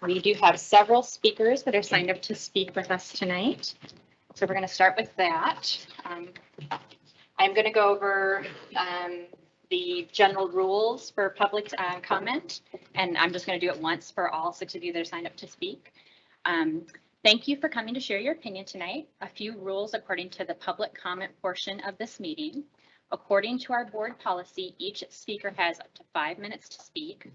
We do have several speakers that are signed up to speak with us tonight. So we're going to start with that. I'm going to go over the general rules for public comment, and I'm just going to do it once for all 6 of you that are signed up to speak. Thank you for coming to share your opinion tonight. A few rules according to the public comment portion of this meeting. According to our board policy, each speaker has up to 5 minutes to speak.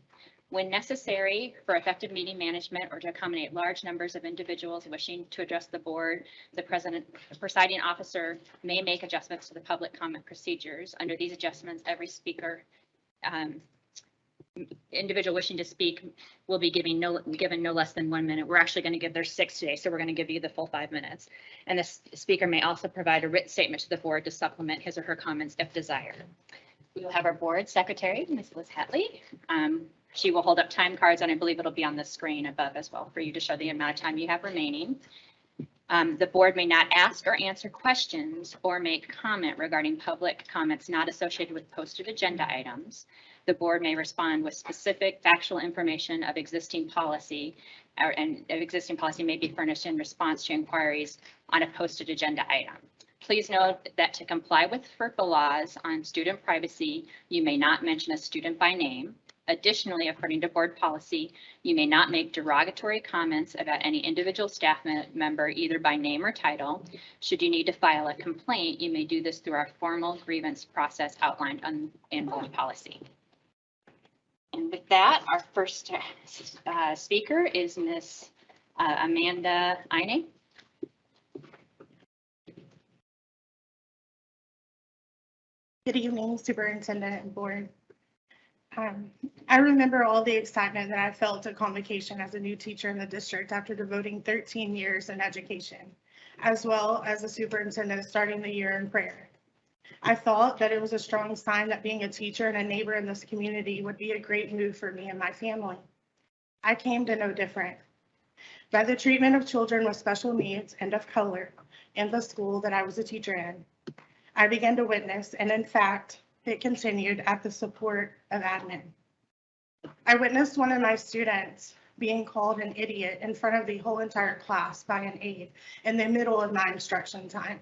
When necessary for effective meeting management or to accommodate large numbers of individuals wishing to address the board, the presiding officer may make adjustments to the public comment procedures. Under these adjustments, every speaker, individual wishing to speak will be given no less than 1 minute. We're actually going to give there 6 today, so we're going to give you the full 5 minutes. And the speaker may also provide a written statement to the board to supplement his or her comments if desired. We will have our board secretary, Ms. Liz Hatley. She will hold up time cards, and I believe it'll be on the screen above as well for you to show the amount of time you have remaining. The board may not ask or answer questions or make comment regarding public comments not associated with posted agenda items. The board may respond with specific factual information of existing policy, and existing policy may be furnished in response to inquiries on a posted agenda item. Please note that to comply with FERPA laws on student privacy, you may not mention a student by name. Additionally, according to board policy, you may not make derogatory comments about any individual staff member, either by name or title. Should you need to file a complaint, you may do this through our formal grievance process outlined in board policy. And with that, our first speaker is Ms. Amanda Eine. Good evening, Superintendent and Board. I remember all the excitement that I felt at convocation as a new teacher in the district after devoting 13 years in education, as well as a superintendent starting the year in prayer. I thought that it was a strong sign that being a teacher and a neighbor in this community would be a great move for me and my family. I came to know different. By the treatment of children with special needs and of color in the school that I was a teacher in, I began to witness, and in fact, it continued at the support of admin. I witnessed one of my students being called an idiot in front of the whole entire class by an aide in the middle of my instruction time.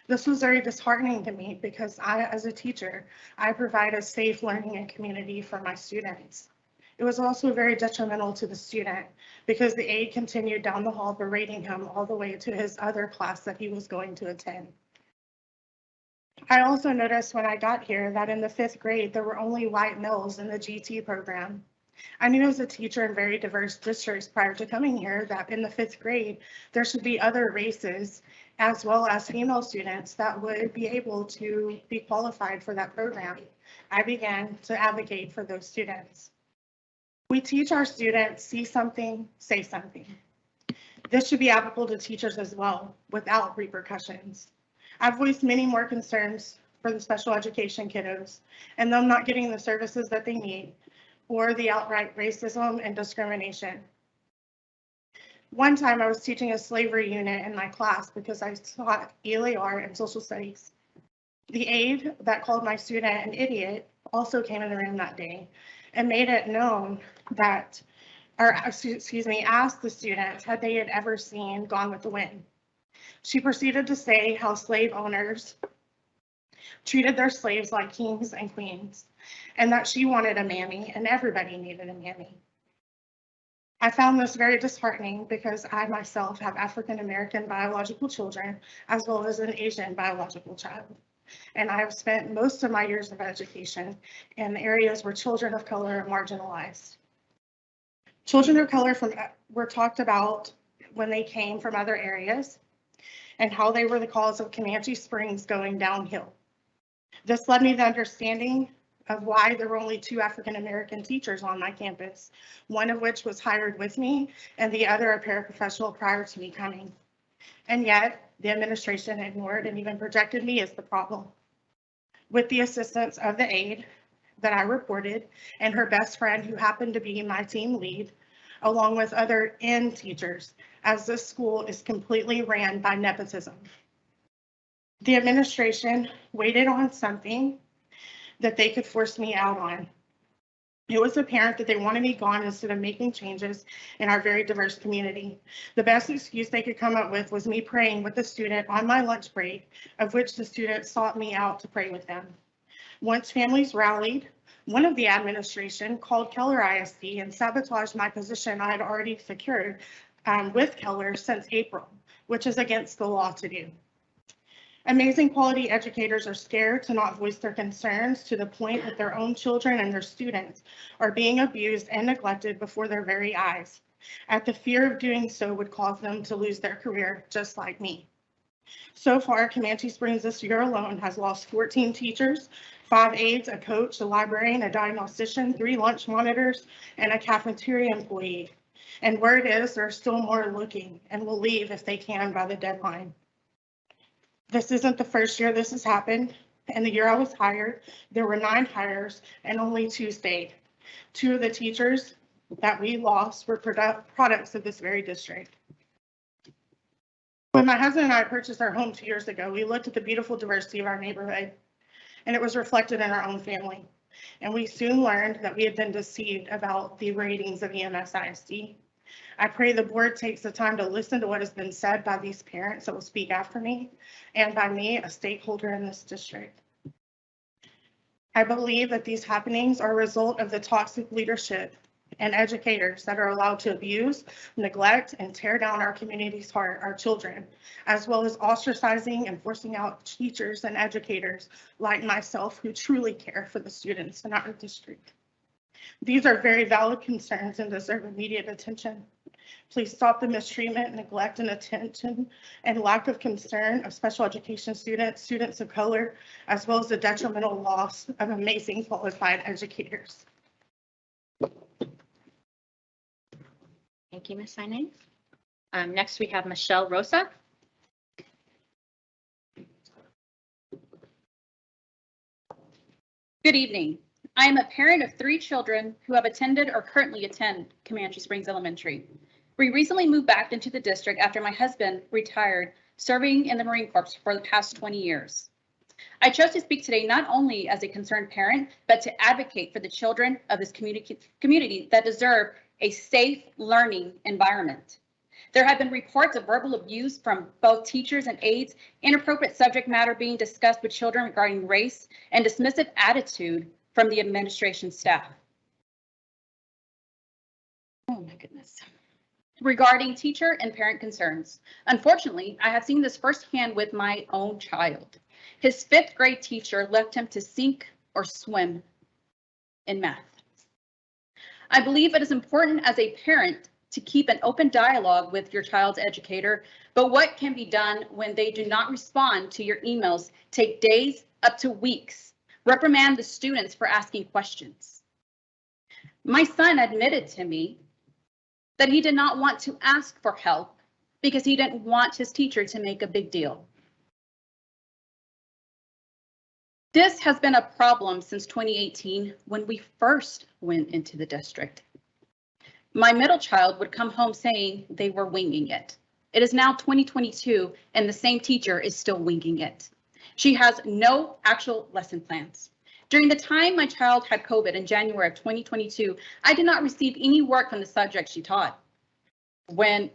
This was very disheartening to me because as a teacher, I provide a safe learning and community for my students. It was also very detrimental to the student because the aide continued down the hall berating him all the way to his other class that he was going to attend. I also noticed when I got here that in the 5th grade, there were only white males in the GT program. I knew as a teacher in very diverse districts prior to coming here that in the 5th grade, there should be other races as well as female students that would be able to be qualified for that program. I began to advocate for those students. We teach our students, see something, say something. This should be applicable to teachers as well without repercussions. I've voiced many more concerns for the special education kiddos and them not getting the services that they need or the outright racism and discrimination. One time I was teaching a slavery unit in my class because I taught ELAR and social studies. The aide that called my student an idiot also came in the room that day and made it known that, asked the students had they ever seen Gone with the Wind. She proceeded to say how slave owners treated their slaves like kings and queens, and that she wanted a mammy and everybody needed a mammy. I found this very disheartening because I myself have African-American biological children as well as an Asian biological child. And I have spent most of my years of education in areas where children of color are marginalized. Children of color were talked about when they came from other areas and how they were the cause of Comanche Springs going downhill. This led me to the understanding of why there were only 2 African-American teachers on my campus, one of which was hired with me and the other a paraprofessional prior to me coming. And yet the administration ignored and even projected me as the problem. With the assistance of the aide that I reported and her best friend who happened to be my team lead, along with other teachers, as this school is completely ran by nepotism. The administration waited on something that they could force me out on. It was apparent that they wanted me gone instead of making changes in our very diverse community. The best excuse they could come up with was me praying with a student on my lunch break, of which the student sought me out to pray with them. Once families rallied, one of the administration called Keller ISD and sabotaged my position I had already secured with Keller since April, which is against the law to do. Amazing quality educators are scared to not voice their concerns to the point that their own children and their students are being abused and neglected before their very eyes, as the fear of doing so would cause them to lose their career, just like me. So far, Comanche Springs this year alone has lost 14 teachers, 5 aides, a coach, a librarian, a diagnostician, 3 lunch monitors, and a cafeteria employee. And word is there are still more looking and will leave if they can by the deadline. This isn't the first year this has happened. And the year I was hired, there were 9 hires and only 2 stayed. 2 of the teachers that we lost were products of this very district. When my husband and I purchased our home 2 years ago, we looked at the beautiful diversity of our neighborhood, and it was reflected in our own family. And we soon learned that we had been deceived about the ratings of EMS ISD. I pray the board takes the time to listen to what has been said by these parents that will speak after me and by me, a stakeholder in this district. I believe that these happenings are a result of the toxic leadership and educators that are allowed to abuse, neglect, and tear down our community's heart, our children, as well as ostracizing and forcing out teachers and educators like myself who truly care for the students in our district. These are very valid concerns and deserve immediate attention. Please stop the mistreatment, neglect, and attention and lack of concern of special education students, students of color, as well as the detrimental loss of amazing qualified educators. Thank you, Ms. Sainez. Next, we have Michelle Rosa. Good evening. I am a parent of 3 children who have attended or currently attend Comanche Springs Elementary. We recently moved back into the district after my husband retired, serving in the Marine Corps for the past 20 years. I chose to speak today not only as a concerned parent, but to advocate for the children of this community that deserve a safe learning environment. There have been reports of verbal abuse from both teachers and aides, inappropriate subject matter being discussed with children regarding race, and dismissive attitude from the administration staff. Oh my goodness. Regarding teacher and parent concerns. Unfortunately, I have seen this firsthand with my own child. His 5th grade teacher left him to sink or swim in math. I believe it is important as a parent to keep an open dialogue with your child's educator, but what can be done when they do not respond to your emails, take days up to weeks, reprimand the students for asking questions. My son admitted to me that he did not want to ask for help because he didn't want his teacher to make a big deal. This has been a problem since 2018 when we first went into the district. My middle child would come home saying they were winging it. It is now 2022 and the same teacher is still winging it. She has no actual lesson plans. During the time my child had COVID in January of 2022, I did not receive any work on the subject she taught. When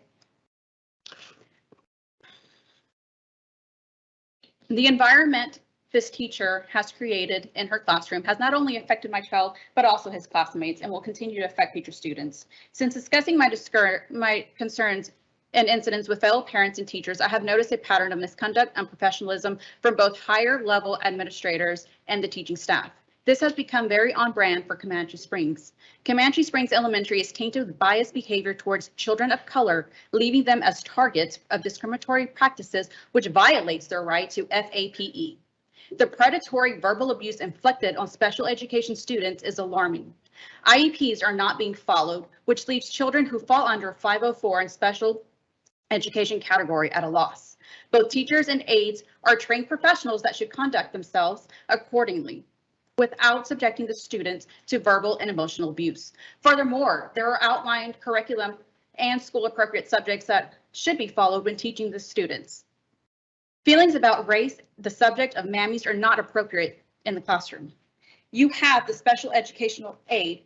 the environment this teacher has created in her classroom has not only affected my child, but also his classmates and will continue to affect future students. Since discussing my concerns and incidents with fellow parents and teachers, I have noticed a pattern of misconduct and professionalism from both higher level administrators and the teaching staff. This has become very on brand for Comanche Springs. Comanche Springs Elementary is tainted with biased behavior towards children of color, leaving them as targets of discriminatory practices, which violates their right to FAPE. The predatory verbal abuse inflicted on special education students is alarming. IEPs are not being followed, which leaves children who fall under 504 and special education category at a loss. Both teachers and aides are trained professionals that should conduct themselves accordingly without subjecting the students to verbal and emotional abuse. Furthermore, there are outlined curriculum and school appropriate subjects that should be followed when teaching the students. Feelings about race, the subject of mammies, are not appropriate in the classroom. You have the special educational aide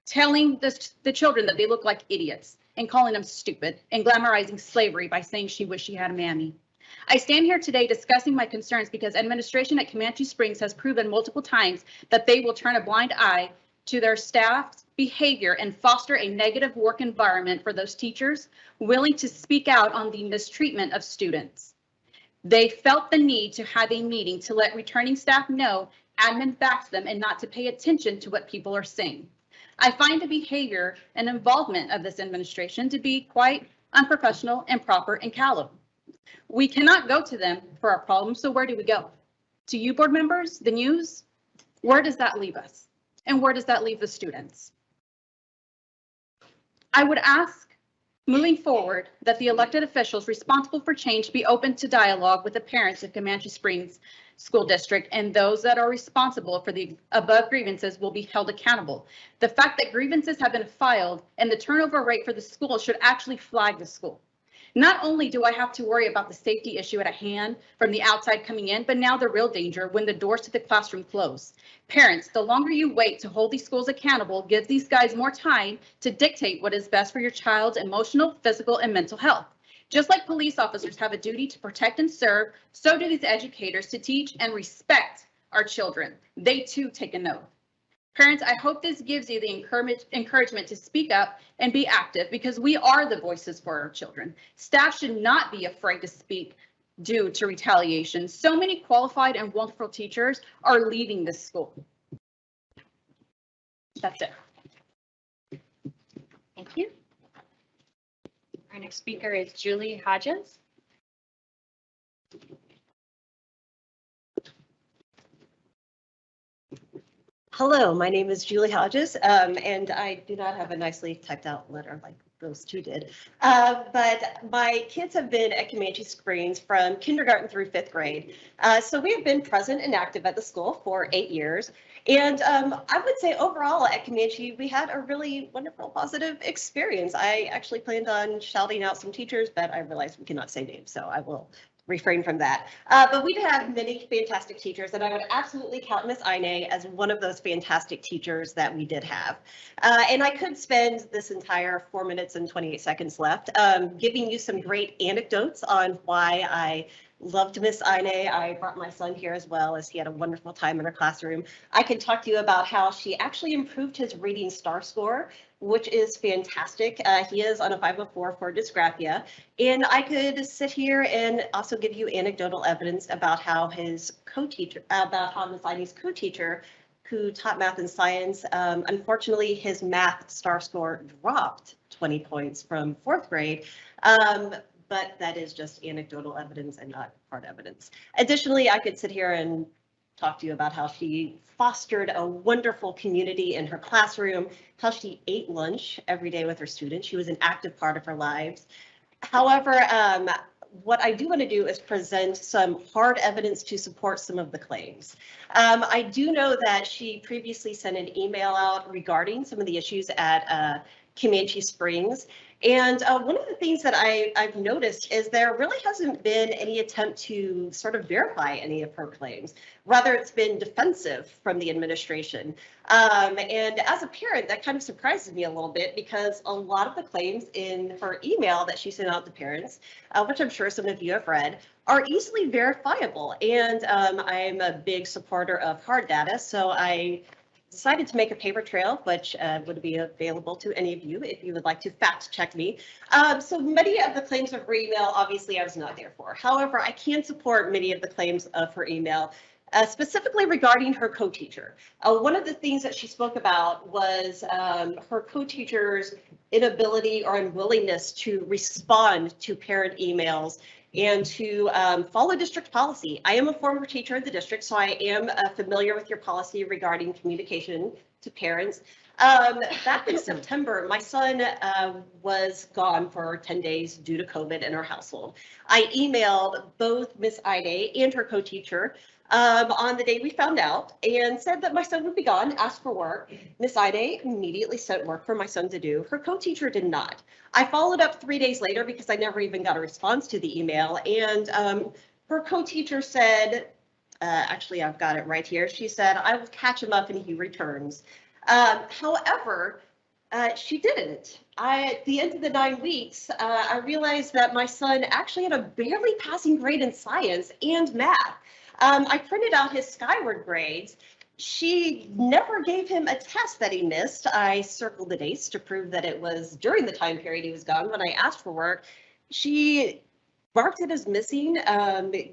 telling the children that they look like idiots and calling them stupid and glamorizing slavery by saying she wished she had a mammy. I stand here today discussing my concerns because administration at Comanche Springs has proven multiple times that they will turn a blind eye to their staff's behavior and foster a negative work environment for those teachers willing to speak out on the mistreatment of students. They felt the need to have a meeting to let returning staff know admin backs them and not to pay attention to what people are saying. I find the behavior and involvement of this administration to be quite unprofessional, improper, and callow. We cannot go to them for our problems, so where do we go? To you, board members, the news? Where does that leave us? And where does that leave the students? I would ask, moving forward, that the elected officials responsible for change be open to dialogue with the parents of Comanche Springs School District, and those that are responsible for the above grievances will be held accountable. The fact that grievances have been filed and the turnover rate for the school should actually flag the school. Not only do I have to worry about the safety issue at hand from the outside coming in, but now the real danger when the doors to the classroom close. Parents, the longer you wait to hold these schools accountable, give these guys more time to dictate what is best for your child's emotional, physical, and mental health. Just like police officers have a duty to protect and serve, so do these educators to teach and respect our children. They too take an oath. Parents, I hope this gives you the encouragement to speak up and be active because we are the voices for our children. Staff should not be afraid to speak due to retaliation. So many qualified and wonderful teachers are leaving this school. That's it. Thank you. Our next speaker is Julie Hodges. Hello, my name is Julie Hodges, and I do not have a nicely typed out letter like those two did. But my kids have been at Comanche Springs from kindergarten through 5th grade. So we have been present and active at the school for 8 years. And I would say overall at Comanche, we had a really wonderful, positive experience. I actually planned on shouting out some teachers, but I realized we cannot say names, so I will refrain from that. But we have many fantastic teachers, and I would absolutely count Miss Ine as one of those fantastic teachers that we did have. And I could spend this entire 4 minutes and 28 seconds left giving you some great anecdotes on why I loved Miss Ine. I brought my son here as well, as he had a wonderful time in her classroom. I can talk to you about how she actually improved his reading star score, which is fantastic. He is on a 504 for dysgraphia. And I could sit here and also give you anecdotal evidence about how his co-teacher, about how Miss Ine's co-teacher who taught math and science, unfortunately, his math star score dropped 20 points from 4th grade. But that is just anecdotal evidence and not hard evidence. Additionally, I could sit here and talk to you about how she fostered a wonderful community in her classroom, how she ate lunch every day with her students. She was an active part of her lives. However, what I do want to do is present some hard evidence to support some of the claims. I do know that she previously sent an email out regarding some of the issues at Comanche Springs. And one of the things that I've noticed is there really hasn't been any attempt to sort of verify any of her claims. Rather, it's been defensive from the administration. And as a parent, that kind of surprises me a little bit because a lot of the claims in her email that she sent out to parents, which I'm sure some of you have read, are easily verifiable. And I'm a big supporter of hard data, so I decided to make a paper trail, which would be available to any of you if you would like to fact check me. So many of the claims of her email, obviously I was not there for. However, I can support many of the claims of her email, specifically regarding her co-teacher. One of the things that she spoke about was her co-teacher's inability or unwillingness to respond to parent emails and to follow district policy. I am a former teacher in the district, so I am familiar with your policy regarding communication to parents. Back in September, my son was gone for 10 days due to COVID in our household. I emailed both Miss Ide and her co-teacher on the day we found out and said that my son would be gone, asked for work. Miss Ide immediately sent work for my son to do. Her co-teacher did not. I followed up 3 days later because I never even got a response to the email. And her co-teacher said, actually, I've got it right here. She said, I will catch him up when he returns. However, She didn't. At the end of the 9 weeks, I realized that my son actually had a barely passing grade in science and math. I printed out his Skyward grades. She never gave him a test that he missed. I circled the dates to prove that it was during the time period he was gone. When I asked for work, she marked it as missing,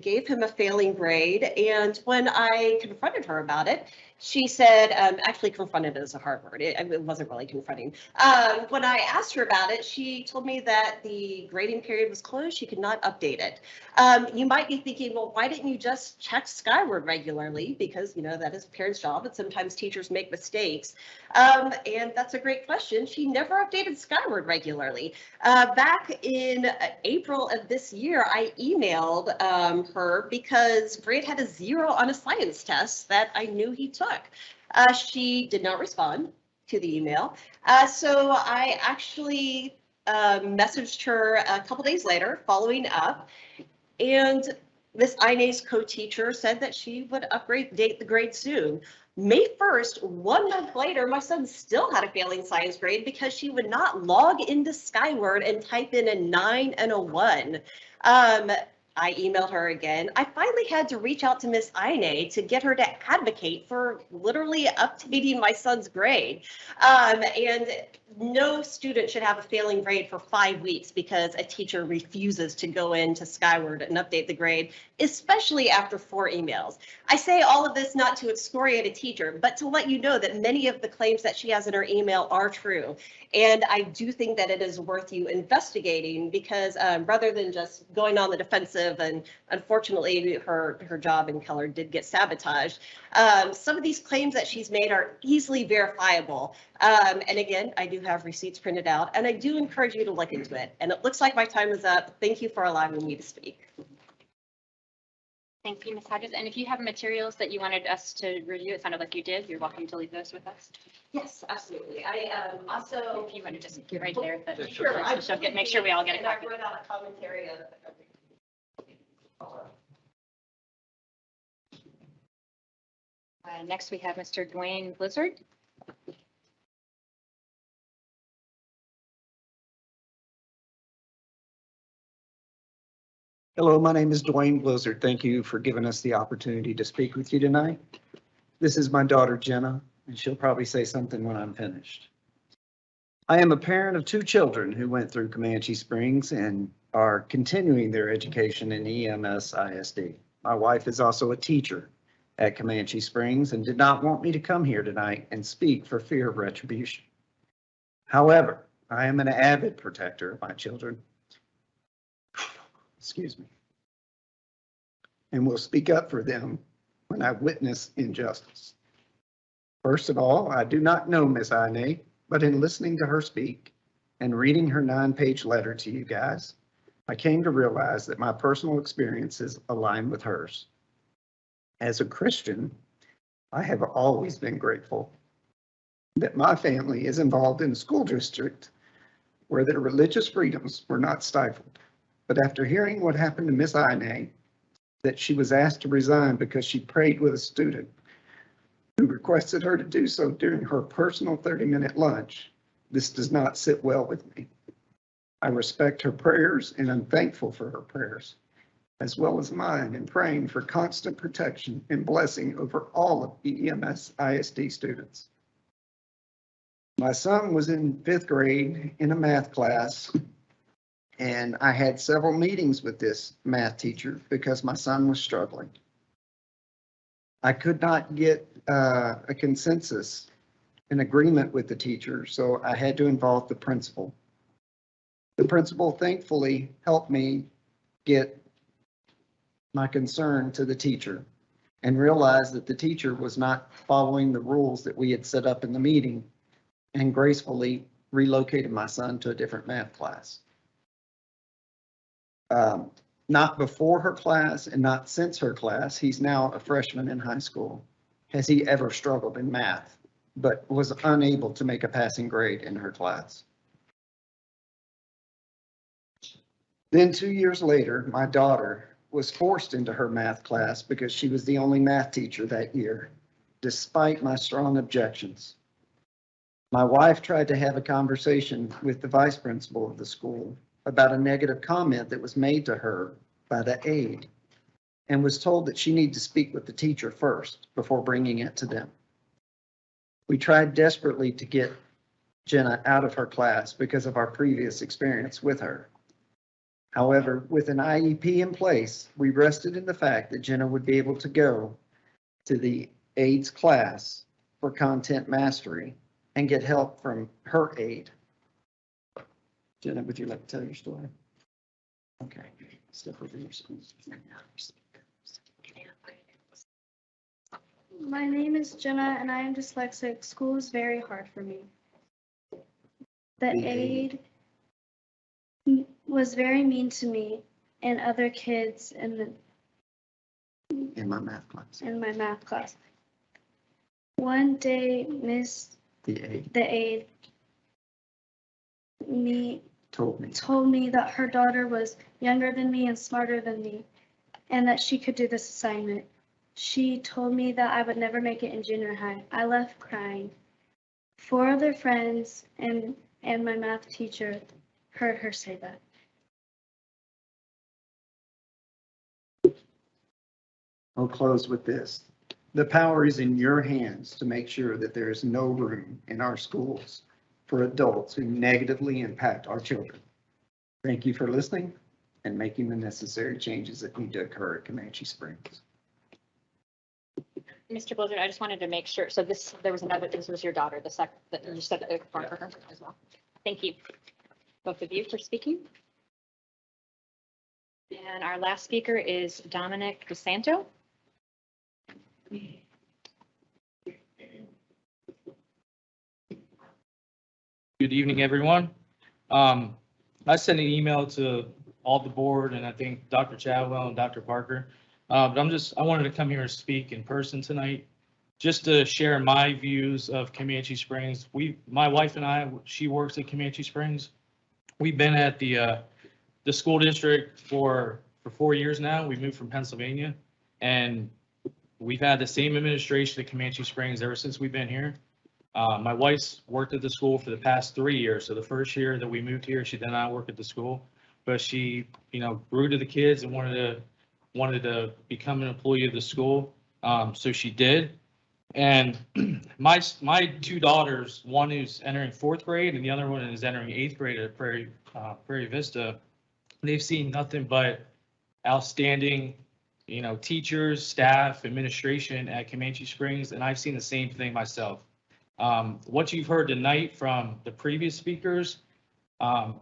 gave him a failing grade. And when I confronted her about it, she said, actually confronted is a hard word. It wasn't really confronting. When I asked her about it, she told me that the grading period was closed. She could not update it. You might be thinking, well, why didn't you just check Skyward regularly? Because, you know, that is a parent's job, and sometimes teachers make mistakes. And that's a great question. She never updated Skyward regularly. Back in April of this year, I emailed her because Grant had a 0 on a science test that I knew he took. She did not respond to the email. So I actually messaged her a couple days later following up, and Miss Ine's co-teacher said that she would date the grade soon. May 1st, 1 month later, my son still had a failing science grade because she would not log into Skyward and type in a 9 and a 1. I emailed her again. I finally had to reach out to Miss Ine to get her to advocate for literally updating my son's grade. And no student should have a failing grade for 5 weeks because a teacher refuses to go into Skyward and update the grade, especially after 4 emails. I say all of this not to excoriate a teacher, but to let you know that many of the claims that she has in her email are true. And I do think that it is worth you investigating because rather than just going on the defensive, and unfortunately her job in Keller did get sabotaged, some of these claims that she's made are easily verifiable. And again, I do have receipts printed out, and I do encourage you to look into it. And it looks like my time is up. Thank you for allowing me to speak. Thank you, Ms. Hodges. And if you have materials that you wanted us to review, it sounded like you did, you're welcome to leave those with us. Yes, absolutely. I also. If you want to just get right there. But Sure. Make sure we all get a I copy. wrote out a commentary of. Next, we have Mr. Dwayne Blizzard. Hello, my name is Dwayne Blizzard. Thank you for giving us the opportunity to speak with you tonight. This is my daughter, Jenna, and she'll probably say something when I'm finished. I am a parent of 2 children who went through Comanche Springs and are continuing their education in EMS ISD. My wife is also a teacher at Comanche Springs and did not want me to come here tonight and speak for fear of retribution. However, I am an avid protector of my children. Excuse me, and will speak up for them when I witness injustice. First of all, I do not know Miss Ine, but in listening to her speak and reading her 9-page letter to you guys, I came to realize that my personal experiences align with hers. As a Christian, I have always been grateful that my family is involved in a school district where their religious freedoms were not stifled. But after hearing what happened to Miss Ine, that she was asked to resign because she prayed with a student who requested her to do so during her personal 30-minute lunch, this does not sit well with me. I respect her prayers and I'm thankful for her prayers, as well as mine, in praying for constant protection and blessing over all of EMS ISD students. My son was in 5th grade in a math class, and I had several meetings with this math teacher because my son was struggling. I could not get a consensus, an agreement with the teacher, so I had to involve the principal. The principal thankfully helped me get my concern to the teacher and realized that the teacher was not following the rules that we had set up in the meeting and gracefully relocated my son to a different math class. Not before her class and not since her class, he's now a freshman in high school, has he ever struggled in math, but was unable to make a passing grade in her class. Then 2 years later, my daughter was forced into her math class because she was the only math teacher that year, despite my strong objections. My wife tried to have a conversation with the vice principal of the school about a negative comment that was made to her by the aide, and was told that she needed to speak with the teacher first before bringing it to them. We tried desperately to get Jenna out of her class because of our previous experience with her. However, with an IEP in place, we rested in the fact that Jenna would be able to go to the aide's class for content mastery and get help from her aide. Jenna, would you like to tell your story? Okay. Step over your screen. My name is Jenna and I am dyslexic. School is very hard for me. The aide was very mean to me and other kids in My math class. my math class. One day, The aide the aide told me. told me that her daughter was younger than me and smarter than me and that she could do this assignment. She told me that I would never make it in junior high. I left crying. 4 other friends and my math teacher heard her say that. I'll close with this. The power is in your hands to make sure that there is no room in our schools for adults who negatively impact our children. Thank you for listening and making the necessary changes that need to occur at Comanche Springs. Mr. Blizzard, I just wanted to make sure. So this was your daughter, the second, that you said that for her as well. Thank you, both of you, for speaking. And our last speaker is Dominic DeSanto. Good evening, everyone. I sent an email to all the board and I think Dr. Chadwell and Dr. Parker. But I wanted to come here and speak in person tonight, just to share my views of Comanche Springs. My wife and I, she works at Comanche Springs. We've been at the school district for 4 years now. We moved from Pennsylvania and we've had the same administration at Comanche Springs ever since we've been here. My wife's worked at the school for the past 3 years. So the first year that we moved here, she did not work at the school, but she, grew to the kids and wanted to become an employee of the school. So she did. And my 2 daughters, one who's entering 4th grade and the other one is entering 8th grade at Prairie Vista. They've seen nothing but outstanding, teachers, staff, administration at Comanche Springs. And I've seen the same thing myself. What you've heard tonight from the previous speakers, I'm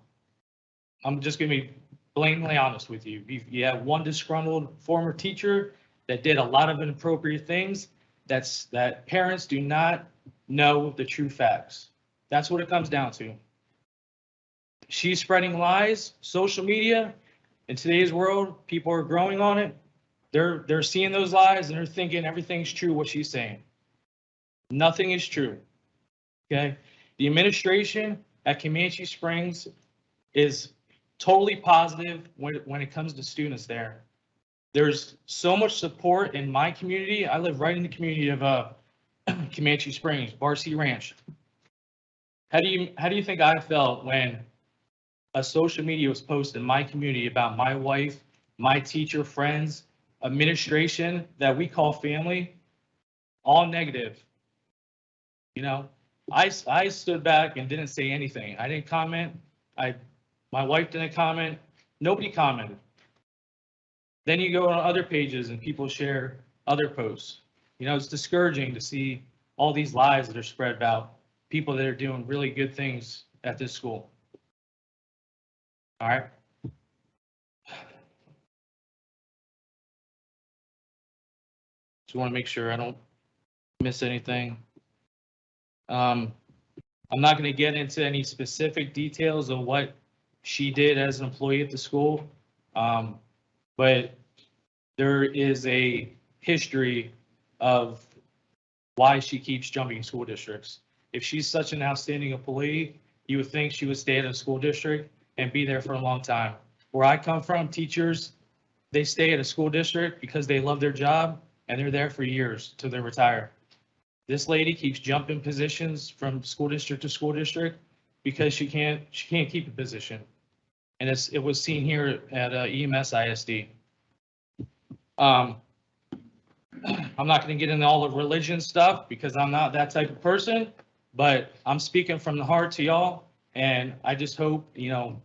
just going to be blatantly honest with you. You have one disgruntled former teacher that did a lot of inappropriate things. That parents do not know the true facts. That's what it comes down to. She's spreading lies. Social media, in today's world, people are growing on it. They're seeing those lies and they're thinking everything's true what she's saying. Nothing is true. Okay? The administration at Comanche Springs is totally positive when it comes to students there. There's so much support in my community. I live right in the community of Comanche Springs, Barcy Ranch. How do you think I felt when a social media was posted in my community about my wife, my teacher, friends, administration that we call family, all negative? I stood back and didn't say anything. I didn't comment. My wife didn't comment. Nobody commented. Then you go on other pages and people share other posts. It's discouraging to see all these lies that are spread about people that are doing really good things at this school. All right. Just want to make sure I don't miss anything. I'm not going to get into any specific details of what she did as an employee at the school, but there is a history of why she keeps jumping school districts. If she's such an outstanding employee, you would think she would stay at a school district and be there for a long time. Where I come from, teachers, they stay at a school district because they love their job and they're there for years till they retire. This lady keeps jumping positions from school district to school district because she can't keep a position. And it was seen here at EMS ISD. I'm not going to get into all the religion stuff because I'm not that type of person, but I'm speaking from the heart to y'all. And I just hope, you know,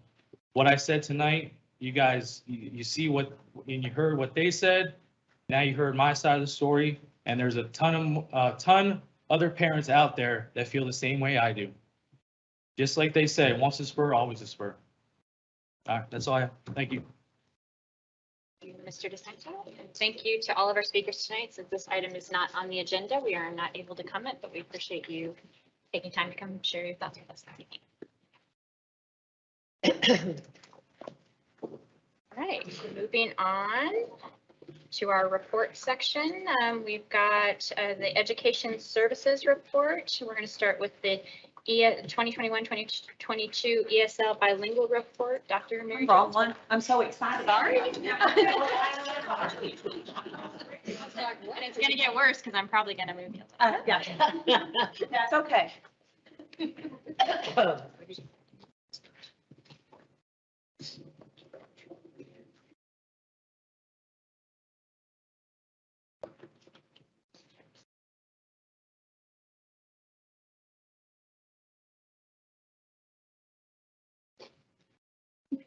what I said tonight, you guys, you see what, and you heard what they said. Now you heard my side of the story, and there's a ton other parents out there that feel the same way I do. Just like they say, once a spur, always a spur. All right, that's all I have. Thank you. Thank you, Mr. DeSanto. And thank you to all of our speakers tonight. Since this item is not on the agenda, we are not able to comment, but we appreciate you taking time to come share your thoughts with us this evening. All right, moving on to our report section. We've got the Education Services Report. We're going to start with the 2021-2022 ESL Bilingual Report. Dr. Mary Jo. Wrong one. I'm so excited. Sorry. And it's going to get worse because I'm probably going to move you. Yeah. That's okay.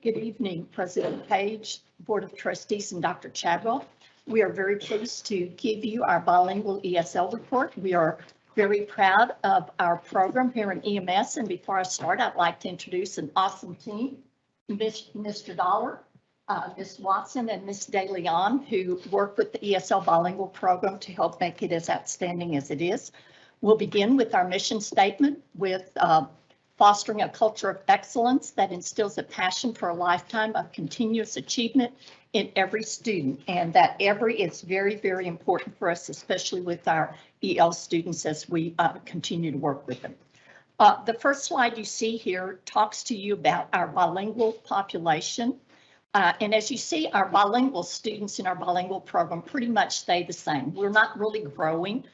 Good evening, President Page, Board of Trustees, and Dr. Chadwell. We are very pleased to give you our bilingual ESL report. We are very proud of our program here in EMS. And before I start, I'd like to introduce an awesome team, Mr. Dollar, Ms. Watson, and Ms. DeLeon, who work with the ESL bilingual program to help make it as outstanding as it is. We'll begin with our mission statement with fostering a culture of excellence that instills a passion for a lifetime of continuous achievement in every student. And that every is very, very important for us, especially with our EL students as we continue to work with them. The first slide you see here talks to you about our bilingual population. And as you see, our bilingual students in our bilingual program pretty much stay the same. We're not really growing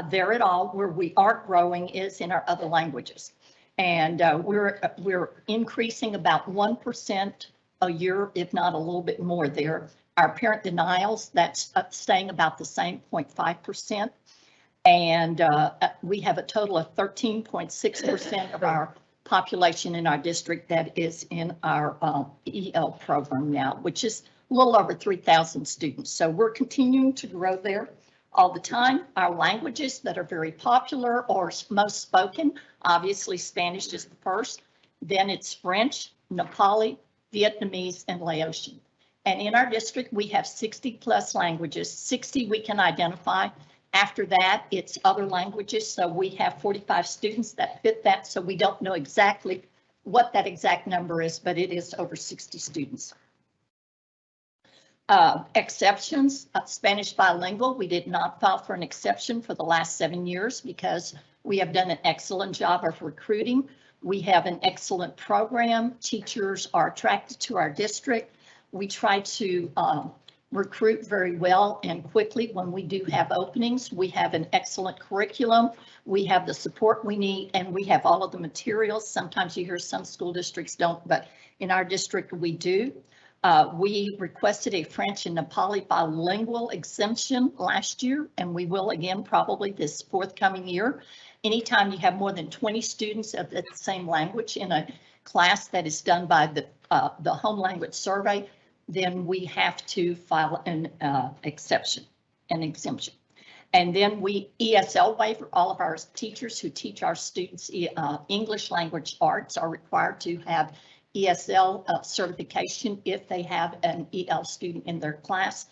there at all. Where we are growing is in our other languages. And we're increasing about 1% a year, if not a little bit more there. Our parent denials, that's staying about the same, 0.5%. And we have a total of 13.6% of our population in our district that is in our EL program now, which is a little over 3,000 students. So we're continuing to grow there all the time. Our languages that are very popular or most spoken, obviously Spanish is the first, then it's French, Nepali, Vietnamese, and Laotian. And in our district, we have 60 plus languages, 60 we can identify. After that, it's other languages. So we have 45 students that fit that. So we don't know exactly what that exact number is, but it is over 60 students. Exceptions, Spanish bilingual. We did not file for an exception for the last 7 years because we have done an excellent job of recruiting. We have an excellent program. Teachers are attracted to our district. We try to recruit very well and quickly when we do have openings. We have an excellent curriculum. We have the support we need, and we have all of the materials. Sometimes you hear some school districts don't, but in our district we do. We requested a French and Nepali bilingual exemption last year, and we will again probably this forthcoming year. Anytime you have more than 20 students of the same language in a class that is done by the home language survey, then we have to file an exemption. And then we ESL waiver, all of our teachers who teach our students English language arts are required to have ESL certification if they have an EL student in their class.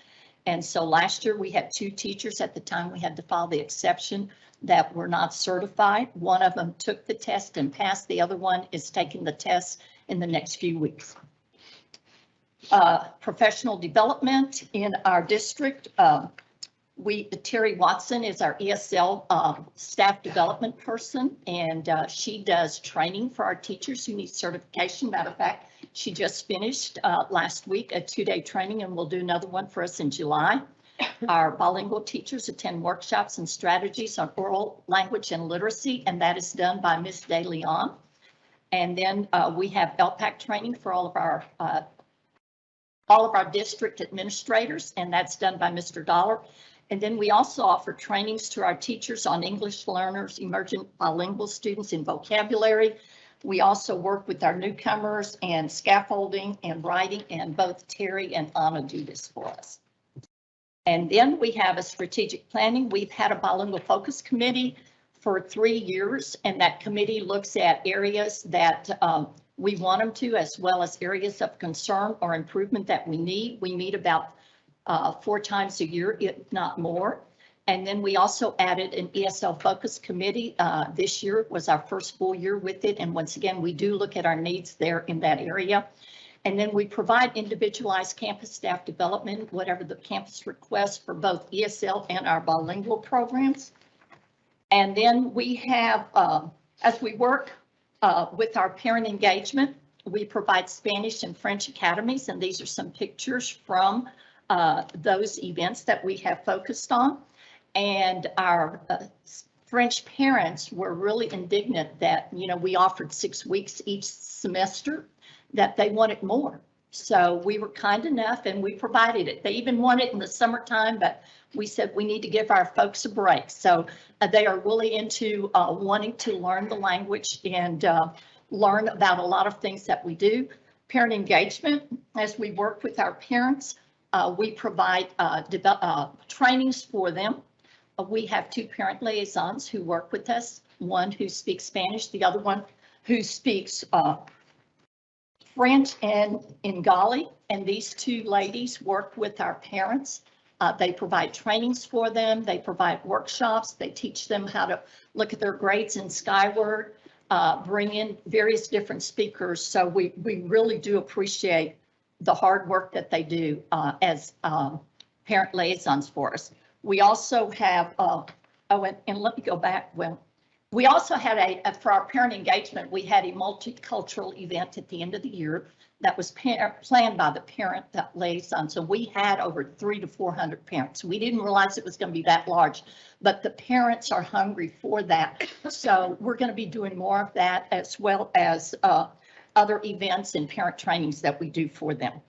And so last year we had 2 teachers at the time we had to file the exception that were not certified. One of them took the test and passed. The other one is taking the test in the next few weeks. Professional development in our district. Terry Watson is our ESL staff development person, and she does training for our teachers who need certification. Matter of fact, she just finished last week a 2-day training and will do another one for us in July. Our bilingual teachers attend workshops and strategies on oral language and literacy, and that is done by Ms. De Leon. And then we have LPAC training for all of our district administrators, and that's done by Mr. Dollar. And then we also offer trainings to our teachers on English learners, emergent bilingual students in vocabulary. We also work with our newcomers and scaffolding and writing, and both Terry and Anna do this for us. And then we have a strategic planning. We've had a bilingual focus committee for 3 years, and that committee looks at areas that we want them to, as well as areas of concern or improvement that we need. We meet about 4 times a year, if not more. And then we also added an ESL focus committee. This year was our first full year with it. And once again, we do look at our needs there in that area. And then we provide individualized campus staff development, whatever the campus requests for both ESL and our bilingual programs. And then we have, as we work with our parent engagement, we provide Spanish and French academies. And these are some pictures from those events that we have focused on. And our French parents were really indignant that, you know, we offered 6 weeks each semester, that they wanted more. So we were kind enough and we provided it. They even wanted it in the summertime, but we said we need to give our folks a break. So they are really into wanting to learn the language and learn about a lot of things that we do. Parent engagement, as we work with our parents, we provide trainings for them. We have 2 parent liaisons who work with us, one who speaks Spanish, the other one who speaks French and Bengali. And these 2 ladies work with our parents. They provide trainings for them. They provide workshops. They teach them how to look at their grades in Skyward, bring in various different speakers. So we really do appreciate the hard work that they do as parent liaisons for us. We also have, and let me go back. Well, we also had for our parent engagement, we had a multicultural event at the end of the year that was planned by the parent liaison. So we had over 300 to 400 parents. We didn't realize it was going to be that large, but the parents are hungry for that. So we're going to be doing more of that, as well as other events and parent trainings that we do for them.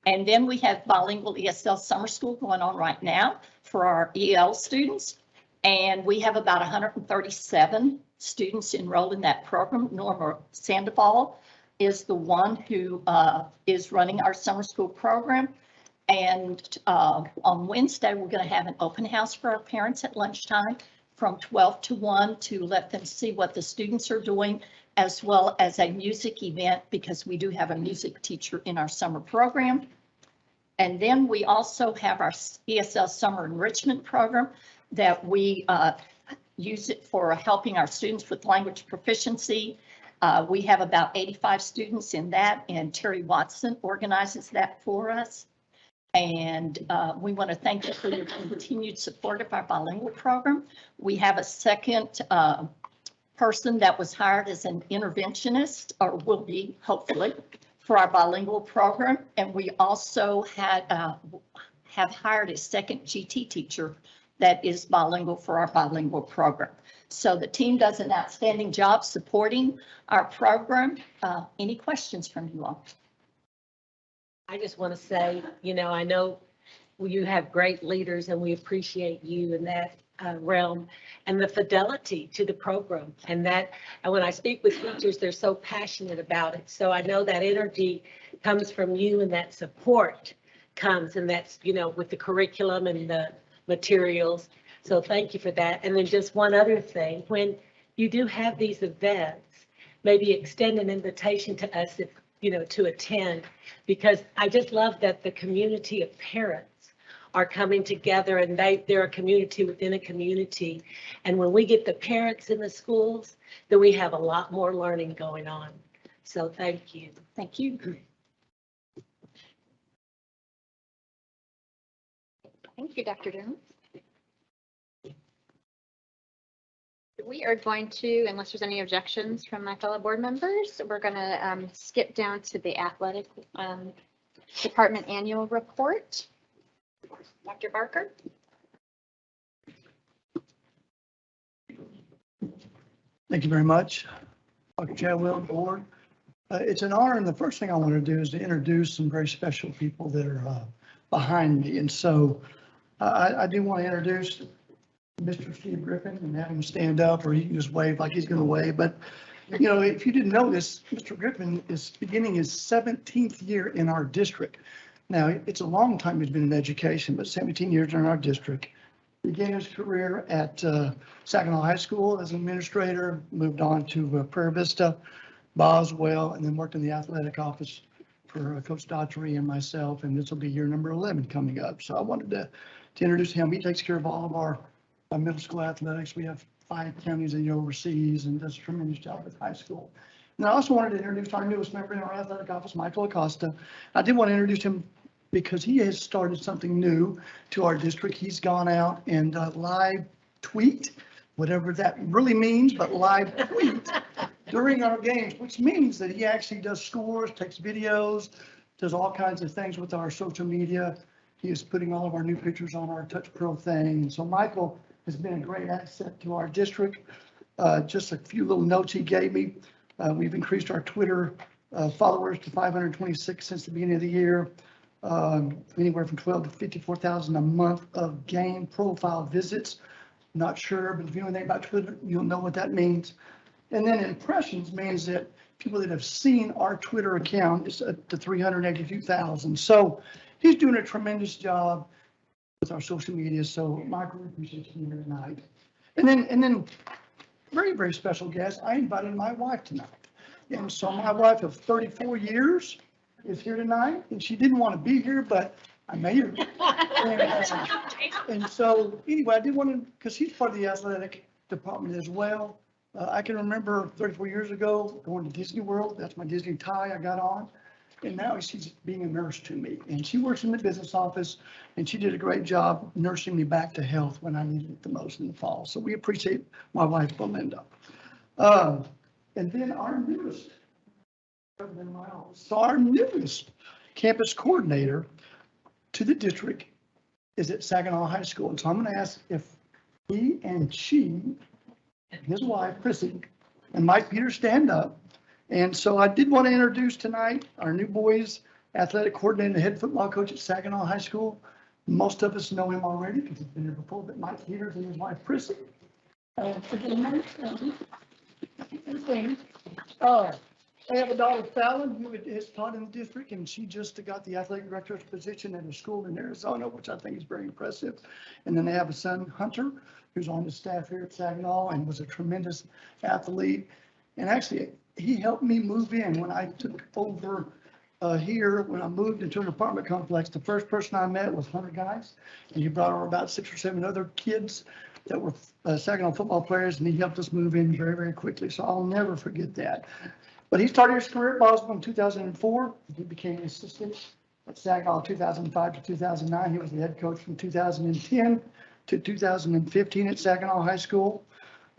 And then we have Bilingual ESL Summer School going on right now for our EL students. And we have about 137 students enrolled in that program. Norma Sandoval is the one who is running our summer school program. And on Wednesday, we're going to have an open house for our parents at lunchtime from 12 to 1 to let them see what the students are doing, as well as a music event, because we do have a music teacher in our summer program. And then we also have our ESL Summer Enrichment Program that we use it for helping our students with language proficiency. We have about 85 students in that, and Terry Watson organizes that for us. And we want to thank you for your continued support of our bilingual program. We have a second person that was hired as an interventionist, or will be hopefully, for our bilingual program. And we also have hired a second GT teacher that is bilingual for our bilingual program. So the team does an outstanding job supporting our program. Any questions from you all? I just want to say, you know, I know you have great leaders and we appreciate you in that realm and the fidelity to the program. And when I speak with teachers, they're so passionate about it. So I know that energy comes from you and that support comes, and that's, you know, with the curriculum and the materials. So thank you for that. And then just one other thing, when you do have these events, maybe extend an invitation to us, if, you know, to attend, because I just love that the community of parents are coming together, and they're a community within a community. And when we get the parents in the schools, then we have a lot more learning going on. So thank you. Thank you. Thank you, Dr. Jones. We are going to, unless there's any objections from my fellow board members, we're going to skip down to the athletic department annual report. Dr. Barker? Thank you very much, Dr. Chadwell, board. It's an honor, and the first thing I want to do is to introduce some very special people that are behind me. And so I do want to introduce Mr. Steve Griffin and have him stand up, or he can just wave like he's going to wave. But, you know, if you didn't know this, Mr. Griffin is beginning his 17th year in our district. Now, it's a long time he's been in education, but 17 years in our district. Began his career at Saginaw High School as an administrator, moved on to Prairie Vista, Boswell, and then worked in the athletic office for Coach Daughtry and myself, and this will be year number 11 coming up. So I wanted to introduce him. He takes care of all of our middle school athletics. We have 5 counties that he oversees and does a tremendous job with high school. And I also wanted to introduce our newest member in our athletic office, Michael Acosta. I did want to introduce him because he has started something new to our district. He's gone out and live tweet, whatever that really means, but live tweet during our games, which means that he actually does scores, takes videos, does all kinds of things with our social media. He is putting all of our new pictures on our Touch Pro thing. And so Michael has been a great asset to our district. Just a few little notes he gave me. We've increased our Twitter followers to 526 since the beginning of the year. Anywhere from 12 to 54,000 a month of game profile visits. Not sure, but if you know anything about Twitter, you'll know what that means. And then impressions means that people that have seen our Twitter account is up to 382,000. So he's doing a tremendous job with our social media. So Michael, we appreciate you here tonight. And then very, very special guest, I invited my wife tonight. And so my wife of 34 years is here tonight, and she didn't want to be here, but I made her. And so anyway, I did want to, because she's part of the athletic department as well. I can remember 34 years ago going to Disney World. That's my Disney tie I got on. And now she's being a nurse to me. And she works in the business office, and she did a great job nursing me back to health when I needed it the most in the fall. So we appreciate my wife, Belinda. And then our newest campus coordinator to the district is at Saginaw High School. And so I'm going to ask if he and she, his wife, Chrissy, and Mike Peters stand up. And so I did want to introduce tonight our new boys athletic coordinator, head football coach at Saginaw High School. Most of us know him already because he's been here before, but Mike Peters and his wife, Chrissy. I have a daughter, Fallon, who is taught in the district, and she just got the athletic director's position at a school in Arizona, which I think is very impressive. And then they have a son, Hunter, who's on the staff here at Saginaw and was a tremendous athlete. And actually, he helped me move in when I took over here. When I moved into an apartment complex, the first person I met was Hunter Guys, and he brought over about 6 or 7 other kids that were Saginaw football players, and he helped us move in very, very quickly. So I'll never forget that. But he started his career at Boswell in 2004. He became an assistant at Saginaw 2005 to 2009. He was the head coach from 2010 to 2015 at Saginaw High School.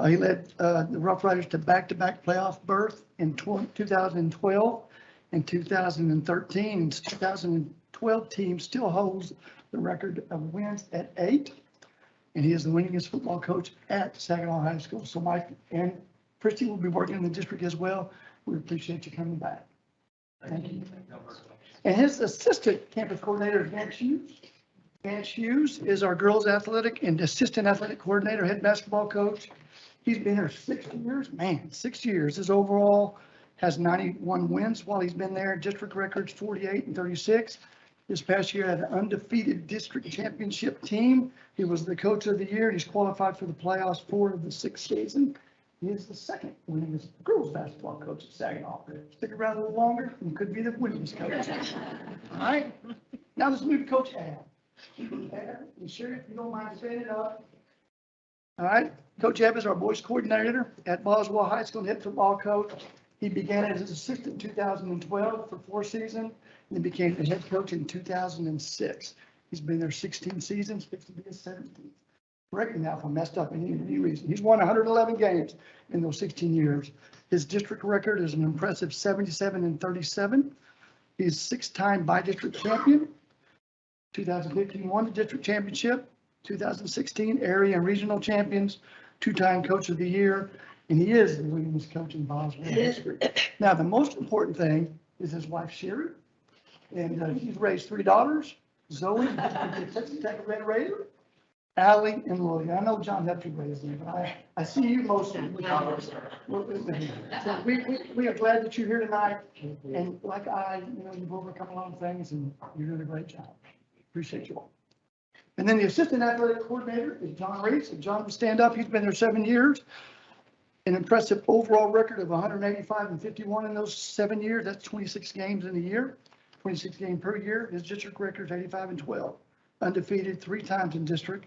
He led the Rough Riders to back-to-back playoff berth in 2012 and 2013. And 2012 team still holds the record of wins at 8. And he is the winningest football coach at Saginaw High School. So Mike and Christy will be working in the district as well. We appreciate you coming back. Thank you. And his assistant campus coordinator is Vance Hughes. Vance Hughes is our girls athletic and assistant athletic coordinator, head basketball coach. He's been here 6 years, man, 6 years. His overall has 91 wins while he's been there. District records 48 and 36. This past year had an undefeated district championship team. He was the coach of the year. He's qualified for the playoffs 4 of the 6 season. He is the second winningest girls basketball coach at Saginaw. Stick around a little longer, and could be the winningest coach. All right. Now let's move to Coach Ab. Ab, you sure if you don't mind standing up? All right. Coach Ab is our boys coordinator at Boswell High School and head football coach. He began as an assistant in 2012 for 4 seasons, and then became the head coach in 2006. He's been there 16 seasons, fixed to be his 17th. Correct me now if I messed up in any reason. He's won 111 games in those 16 years. His district record is an impressive 77 and 37. He's 6-time by-district champion. 2015 won the district championship, 2016 area and regional champions, two-time coach of the year, and he is the winningest coach in Boswell history. Now, the most important thing is his wife Sherry, and he's raised 3 daughters, Zoe, Texas Tech Red Raider, Allie, and Lily. I know John helped you raise them, but I see you most of the time. So we are glad that you're here tonight, and like you've overcome a lot of things, and you're doing a great job. Appreciate you all. And then the assistant athletic coordinator is John Reese. And John will stand up. He's been there 7 years. An impressive overall record of 185 and 51 in those 7 years. That's 26 games in a year, 26 games per year. His district record is 85 and 12. Undefeated 3 times in district,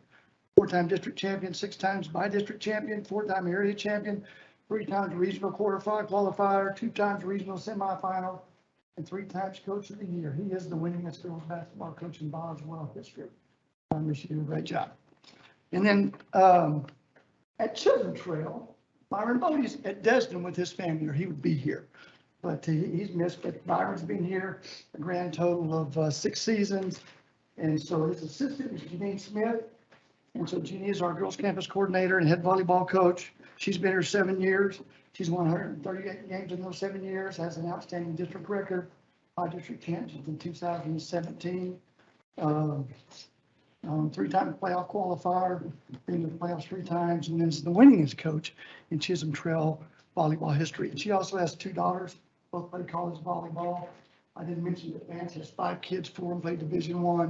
4-time district champion, 6 times by district champion, 4-time area champion, 3 times regional quarterfinal qualifier, 2 times regional semifinal, and 3 times coach of the year. He is the winningest girls basketball coach in Boswell history. I wish you do a great job. And then at Children Trail, Byron Bodie's at Destin with his family, or he would be here. But he's missed, but Byron's been here a grand total of 6 seasons. And so his assistant is Janine Smith. And so Jeannie is our girls campus coordinator and head volleyball coach. She's been here 7 years. She's won 138 games in those 7 years, has an outstanding district record, 5 district champions in 2017. 3-time playoff qualifier, been to the playoffs 3 times, and then is the winningest coach in Chisholm Trail volleyball history. And she also has 2 daughters, both play college volleyball. I didn't mention that Vance has 5 kids, 4 of them play Division I.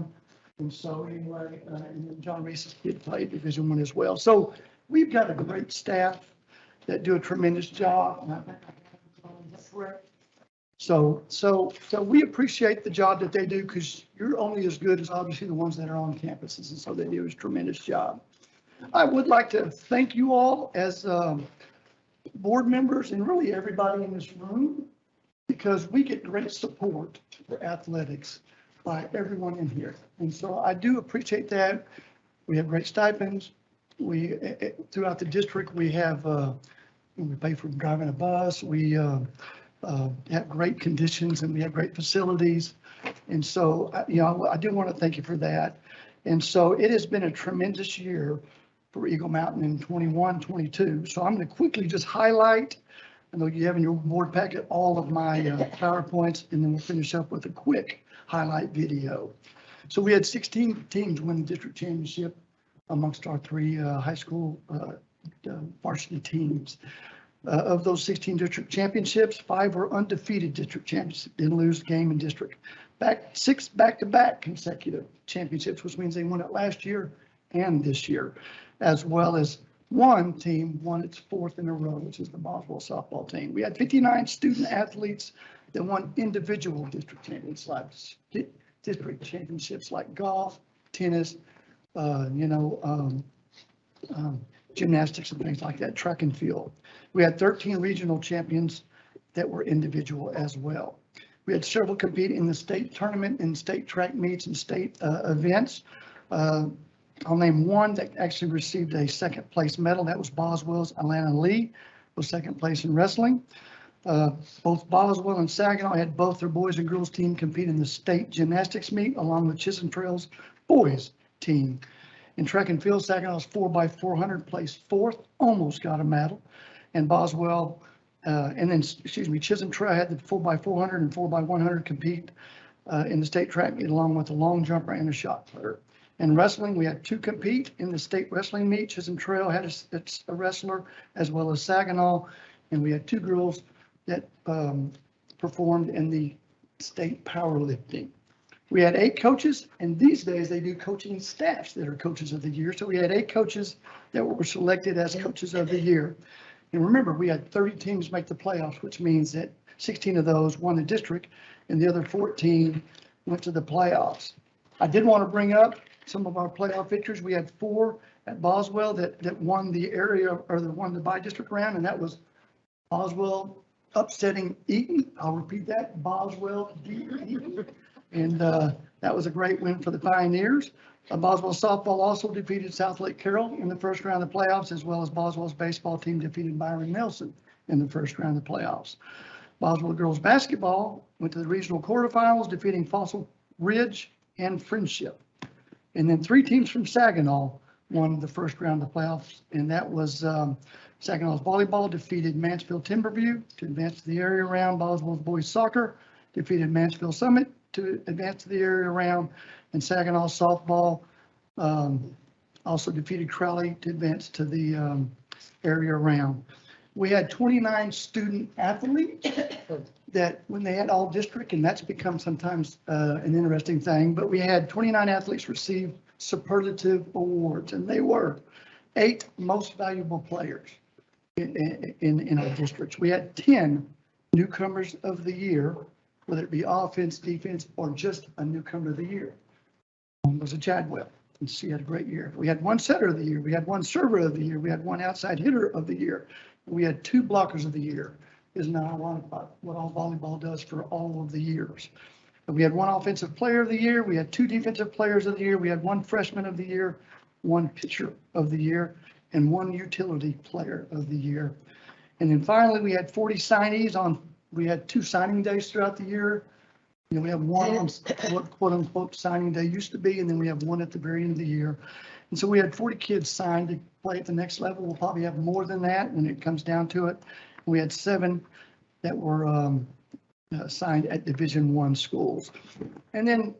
And so anyway, and then John Reese's kid played Division I as well. So we've got a great staff that do a tremendous job. And I think that's correct. So we appreciate the job that they do, because you're only as good as obviously the ones that are on campuses. And so they do a tremendous job. I would like to thank you all as board members and really everybody in this room, because we get great support for athletics by everyone in here. And so I do appreciate that. We have great stipends. We, throughout the district, we have, we pay for driving a bus. We have great conditions and we have great facilities. And so, I do want to thank you for that. And so it has been a tremendous year for Eagle Mountain in 21, 22. So I'm going to quickly just highlight, I know you have in your board packet all of my PowerPoints, and then we'll finish up with a quick highlight video. So we had 16 teams win the district championship amongst our 3 high school varsity teams. Of those 16 district championships, 5 were undefeated district champions, didn't lose a game in district. 6 back-to-back consecutive championships, which means they won it last year and this year, as well as 1 team won its 4th in a row, which is the Boswell softball team. We had 59 student athletes that won individual district championships like golf, tennis, gymnastics and things like that, track and field. We had 13 regional champions that were individual as well. We had several compete in the state tournament and state track meets and state events. I'll name one that actually received a 2nd place medal. That was Boswell's Alana Lee, was 2nd place in wrestling. Both Boswell and Saginaw had both their boys and girls team compete in the state gymnastics meet, along with Chisholm Trail's boys team. In track and field, Saginaw's 4x400 placed 4th, almost got a medal. And Boswell, Chisholm Trail had the 4x400 and 4x100 compete in the state track meet, along with a long jumper and a shot putter. In wrestling, we had 2 compete in the state wrestling meet. Chisholm Trail had a wrestler, as well as Saginaw, and we had 2 girls that performed in the state powerlifting. We had 8 coaches, and these days they do coaching staffs that are coaches of the year. So we had 8 coaches that were selected as coaches of the year. And remember, we had 30 teams make the playoffs, which means that 16 of those won the district and the other 14 went to the playoffs. I did want to bring up some of our playoff victories. We had 4 at Boswell that won the area, or that won the by-district round, and that was Boswell upsetting Eaton. I'll repeat that, Boswell beat Eaton. And that was a great win for the Pioneers. Boswell softball also defeated South Lake Carroll in the first round of the playoffs, as well as Boswell's baseball team defeated Byron Nelson in the first round of the playoffs. Boswell girls basketball went to the regional quarterfinals, defeating Fossil Ridge and Friendship And then 3 teams from Saginaw won the first round of the playoffs, and that was Saginaw's volleyball defeated Mansfield Timberview to advance to the area round. Boswell's boys soccer defeated Mansfield Summit to advance to the area round, and Saginaw softball also defeated Crowley to advance to the area round. We had 29 student athletes that when they had all district, and that's become sometimes an interesting thing, but we had 29 athletes receive superlative awards, and they were 8 most valuable players in our districts. We had 10 newcomers of the year, whether it be offense, defense, or just a newcomer of the year. One was a Chadwell, and she had a great year. We had 1 setter of the year. We had 1 server of the year. We had 1 outside hitter of the year. We had 2 blockers of the year. Isn't that ironic about what all volleyball does for all of the years? We had 1 offensive player of the year. We had 2 defensive players of the year. We had 1 freshman of the year, 1 pitcher of the year, and 1 utility player of the year. And then finally, we had 40 signees we had 2 signing days throughout the year. You know, we have 1 on what quote unquote signing day used to be, and then we have 1 at the very end of the year. And so we had 40 kids signed to play at the next level. We'll probably have more than that when it comes down to it. We had 7 that were signed at Division I schools. And then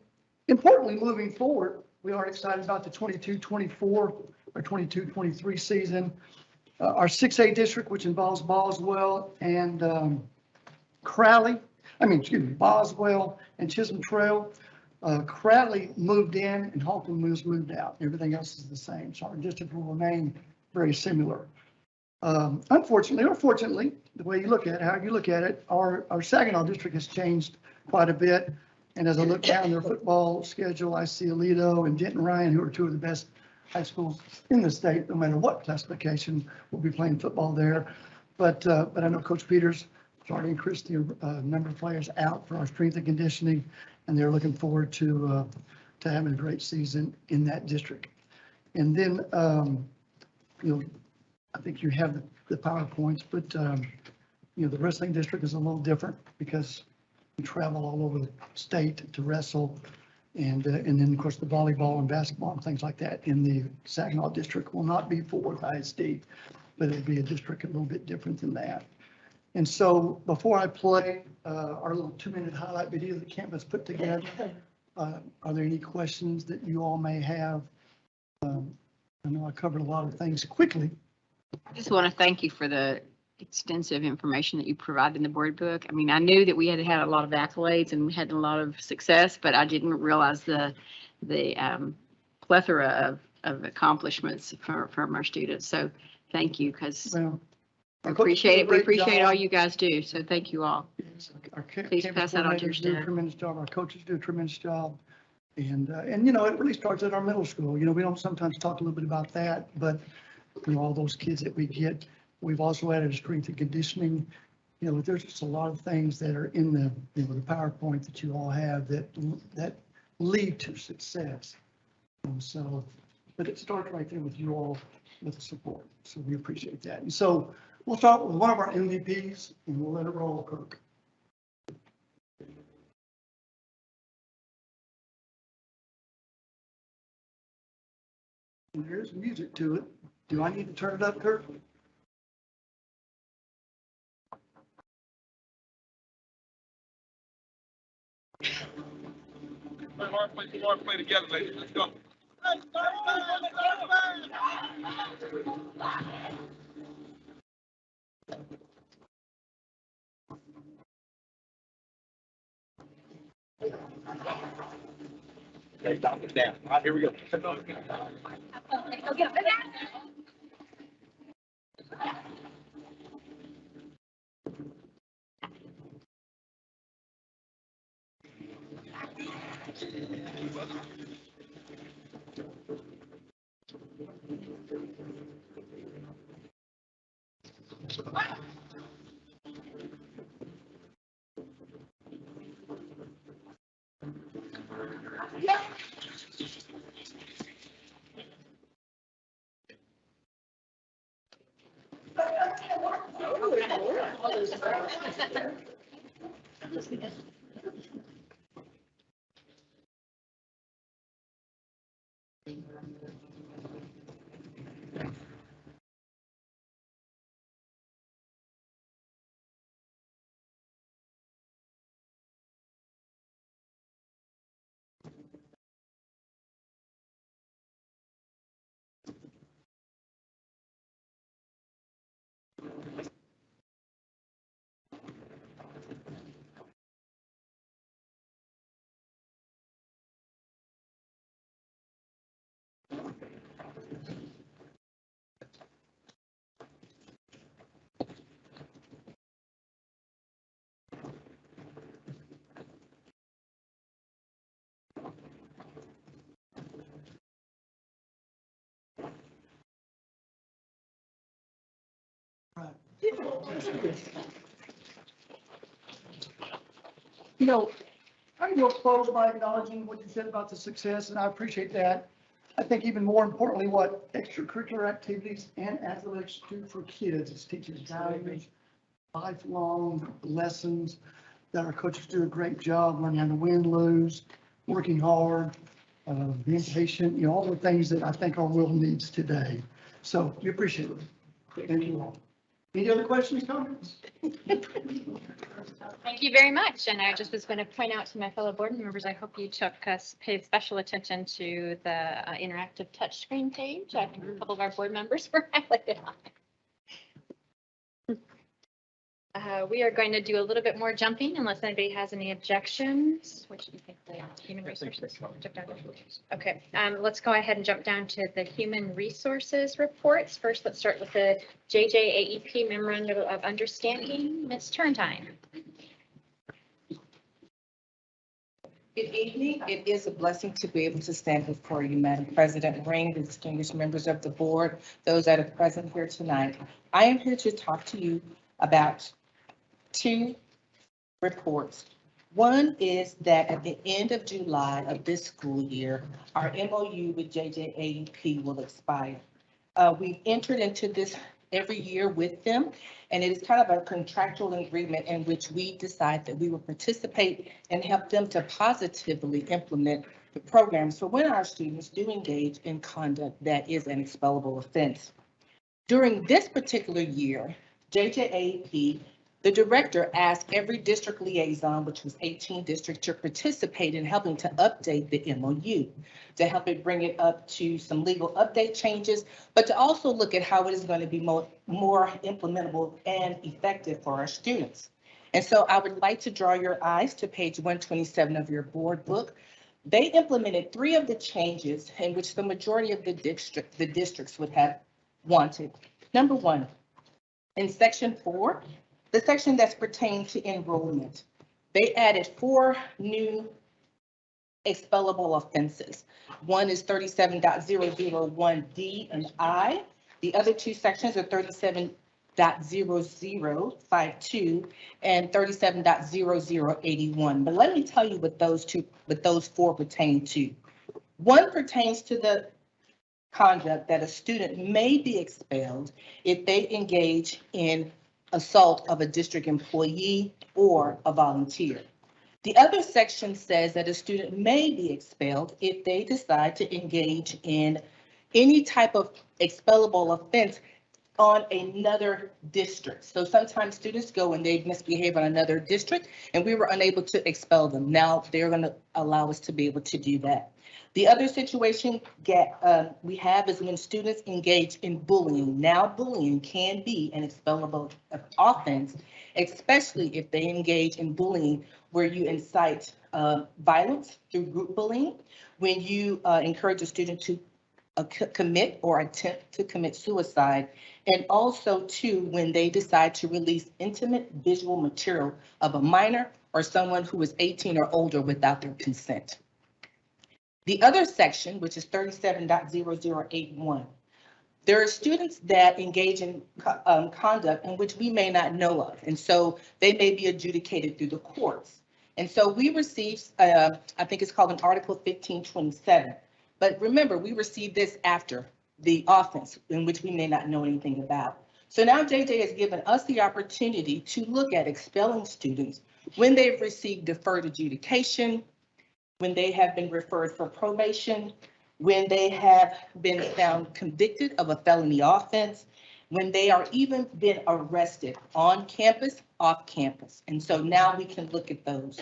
importantly, moving forward, we are excited about the 22-24 or 22-23 season. Our 6A district, which involves Boswell and Boswell and Chisholm Trail. Crowley moved in and Halton moved out. Everything else is the same. So our district will remain very similar. Unfortunately or fortunately, the way you look at it, how you look at it, our Saginaw district has changed quite a bit. And as I look down their football schedule, I see Aledo and Denton Ryan, who are 2 of the best high schools in the state, no matter what classification, will be playing football there. But I know Coach Peters, Charlie and Christie, a number of players out for our strength and conditioning, and they're looking forward to having a great season in that district. And then, I think you have the PowerPoints, but, the wrestling district is a little different because we travel all over the state to wrestle. And then, of course, the volleyball and basketball and things like that in the Saginaw district will not be Fort Worth ISD, but it'll be a district a little bit different than that. And so before I play our little 2-minute highlight video that Campbell's put together, are there any questions that you all may have? I know I covered a lot of things quickly. I just want to thank you for the extensive information that you provided in the board book. I mean, I knew that we had had a lot of accolades and we had a lot of success, but I didn't realize the plethora of accomplishments from our students. So thank you, because Well, we appreciate it. We appreciate all you guys do. So thank you all. Please pass that on to your Do a staff. tremendous job. Our coaches do a tremendous job. And it really starts at our middle school. We don't sometimes talk a little bit about that, but all those kids that we get, we've also added strength and conditioning. There's just a lot of things that are in the PowerPoint that you all have that lead to success. But it starts right there with you all with the support. So we appreciate that. And so we'll start with one of our MVPs and we'll let it roll, Kirk. And there's music to it. Do I need to turn it up, Kirk? Play together, ladies. Let's go. Okay, down it down. All right, here we go. Right. You know, I will close by acknowledging what you said about the success, and I appreciate that. I think even more importantly, what extracurricular activities and athletics do for kids is teaches values, lifelong lessons that our coaches do a great job learning how to win, lose, working hard, being patient, you know, all the things that I think our world needs today. So we appreciate it. Thank you all. Any other questions, comments? Thank you very much. And I just was going to point out to my fellow board members, I hope you paid special attention to the interactive touchscreen page. I think a couple of our board members were highlighted on it. We are going to do a little bit more jumping unless anybody has any objections, which do you think the human resources? Okay, let's go ahead and jump down to the human resources reports. First, let's start with the JJAEP memorandum of understanding. Ms. Turntine. Good evening. It is a blessing to be able to stand before you, Madam President Ring, the distinguished members of the board, those that are present here tonight. I am here to talk to you about two reports. One is that at the end of July of this school year, our MOU with JJAEP will expire. We've entered into this every year with them, and it is kind of a contractual agreement in which we decide that we will participate and help them to positively implement the program. So when our students do engage in conduct that is an expellable offense. During this particular year, JJAEP, the director asked every district liaison, which was 18 districts, to participate in helping to update the MOU, to help it bring it up to some legal update changes, but to also look at how it is going to be more implementable and effective for our students. And so I would like to draw your eyes to page 127 of your board book. They implemented 3 of the changes in which the majority of the districts would have wanted. Number 1, in section 4, the section that's pertaining to enrollment, they added 4 new expellable offenses. One is 37.001D and I. The other 2 sections are 37.0052 and 37.0081. But let me tell you what those 4 pertain to. One pertains to the conduct that a student may be expelled if they engage in assault of a district employee or a volunteer. The other section says that a student may be expelled if they decide to engage in any type of expellable offense on another district. So sometimes students go and they misbehave on another district and we were unable to expel them. Now they're going to allow us to be able to do that. The other situation we have is when students engage in bullying. Now bullying can be an expellable offense, especially if they engage in bullying where you incite violence through group bullying, when you encourage a student to commit or attempt to commit suicide, and also too when they decide to release intimate visual material of a minor or someone who is 18 or older without their consent. The other section, which is 37.0081, there are students that engage in conduct in which we may not know of, and so they may be adjudicated through the courts. And so we received, I think it's called an Article 1527. But remember, we received this after the offense in which we may not know anything about. So now JJ has given us the opportunity to look at expelling students when they've received deferred adjudication, when they have been referred for probation, when they have been found convicted of a felony offense, when they are even been arrested on campus, off campus. And so now we can look at those.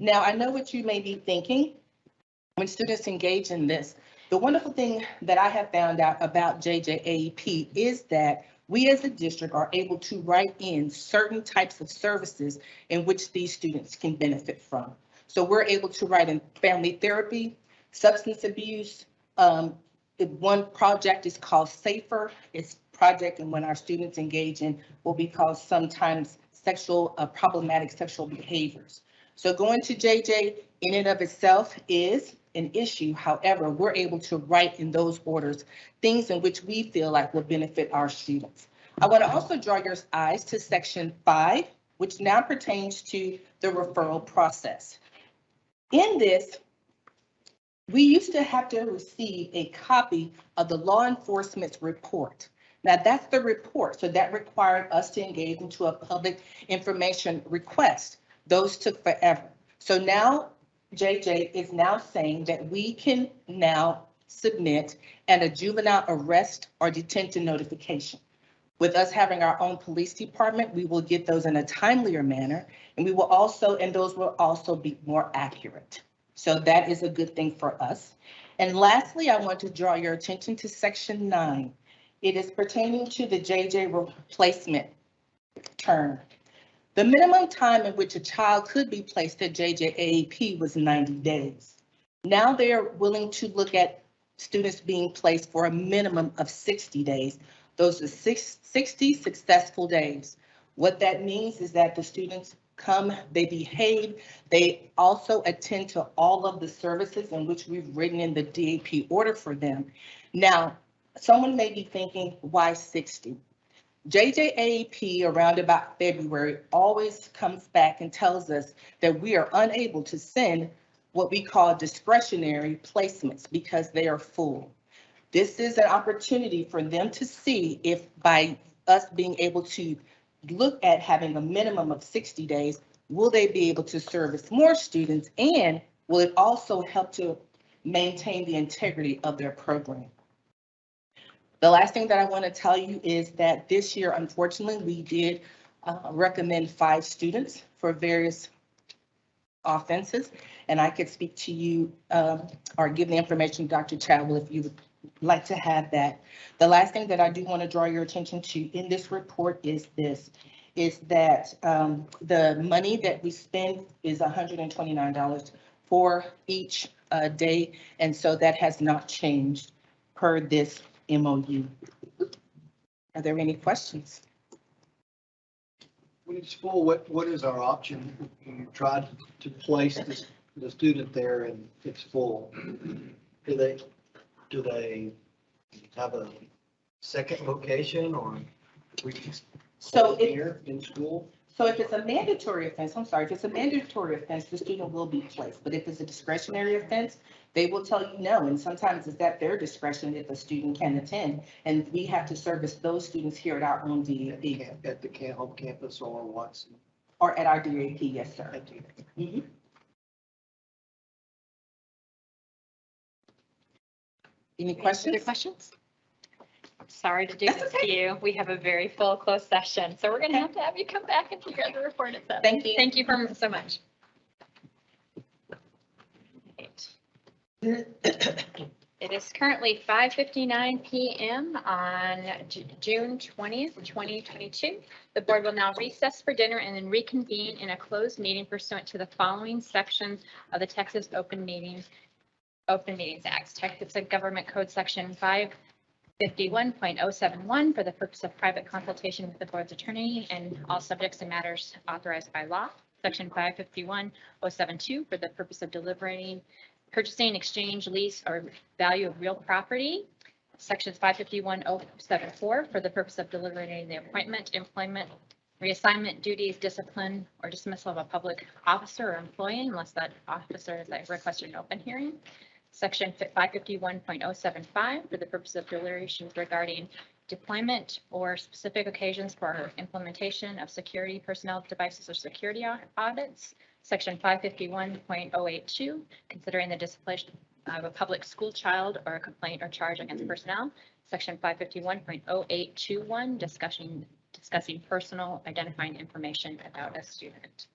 Now, I know what you may be thinking when students engage in this. The wonderful thing that I have found out about JJAEP is that we as a district are able to write in certain types of services in which these students can benefit from. So we're able to write in family therapy, substance abuse. One project is called Safer. It's project and when our students engage in what we call sometimes problematic sexual behaviors. So going to JJ in and of itself is an issue. However, we're able to write in those orders things in which we feel like will benefit our students. I want to also draw your eyes to section 5, which now pertains to the referral process. In this, we used to have to receive a copy of the law enforcement's report. Now that's the report, so that required us to engage into a public information request. Those took forever. So now JJ is now saying that we can now submit a juvenile arrest or detention notification. With us having our own police department, we will get those in a timelier manner, and those will also be more accurate. So that is a good thing for us. And lastly, I want to draw your attention to section 9. It is pertaining to the JJ replacement term. The minimum time in which a child could be placed at JJAEP was 90 days. Now they are willing to look at students being placed for a minimum of 60 days. Those are 60 successful days. What that means is that the students come, they behave, they also attend to all of the services in which we've written in the DAP order for them. Now, someone may be thinking, why 60? JJAEP around about February always comes back and tells us that we are unable to send what we call discretionary placements because they are full. This is an opportunity for them to see if by us being able to look at having a minimum of 60 days, will they be able to service more students, and will it also help to maintain the integrity of their program? The last thing that I want to tell you is that this year, unfortunately, we did recommend 5 students for various offenses, and I could speak to you or give the information to Dr. Chadwell if you would like to have that. The last thing that I do want to draw your attention to in this report is that the money that we spend is $129 for each day, and so that has not changed per this MOU. Are there any questions? When it's full, what is our option? You tried to place the student there and it's full. Do they have a second location, or we just So here in school? So if it's a mandatory offense, if it's a mandatory offense, the student will be placed. But if it's a discretionary offense, they will tell you no. And sometimes it's at their discretion if a student can attend. And we have to service those students here at our own DAP. At the home campus or Watson? Or at our DAP, yes, sir. Mhm. Any Other questions? questions? Sorry to do That's this okay. to you. We have a very full closed session, so we're going to have you come back and figure out the report itself. Thank you. Thank you so much. It is currently 5:59 PM on June 20th, 2022. The board will now recess for dinner and then reconvene in a closed meeting pursuant to the following sections of the Texas Open Meetings Act, Texas Government Code Section 551.071 for the purpose of private consultation with the board's attorney and all subjects and matters authorized by law. Section 551.072 for the purpose of deliberating, purchasing, exchange, lease, or value of real property. Section 551.074 for the purpose of deliberating the appointment, employment, reassignment, duties, discipline, or dismissal of a public officer or employee unless that officer is requested an open hearing. Section 551.075 for the purpose of deliberations regarding deployment or specific occasions for implementation of security personnel devices or security audits. Section 551.082, considering the discipline of a public school child or a complaint or charge against personnel. Section 551.0821, discussing personal identifying information about a student.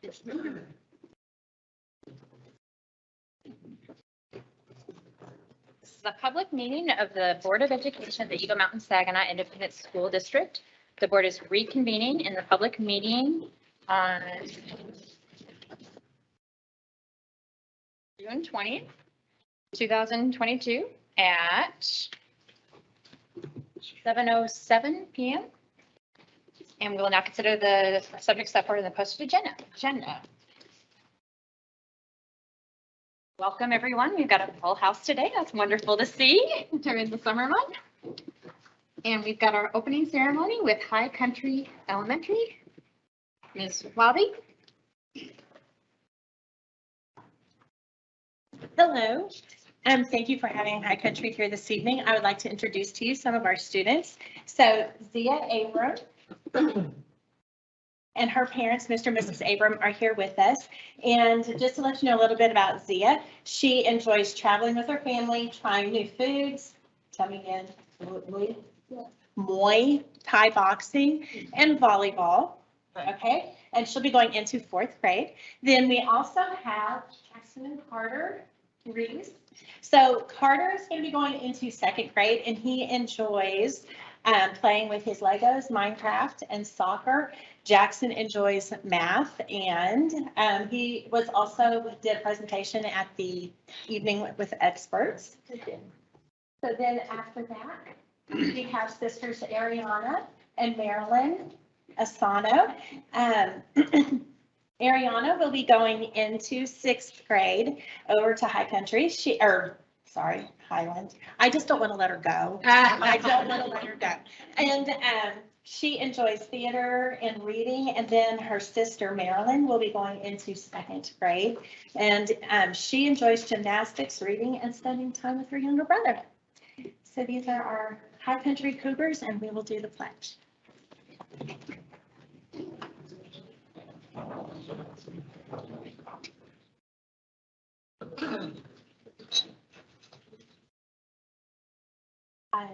This is a public meeting of the Board of Education of the Eagle Mountain Saginaw Independent School District. The board is reconvening in the public meeting on June 20th, 2022 at 7:07 p.m. And we will now consider the subjects set forth in the posted agenda. Welcome, everyone. We've got a full house today. That's wonderful to see during the summer month. And we've got our opening ceremony with High Country Elementary. Ms. Wabi. Hello. Thank you for having High Country here this evening. I would like to introduce to you some of our students. So Zia Abram and her parents, Mr. and Mrs. Abram, are here with us. And just to let you know a little bit about Zia, she enjoys traveling with her family, trying new foods. Tell me again. Muay Thai boxing and volleyball. Okay. And she'll be going into 4th grade. Then we also have Jackson and Carter Reese. So Carter is going to be going into 2nd grade, and he enjoys playing with his Legos, Minecraft, and soccer. Jackson enjoys math, and he was also did a presentation at the evening with experts. So then after that, we have sisters Ariana and Marilyn Asano. Ariana will be going into 6th grade over to High Country. Highland. I just don't want to let her go. I don't want to let her go. And she enjoys theater and reading. And then her sister Marilyn will be going into 2nd grade. And she enjoys gymnastics, reading, and spending time with her younger brother. So these are our High Country Cougars, and we will do the pledge. I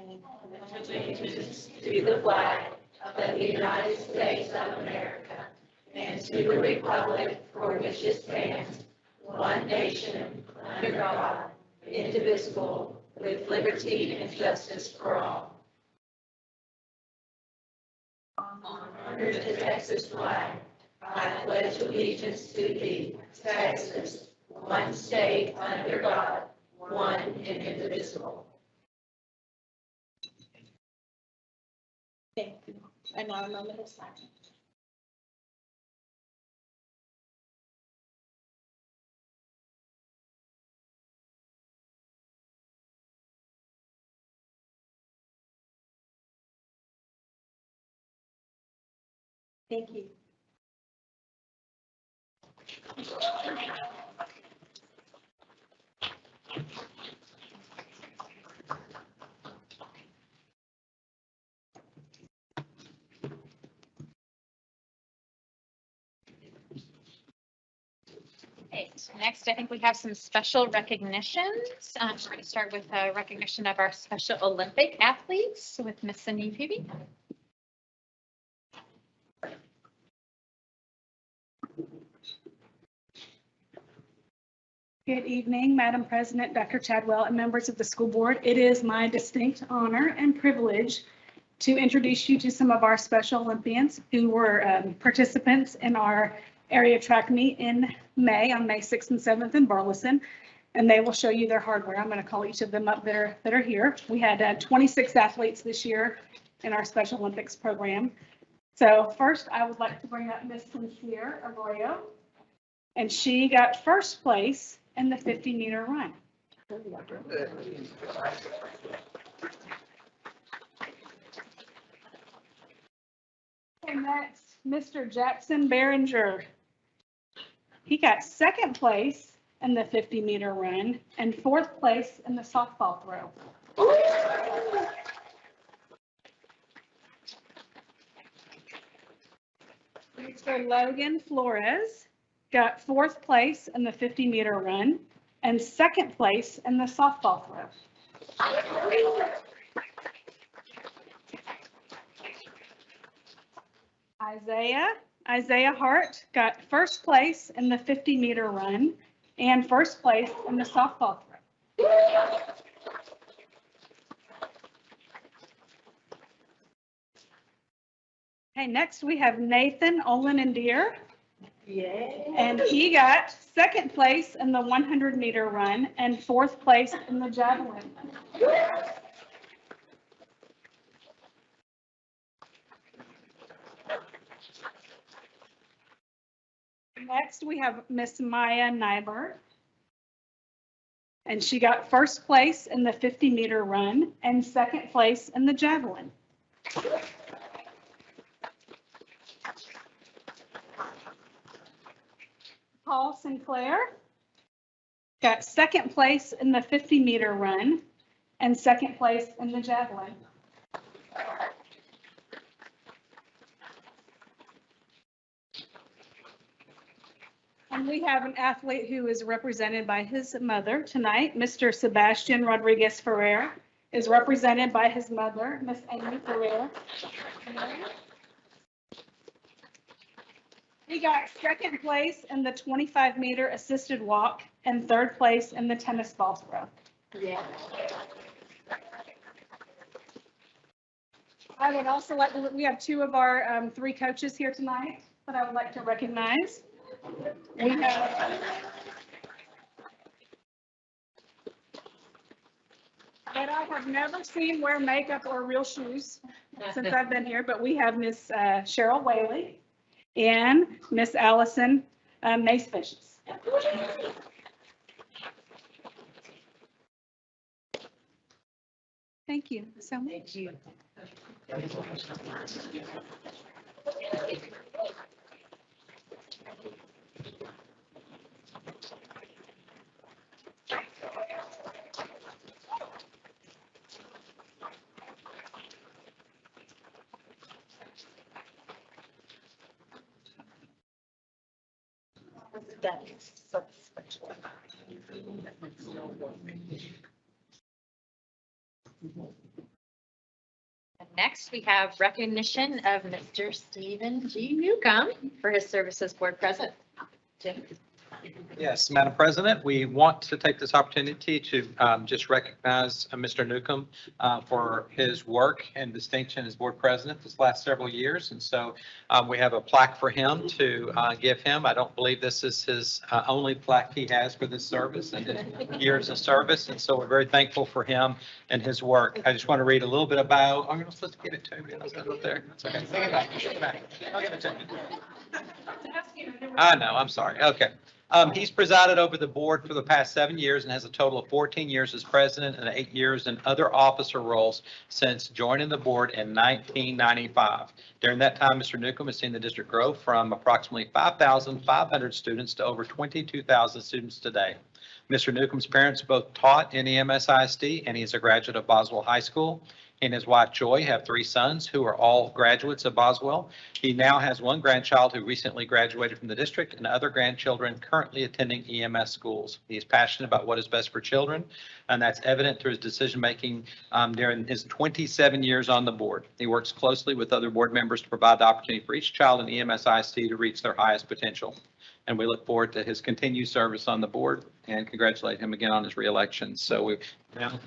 pledge allegiance to the flag of the United States of America and to the republic for which it stands, one nation, under God, indivisible, with liberty and justice for all. Under the Texas flag, I pledge allegiance to thee, Texas, one state under God, one and indivisible. Thank you. And now a moment of silence. Thank you. Next, I think we have some special recognitions. We're going to start with a recognition of our Special Olympic athletes with Miss Cindy Peavy. Good evening, Madam President, Dr. Chadwell, and members of the school board. It is my distinct honor and privilege to introduce you to some of our Special Olympians who were participants in our area track meet in May, on May 6th and 7th in Burleson, and they will show you their hardware. I'm going to call each of them up that are here. We had 26 athletes this year in our Special Olympics program. So first, I would like to bring up Miss Sincere Arroyo, and she got 1st place in the 50-meter run. And that's Mr. Jackson Behringer. He got 2nd place in the 50-meter run and 4th place in the softball throw. Mr. Logan Flores got 4th place in the 50-meter run and 2nd place in the softball throw. Isaiah Isaiah Hart got first place in the 50-meter run and first place in the softball throw. Okay, next we have Nathan Olenendeer. And he got second place in the 100-meter run and fourth place in the javelin. Next, we have Miss Maya Nyberg. And she got first place in the 50-meter run and second place in the javelin. Paul Sinclair got second place in the 50-meter run and second place in the javelin. And we have an athlete who is represented by his mother tonight. Mr. Sebastian Rodriguez Ferrer is represented by his mother, Miss Amy Ferrer. He got second place in the 25-meter assisted walk and third place in the tennis ball throw. Yeah. I would also like to, we have two of our three coaches here tonight that I would like to recognize. We have that I have never seen wear makeup or real shoes since I've been here, but we have Miss Cheryl Whaley and Miss Allison Mace-Fishes. Thank you so much. Thank you. That is so special. Next, we have recognition of Mr. Stephen G. Newcomb for his service as board president. Jim. Yes, Madam President, we want to take this opportunity to just recognize Mr. Newcomb for his work and distinction as board president this last several years. And so we have a plaque for him to give him. I don't believe this is his only plaque he has for this service and his years of service. And so we're very thankful for him and his work. I just want to read a little bit about, I'm supposed to give it to me. It's up there. It's okay. Take it back. Take it back. I'll give it to you. I know, I'm sorry. Okay. He's presided over the board for the past 7 years and has a total of 14 years as president and 8 years in other officer roles since joining the board in 1995. During that time, Mr. Newcomb has seen the district grow from approximately 5,500 students to over 22,000 students today. Mr. Newcomb's parents both taught in EMS ISD, and he is a graduate of Boswell High School. He and his wife Joy have 3 sons who are all graduates of Boswell. He now has 1 grandchild who recently graduated from the district and other grandchildren currently attending EMS schools. He is passionate about what is best for children, and that's evident through his decision-making during his 27 years on the board. He works closely with other board members to provide the opportunity for each child in EMS ISD to reach their highest potential. And we look forward to his continued service on the board and congratulate him again on his reelection. So we now.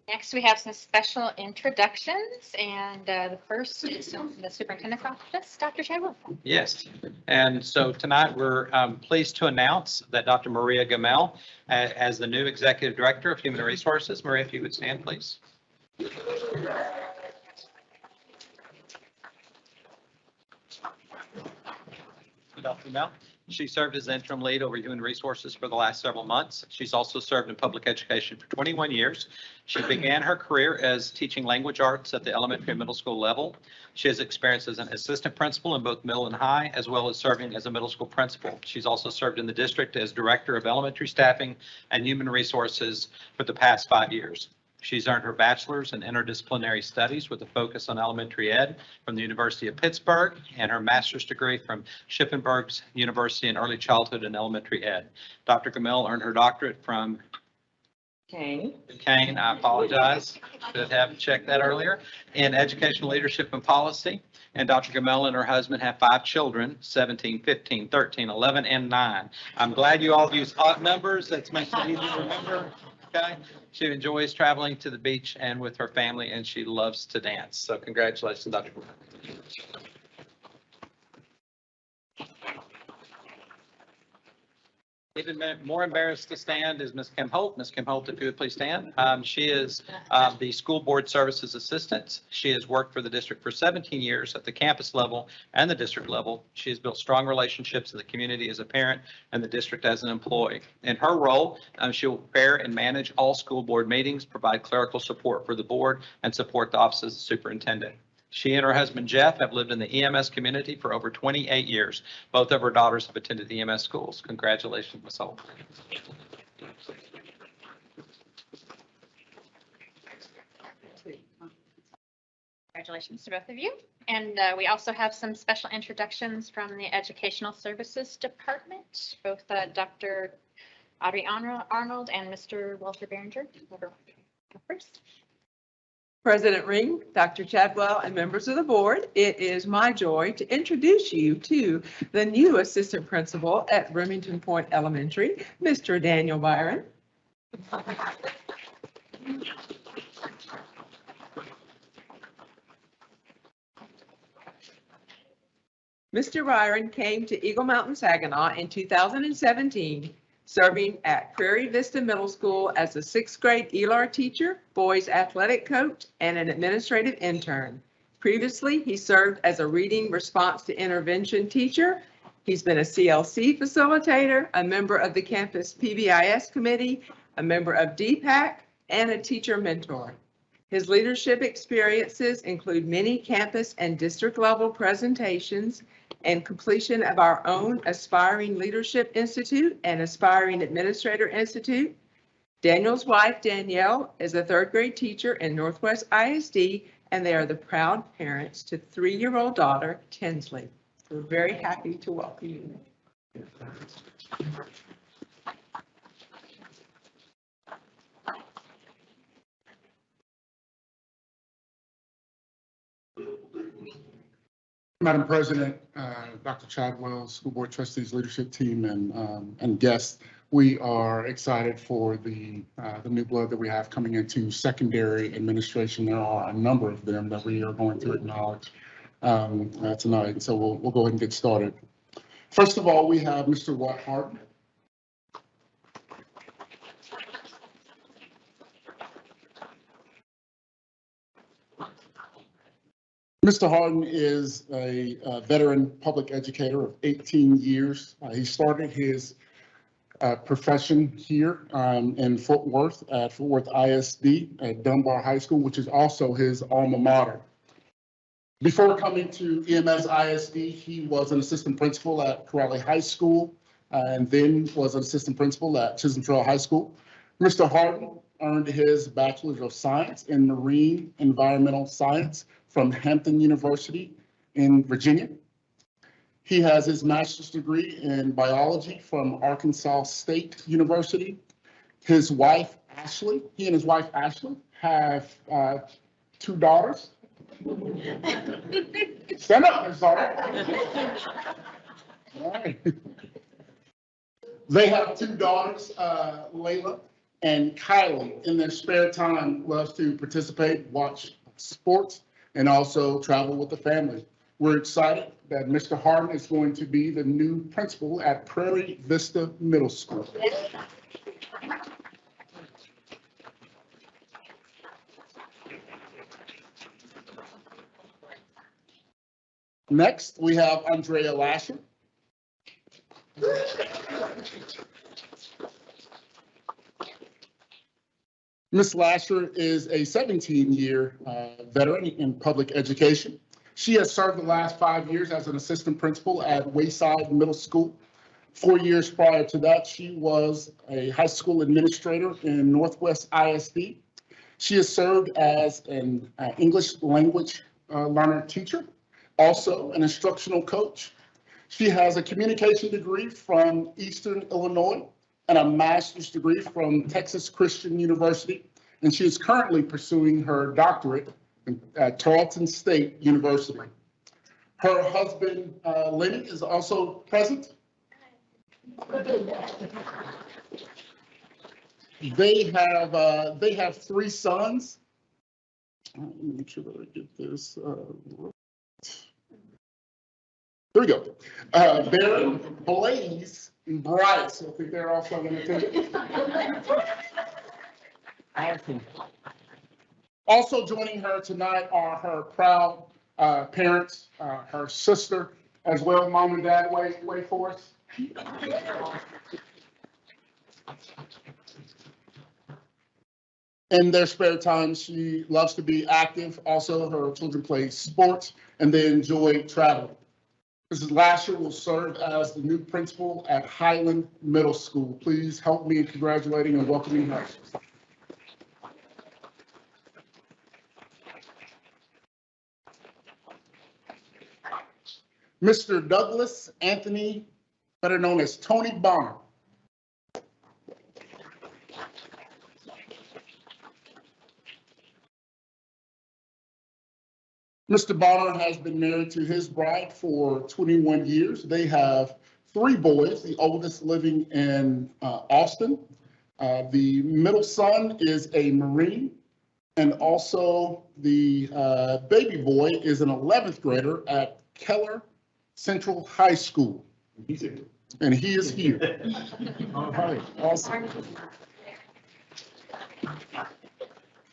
Next, we have some special introductions, and the first is the superintendent's office, Dr. Chadwell. Yes, and so tonight we're pleased to announce that Dr. Maria Gamel as the new Executive Director of Human Resources. Maria, if you would stand, please. Dr. Mel. She served as interim lead over human resources for the last several months. She's also served in public education for 21 years. She began her career as teaching language arts at the elementary and middle school level. She has experience as an assistant principal in both middle and high, as well as serving as a middle school principal. She's also served in the district as director of elementary staffing and human resources for the past 5 years. She's earned her bachelor's in interdisciplinary studies with a focus on elementary ed from the University of Pittsburgh and her master's degree from Shippensburg University in early childhood and elementary ed. Dr. Gamel earned her doctorate from Kane, I apologize, should have checked that earlier, in educational leadership and policy. And Dr. Gamel and her husband have 5 children, 17, 15, 13, 11, and 9. I'm glad you all use odd numbers. That makes it easy to remember. Okay. She enjoys traveling to the beach and with her family, and she loves to dance. So congratulations, Dr. Gamel. Even more embarrassed to stand is Ms. Kim Holt. Ms. Kim Holt, if you would please stand. She is the school board services assistant. She has worked for the district for 17 years at the campus level and the district level. She has built strong relationships in the community as a parent and the district as an employee. In her role, she will prepare and manage all school board meetings, provide clerical support for the board, and support the office of the superintendent. She and her husband, Jeff, have lived in the EMS community for over 28 years. Both of her daughters have attended the EMS schools. Congratulations, Ms. Holt. Congratulations to both of you. And we also have some special introductions from the Educational Services Department, both Dr. Audrey Arnold and Mr. Walter Behringer. First. President Ring, Dr. Chadwell, and members of the board, it is my joy to introduce you to the new assistant principal at Remington Point Elementary, Mr. Daniel Byron. Mr. Byron came to Eagle Mountain, Saginaw in 2017, serving at Prairie Vista Middle School as a 6th grade ELAR teacher, boys athletic coach, and an administrative intern. Previously, he served as a reading response to intervention teacher. He's been a CLC facilitator, a member of the campus PBIS committee, a member of DPAC, and a teacher mentor. His leadership experiences include many campus and district level presentations and completion of our own Aspiring Leadership Institute and Aspiring Administrator Institute. Daniel's wife, Danielle, is a 3rd grade teacher in Northwest ISD, and they are the proud parents to 3-year-old daughter, Tinsley. We're very happy to welcome you. Madam President, Dr. Chadwell, School Board Trustees, leadership team, and guests, we are excited for the new blood that we have coming into secondary administration. There are a number of them that we are going to acknowledge tonight, so we'll go ahead and get started. First of all, we have Mr. Watt Harden. Mr. Harden is a veteran public educator of 18 years. He started his profession here in Fort Worth at Fort Worth ISD at Dunbar High School, which is also his alma mater. Before coming to EMS ISD, he was an assistant principal at Corrales High School and then was an assistant principal at Chisholm Trail High School. Mr. Harden earned his Bachelor's of Science in Marine Environmental Science from Hampton University in Virginia. He has his master's degree in biology from Arkansas State University. His wife, Ashley, he and his wife, Ashley, have 2 daughters. Stand up, Ms. Harden. All right. They have 2 daughters, Layla and Kylie. In their spare time, loves to participate, watch sports, and also travel with the family. We're excited that Mr. Harden is going to be the new principal at Prairie Vista Middle School. Next, we have Andrea Lasher. Ms. Lasher is a 17-year veteran in public education. She has served the last 5 years as an assistant principal at Wayside Middle School. 4 years prior to that, she was a high school administrator in Northwest ISD. She has served as an English language learner teacher, also an instructional coach. She has a communication degree from Eastern Illinois and a master's degree from Texas Christian University. And she is currently pursuing her doctorate at Tarleton State University. Her husband, Lenny, is also present. They have 3 sons. Let me make sure that I get this. There we go. They're Blaze and Bryce. I think they're also in attendance. Also joining her tonight are her proud parents, her sister as well. Mom and Dad, wait for us. In their spare time, she loves to be active. Also, her children play sports and they enjoy traveling. Mrs. Lasher will serve as the new principal at Highland Middle School. Please help me in congratulating and welcoming her. Mr. Douglas Anthony, better known as Tony Bonner. Mr. Bonner has been married to his bride for 21 years. They have 3 boys, the oldest living in Austin. The middle son is a Marine, and also the baby boy is an 11th grader at Keller Central High School. And he is here. All right, awesome.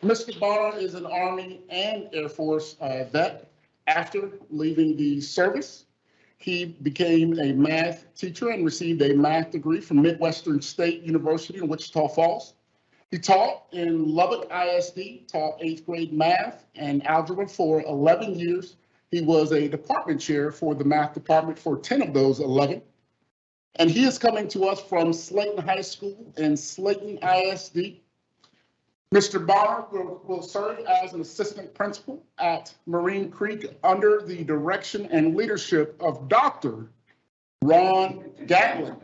Mr. Bonner is an Army and Air Force vet. After leaving the service, he became a math teacher and received a math degree from Midwestern State University in Wichita Falls. He taught in Lubbock ISD, taught 8th grade math and algebra for 11 years. He was a department chair for the math department for 10 of those 11. And he is coming to us from Slayton High School and Slayton ISD. Mr. Bonner will serve as an assistant principal at Marine Creek under the direction and leadership of Dr. Ron Gatlin.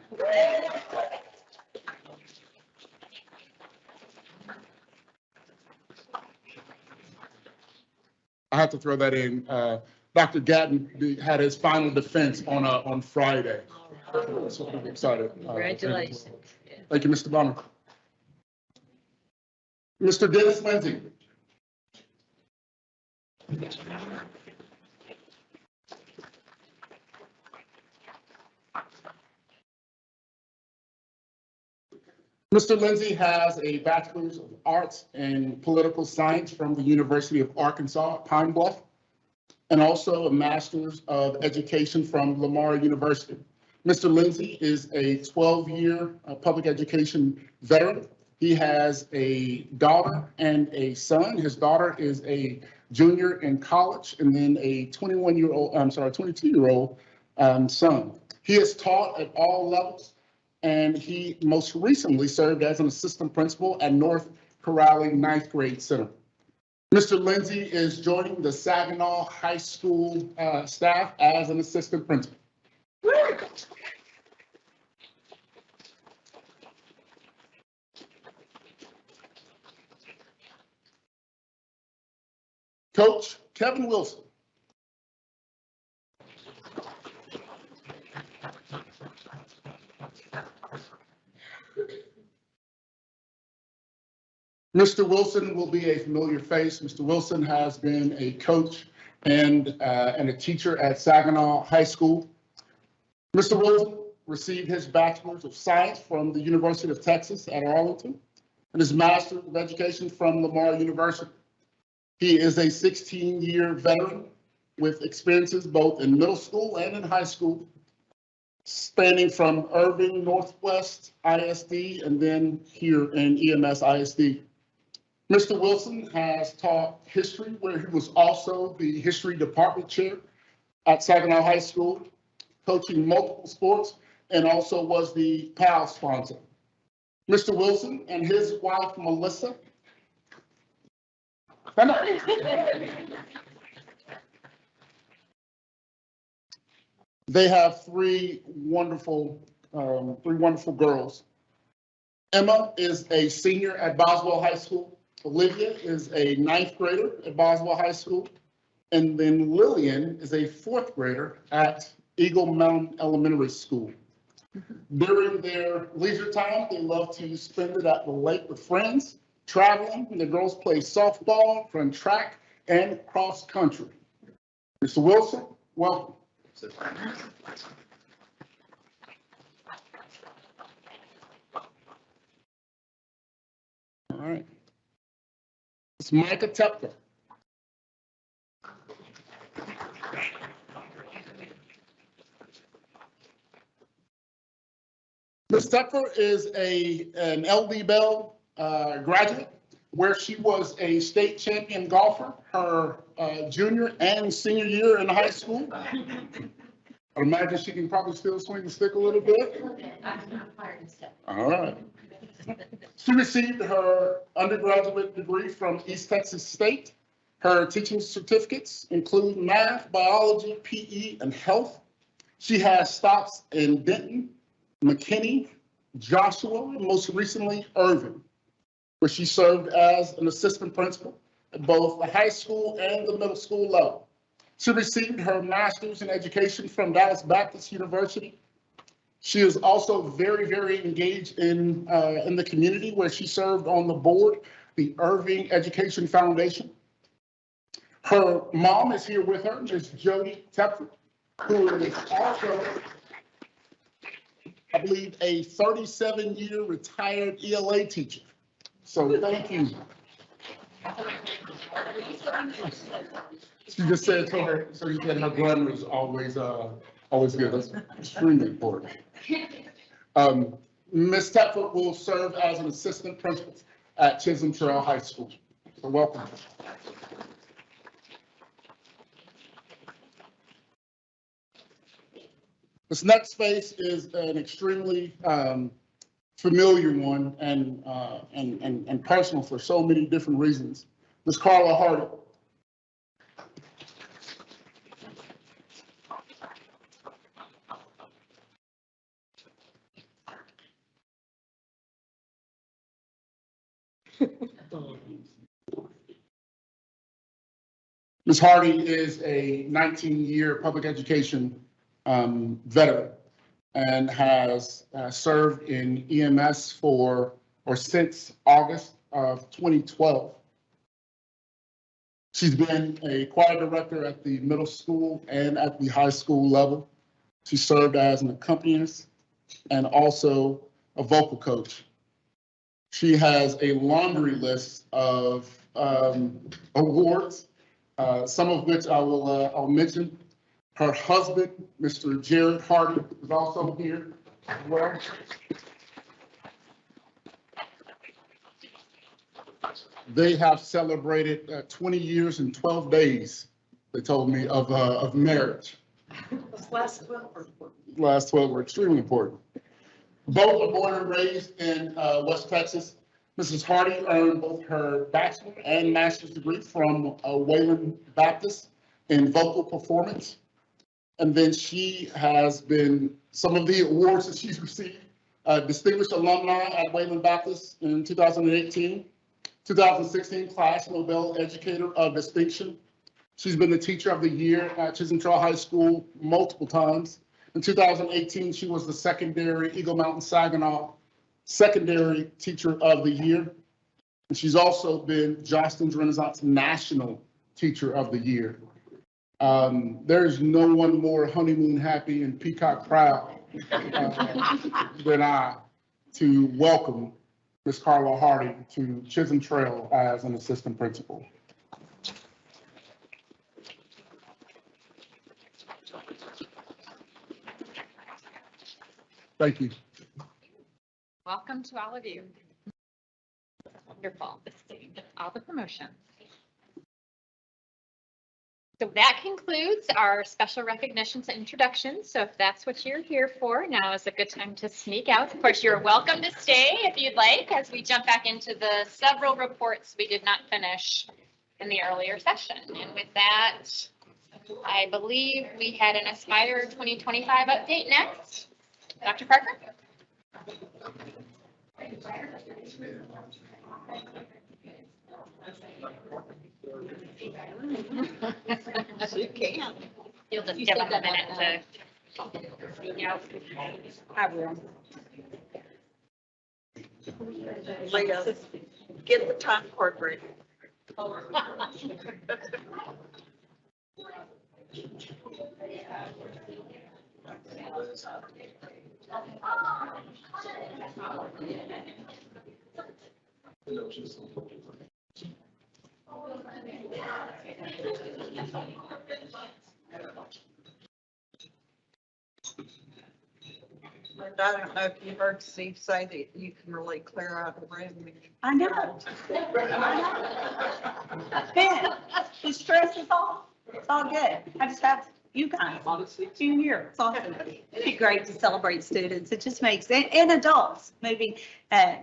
I have to throw that in. Dr. Gatlin had his final defense on Friday. So I'm excited. Congratulations. Thank you, Mr. Bonner. Mr. Dennis Lindsay. Mr. Lindsay has a Bachelor's of Arts in Political Science from the University of Arkansas at Pine Bluff, and also a Master's of Education from Lamar University. Mr. Lindsay is a 12-year public education veteran. He has a daughter and a son. His daughter is a junior in college, and then a 22-year-old son. He has taught at all levels, and he most recently served as an assistant principal at North Corrali 9th Grade Center. Mr. Lindsay is joining the Saginaw High School staff as an assistant principal. Coach Kevin Wilson. Mr. Wilson will be a familiar face. Mr. Wilson has been a coach and a teacher at Saginaw High School. Mr. Wilson received his Bachelor's of Science from the University of Texas at Arlington and his Master's of Education from Lamar University. He is a 16-year veteran with experiences both in middle school and in high school. spanning from Irving Northwest ISD and then here in EMS ISD. Mr. Wilson has taught history, where he was also the history department chair at Saginaw High School, coaching multiple sports, and also was the PAL sponsor. Mr. Wilson and his wife, Melissa. They have three wonderful girls. Emma is a senior at Boswell High School. Olivia is a ninth grader at Boswell High School. And then Lillian is a fourth grader at Eagle Mountain Elementary School. During their leisure time, they love to spend it at the lake with friends, traveling, and the girls play softball, run track, and cross country. Mr. Wilson, welcome. All right. It's Micah Tepka. Ms. Tepfer is an LD Bell graduate, where she was a state champion golfer her junior and senior year in high school. I imagine she can probably still swing the stick a little bit. All right. She received her undergraduate degree from East Texas State. Her teaching certificates include math, biology, PE, and health. She has stops in Denton, McKinney, Joshua, and most recently Irving, where she served as an assistant principal at both the high school and the middle school level. She received her master's in education from Dallas Baptist University. She is also very, very engaged in the community, where she served on the board, the Irving Education Foundation. Her mom is here with her, Ms. Jody Tepfer, who is also, I believe, a 37-year retired ELA teacher. So thank you. She just said her grammar is always good. That's extremely important. Ms. Tepfer will serve as an assistant principal at Chisholm Trail High School. So welcome. This next space is an extremely familiar one and personal for so many different reasons. Ms. Carla Hardy. Ms. Hardy is a 19-year public education veteran and has served in EMS since August of 2012. She's been a choir director at the middle school and at the high school level. She served as an accompanist and also a vocal coach. She has a laundry list of awards, some of which I'll mention. Her husband, Mr. Jared Hardy, is also here as well. They have celebrated 20 years and 12 days, they told me, of marriage. Those last 12 were important. Last 12 were extremely important. Both are born and raised in West Texas. Mrs. Hardy earned both her bachelor and master's degree from Wayland Baptist in vocal performance. And then she has been, some of the awards that she's received, Distinguished Alumni at Wayland Baptist in 2018, 2016 Class Nobel Educator of Distinction. She's been the Teacher of the Year at Chisholm Trail High School multiple times. In 2018, she was the secondary Eagle Mountain Saginaw Secondary Teacher of the Year. And she's also been Johnston's Renaissance National Teacher of the Year. There's no one more honeymoon happy and peacock proud than I to welcome Ms. Carla Hardy to Chisholm Trail as an assistant principal. Thank you. Welcome to all of you. Wonderful. All the promotions. So that concludes our special recognitions and introductions. So if that's what you're here for, now is a good time to sneak out. Of course, you're welcome to stay if you'd like, as we jump back into the several reports we did not finish in the earlier session. And with that, I believe we had an Aspire 2025 update next. Dr. Parker? You can. You'll just give them a minute to, you know. I will. Leah, get the time card ready. I don't know if you heard Steve say that you can really clear out the room. I know. Ben, the stress is off. It's all good. I just have you guys in here. It's awesome. It'd be great to celebrate students. It just makes, and adults moving,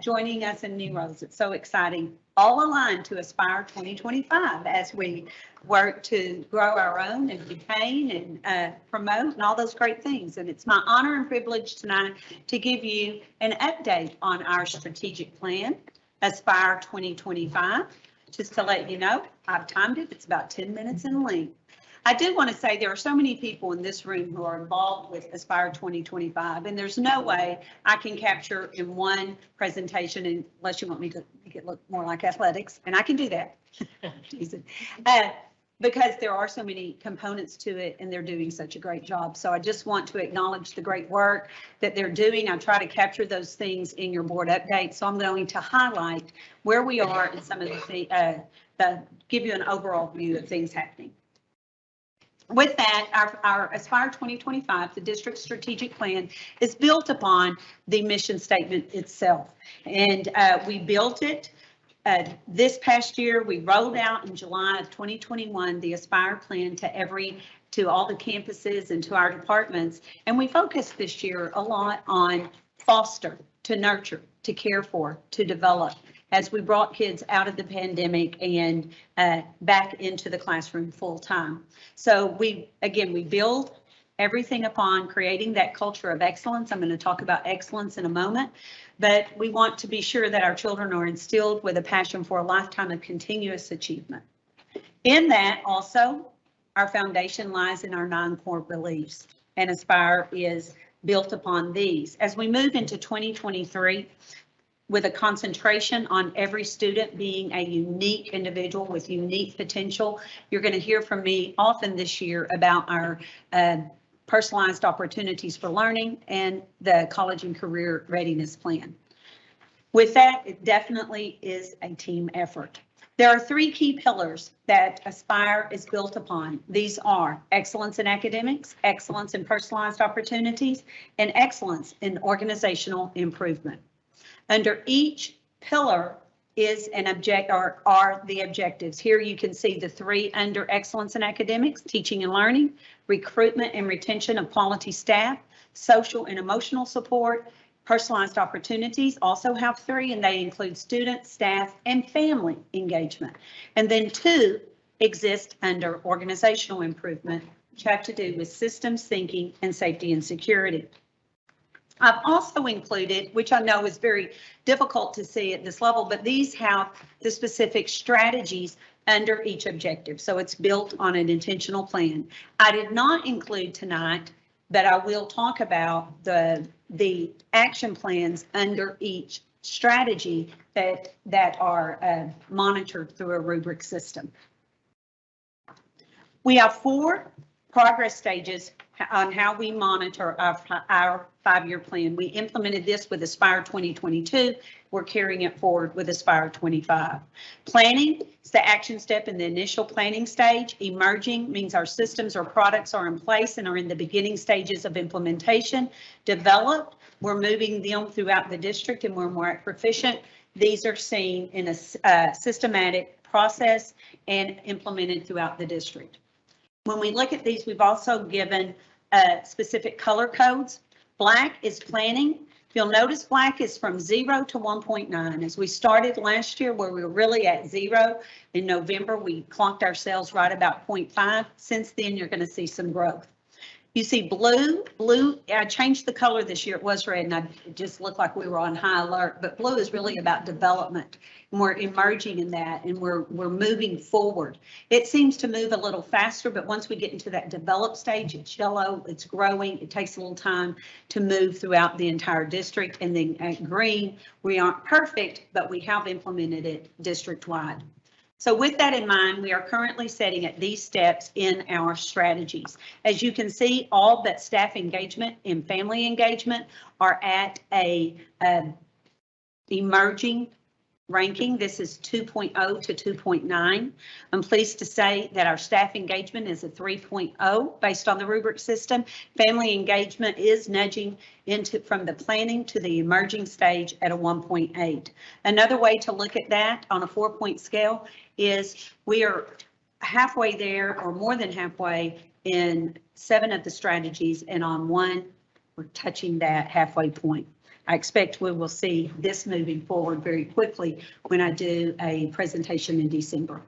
joining us in new roles. It's so exciting. All aligned to Aspire 2025 as we work to grow our own and retain and promote and all those great things. And it's my honor and privilege tonight to give you an update on our strategic plan, Aspire 2025. Just to let you know, I've timed it. It's about 10 minutes in length. I do want to say there are so many people in this room who are involved with Aspire 2025, and there's no way I can capture in one presentation unless you want me to make it look more like athletics, and I can do that. Because there are so many components to it and they're doing such a great job. So I just want to acknowledge the great work that they're doing. I try to capture those things in your board update. So I'm going to highlight where we are and some of the give you an overall view of things happening. With that, our Aspire 2025, the district strategic plan, is built upon the mission statement itself. And we built it this past year. We rolled out in July of 2021 the Aspire plan to all the campuses and to our departments. And we focused this year a lot on foster, to nurture, to care for, to develop, as we brought kids out of the pandemic and back into the classroom full time. So we build everything upon creating that culture of excellence. I'm going to talk about excellence in a moment, but we want to be sure that our children are instilled with a passion for a lifetime of continuous achievement. In that also, our foundation lies in our 9 core beliefs, and Aspire is built upon these. As we move into 2023, with a concentration on every student being a unique individual with unique potential. You're going to hear from me often this year about our personalized opportunities for learning and the college and career readiness plan. With that, it definitely is a team effort. There are 3 key pillars that Aspire is built upon. These are excellence in academics, excellence in personalized opportunities, and excellence in organizational improvement. Under each pillar is an object, or are the objectives. Here you can see the 3 under excellence in academics: teaching and learning, recruitment and retention of quality staff, social and emotional support. Personalized opportunities also have 3, and they include student, staff, and family engagement. And then 2 exist under organizational improvement, which have to do with systems thinking and safety and security. I've also included, which I know is very difficult to see at this level, but these have the specific strategies under each objective. So it's built on an intentional plan. I did not include tonight, but I will talk about the action plans under each strategy that are monitored through a rubric system. We have 4 progress stages on how we monitor our 5-year plan. We implemented this with Aspire 2022. We're carrying it forward with Aspire 25. Planning is the action step in the initial planning stage. Emerging means our systems or products are in place and are in the beginning stages of implementation. Developed, we're moving them throughout the district and we're more proficient. These are seen in a systematic process and implemented throughout the district. When we look at these, we've also given specific color codes. Black is planning. If you'll notice, black is from 0 to 1.9. As we started last year, where we were really at 0, in November, we clocked ourselves right about 0.5. Since then, you're going to see some growth. You see blue, I changed the color this year. It was red and it just looked like we were on high alert, but blue is really about development. And we're emerging in that and we're moving forward. It seems to move a little faster, but once we get into that developed stage, it's yellow, it's growing. It takes a little time to move throughout the entire district. And then at green, we aren't perfect, but we have implemented it district-wide. So with that in mind, we are currently setting at these steps in our strategies. As you can see, all but staff engagement and family engagement are at a emerging ranking. This is 2.0 to 2.9. I'm pleased to say that our staff engagement is a 3.0 based on the rubric system. Family engagement is nudging into from the planning to the emerging stage at a 1.8. Another way to look at that on a 4-point scale is we are halfway there or more than halfway in 7 of the strategies, and on 1, we're touching that halfway point. I expect we will see this moving forward very quickly when I do a presentation in December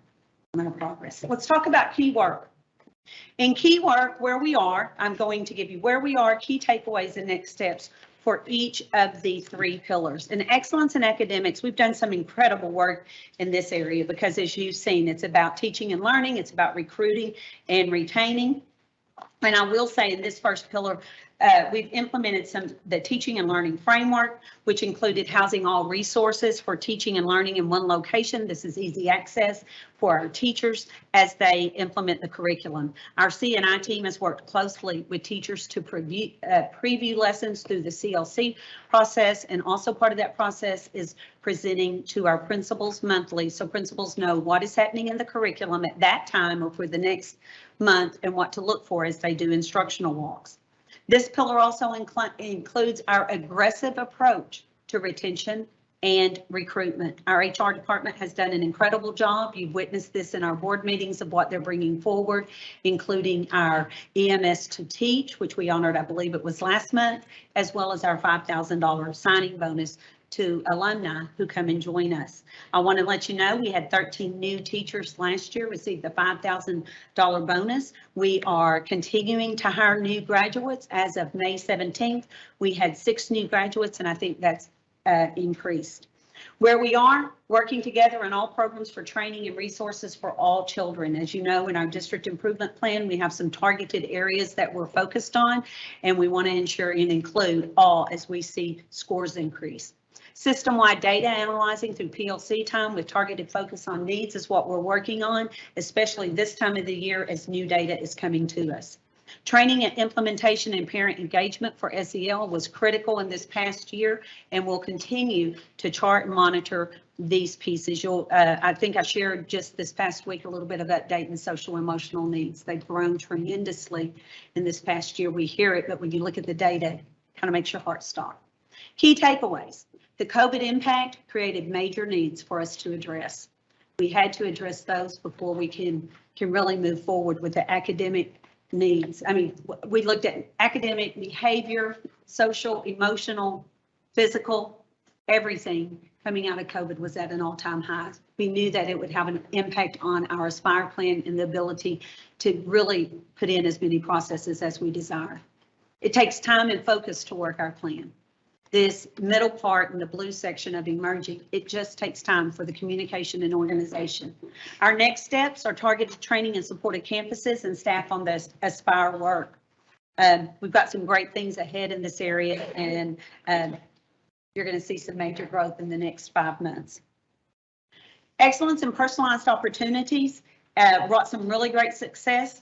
on our progress. Let's talk about key work. In key work, where we are, I'm going to give you where we are, key takeaways, and next steps for each of the 3 pillars. In excellence in academics, we've done some incredible work in this area because, as you've seen, it's about teaching and learning, it's about recruiting and retaining. And I will say in this first pillar, we've implemented the teaching and learning framework, which included housing all resources for teaching and learning in one location. This is easy access for our teachers as they implement the curriculum. Our C&I team has worked closely with teachers to preview lessons through the CLC process, and also part of that process is presenting to our principals monthly, so principals know what is happening in the curriculum at that time or for the next month and what to look for as they do instructional walks. This pillar also includes our aggressive approach to retention and recruitment. Our HR department has done an incredible job. You've witnessed this in our board meetings of what they're bringing forward, including our EMS to Teach, which we honored, I believe it was last month, as well as our $5,000 signing bonus to alumni who come and join us. I want to let you know we had 13 new teachers last year receive the $5,000 bonus. We are continuing to hire new graduates. As of May 17th, we had 6 new graduates, and I think that's increased. Where we are working together in all programs for training and resources for all children. As you know, in our district improvement plan, we have some targeted areas that we're focused on, and we want to ensure and include all as we see scores increase. System-wide data analyzing through PLC time with targeted focus on needs is what we're working on, especially this time of the year as new data is coming to us. Training and implementation and parent engagement for SEL was critical in this past year, and we'll continue to chart and monitor these pieces. I think I shared just this past week a little bit of update in social emotional needs. They've grown tremendously in this past year. We hear it, but when you look at the data, it kind of makes your heart stop. Key takeaways. The COVID impact created major needs for us to address. We had to address those before we can really move forward with the academic needs. I mean, we looked at academic behavior, social, emotional, physical, everything coming out of COVID was at an all-time high. We knew that it would have an impact on our Aspire plan and the ability to really put in as many processes as we desire. It takes time and focus to work our plan. This middle part in the blue section of emerging, it just takes time for the communication and organization. Our next steps are targeted training and supported campuses and staff on the Aspire work. We've got some great things ahead in this area, and you're going to see some major growth in the next 5 months. Excellence in personalized opportunities brought some really great success.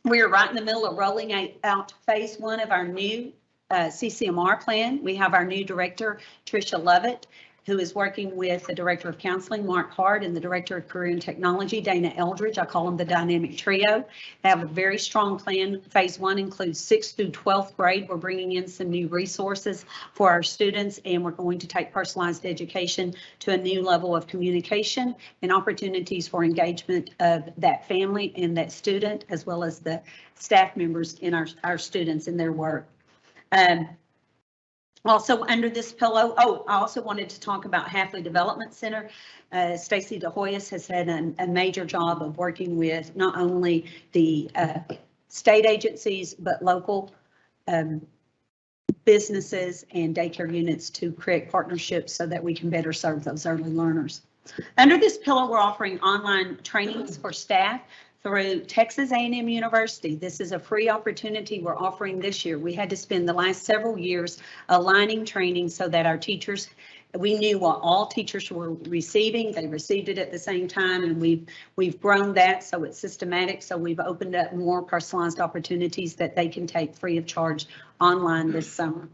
We are right in the middle of rolling out phase 1 of our new CCMR plan. We have our new director, Tricia Lovett, who is working with the Director of Counseling, Mark Hart, and the Director of Career and Technology, Dana Eldridge. I call them the dynamic trio. They have a very strong plan. Phase 1 includes 6th through 12th grade. We're bringing in some new resources for our students, and we're going to take personalized education to a new level of communication and opportunities for engagement of that family and that student, as well as the staff members in our students in their work. Also under this pillow, I also wanted to talk about Halfley Development Center. Stacy DeHoyas has had a major job of working with not only the state agencies, but local businesses and daycare units to create partnerships so that we can better serve those early learners. Under this pillar, we're offering online trainings for staff through Texas A&M University. This is a free opportunity we're offering this year. We had to spend the last several years aligning training so that our teachers, we knew what all teachers were receiving. They received it at the same time, and we've grown that so it's systematic. So we've opened up more personalized opportunities that they can take free of charge online this summer.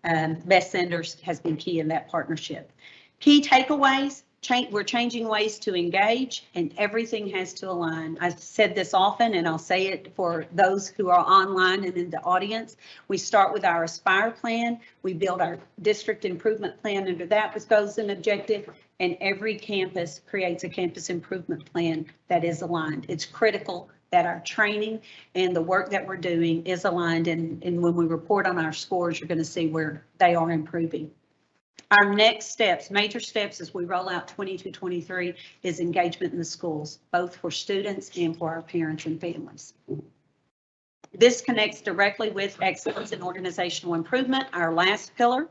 Best Senders has been key in that partnership. Key takeaways. We're changing ways to engage, and everything has to align. I've said this often, and I'll say it for those who are online and in the audience. We start with our Aspire plan. We build our district improvement plan under that with goals and objective, and every campus creates a campus improvement plan that is aligned. It's critical that our training and the work that we're doing is aligned, and when we report on our scores, you're going to see where they are improving. Our next steps, major steps as we roll out 22-23 is engagement in the schools, both for students and for our parents and families. This connects directly with excellence in organizational improvement, our last pillar.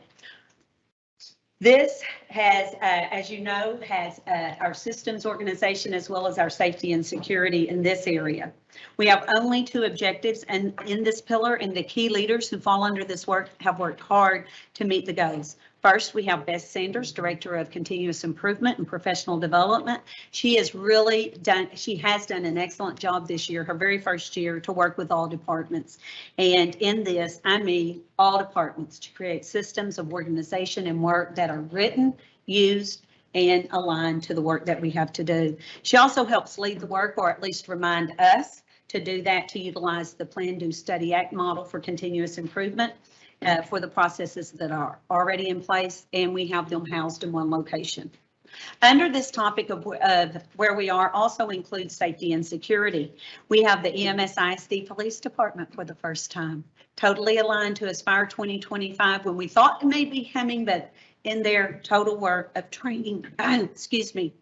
This has, as you know, has our systems organization as well as our safety and security in this area. We have only 2 objectives and in this pillar, and the key leaders who fall under this work have worked hard to meet the goals. First, we have Beth Sanders, Director of Continuous Improvement and Professional Development. She has done an excellent job this year, her very first year, to work with all departments. And in this, I mean all departments, to create systems of organization and work that are written, used, and aligned to the work that we have to do. She also helps lead the work, or at least remind us to do that, to utilize the Plan, Do, Study, Act model for continuous improvement. For the processes that are already in place, and we have them housed in one location. Under this topic of where we are also includes safety and security. We have the EMS ISD Police Department for the first time, totally aligned to Aspire 2025 when we thought it may be coming, but in their total work of training, excuse me,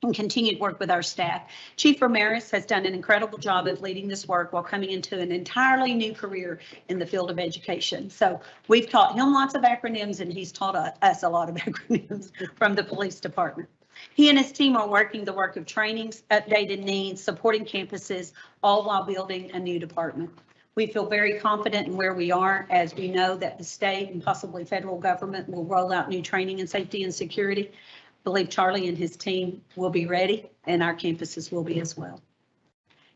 and continued work with our staff. Chief Ramirez has done an incredible job of leading this work while coming into an entirely new career in the field of education. So we've taught him lots of acronyms, and he's taught us a lot of acronyms from the police department. He and his team are working the work of trainings, updated needs, supporting campuses, all while building a new department. We feel very confident in where we are, as we know that the state and possibly federal government will roll out new training in safety and security. Believe Charlie and his team will be ready, and our campuses will be as well.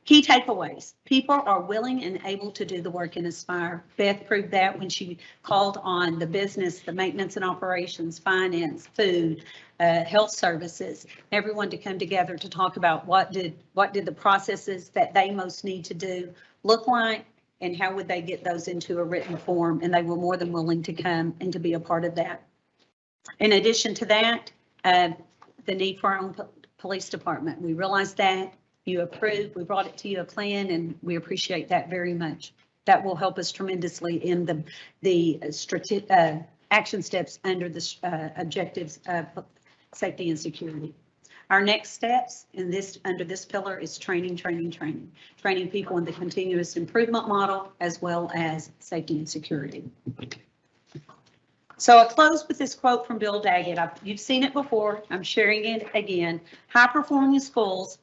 Key takeaways. People are willing and able to do the work in Aspire. Beth proved that when she called on the business, the maintenance and operations, finance, food, health services, everyone to come together to talk about what did the processes that they most need to do look like, and how would they get those into a written form, and they were more than willing to come and to be a part of that. In addition to that, the need for our own police department. We realized that, you approved, we brought it to you a plan, and we appreciate that very much. That will help us tremendously in the action steps under the objectives of safety and security. Our next steps under this pillar is training people in the continuous improvement model, as well as safety and security. So I close with this quote from Bill Daggett. You've seen it before. I'm sharing it again. High-performing schools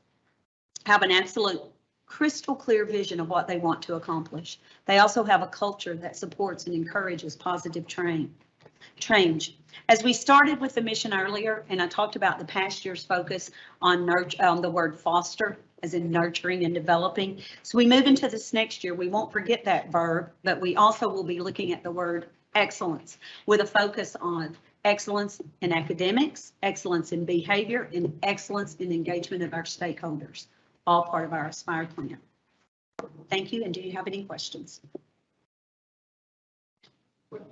have an absolute crystal clear vision of what they want to accomplish. They also have a culture that supports and encourages positive change. As we started with the mission earlier, and I talked about the past year's focus on the word foster, as in nurturing and developing. So we move into this next year, we won't forget that verb, but we also will be looking at the word excellence with a focus on excellence in academics, excellence in behavior, and excellence in engagement of our stakeholders, all part of our Aspire plan. Thank you, and do you have any questions?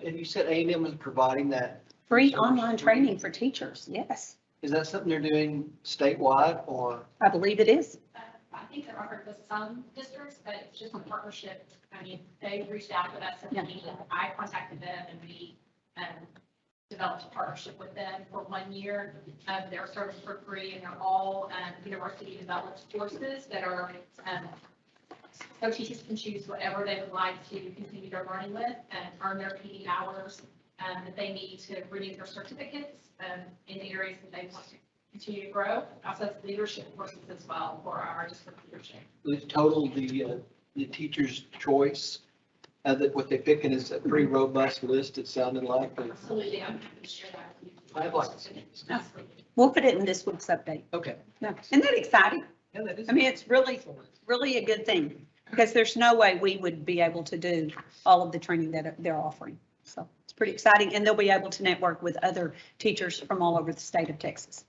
And you said A&M is providing that. Free online training for teachers, yes. Is that something they're doing statewide or? I believe it is. I think there are some districts, but it's just a partnership. I mean, they reached out to us and I contacted them and we developed a partnership with them for 1 year. They're serviced for free and they're all university developed courses that are, so teachers can choose whatever they would like to continue their learning with and earn their PD hours that they need to renew their certificates in the areas that they want to continue to grow. Also, it's leadership courses as well for our district leadership. The total, the teacher's choice, that what they're picking is a pretty robust list, it sounded like. Absolutely, I'm going to share that with you. I'd like to see this. We'll put it in this week's update. Okay. No. Isn't that exciting? Yeah, that is. I mean, it's really, really a good thing because there's no way we would be able to do all of the training that they're offering. So it's pretty exciting and they'll be able to network with other teachers from all over the state of Texas.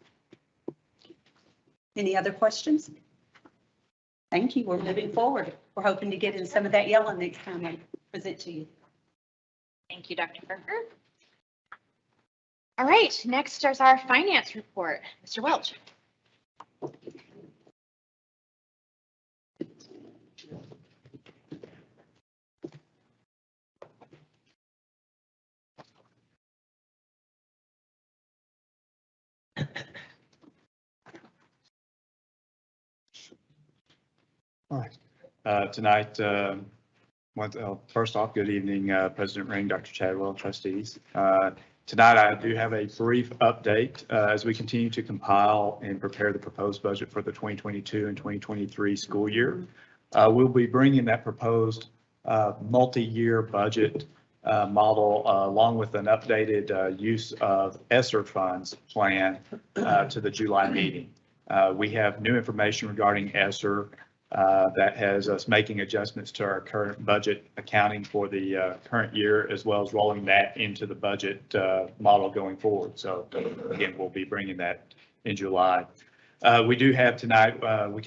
Any other questions? Thank you. We're moving forward. We're hoping to get in some of that yellow next time I present to you. Thank you, Dr. Parker. All right, next is our finance report. Mr. Welch. All right. Tonight, first off, good evening, President Ring, Dr. Chadwell, trustees. Tonight, I do have a brief update as we continue to compile and prepare the proposed budget for the 2022 and 2023 school year. We'll be bringing that proposed multi-year budget model along with an updated use of ESSER funds plan to the July meeting. We have new information regarding ESSER that has us making adjustments to our current budget accounting for the current year, as well as rolling that into the budget model going forward. So again, we'll be bringing that in July. We do have tonight, we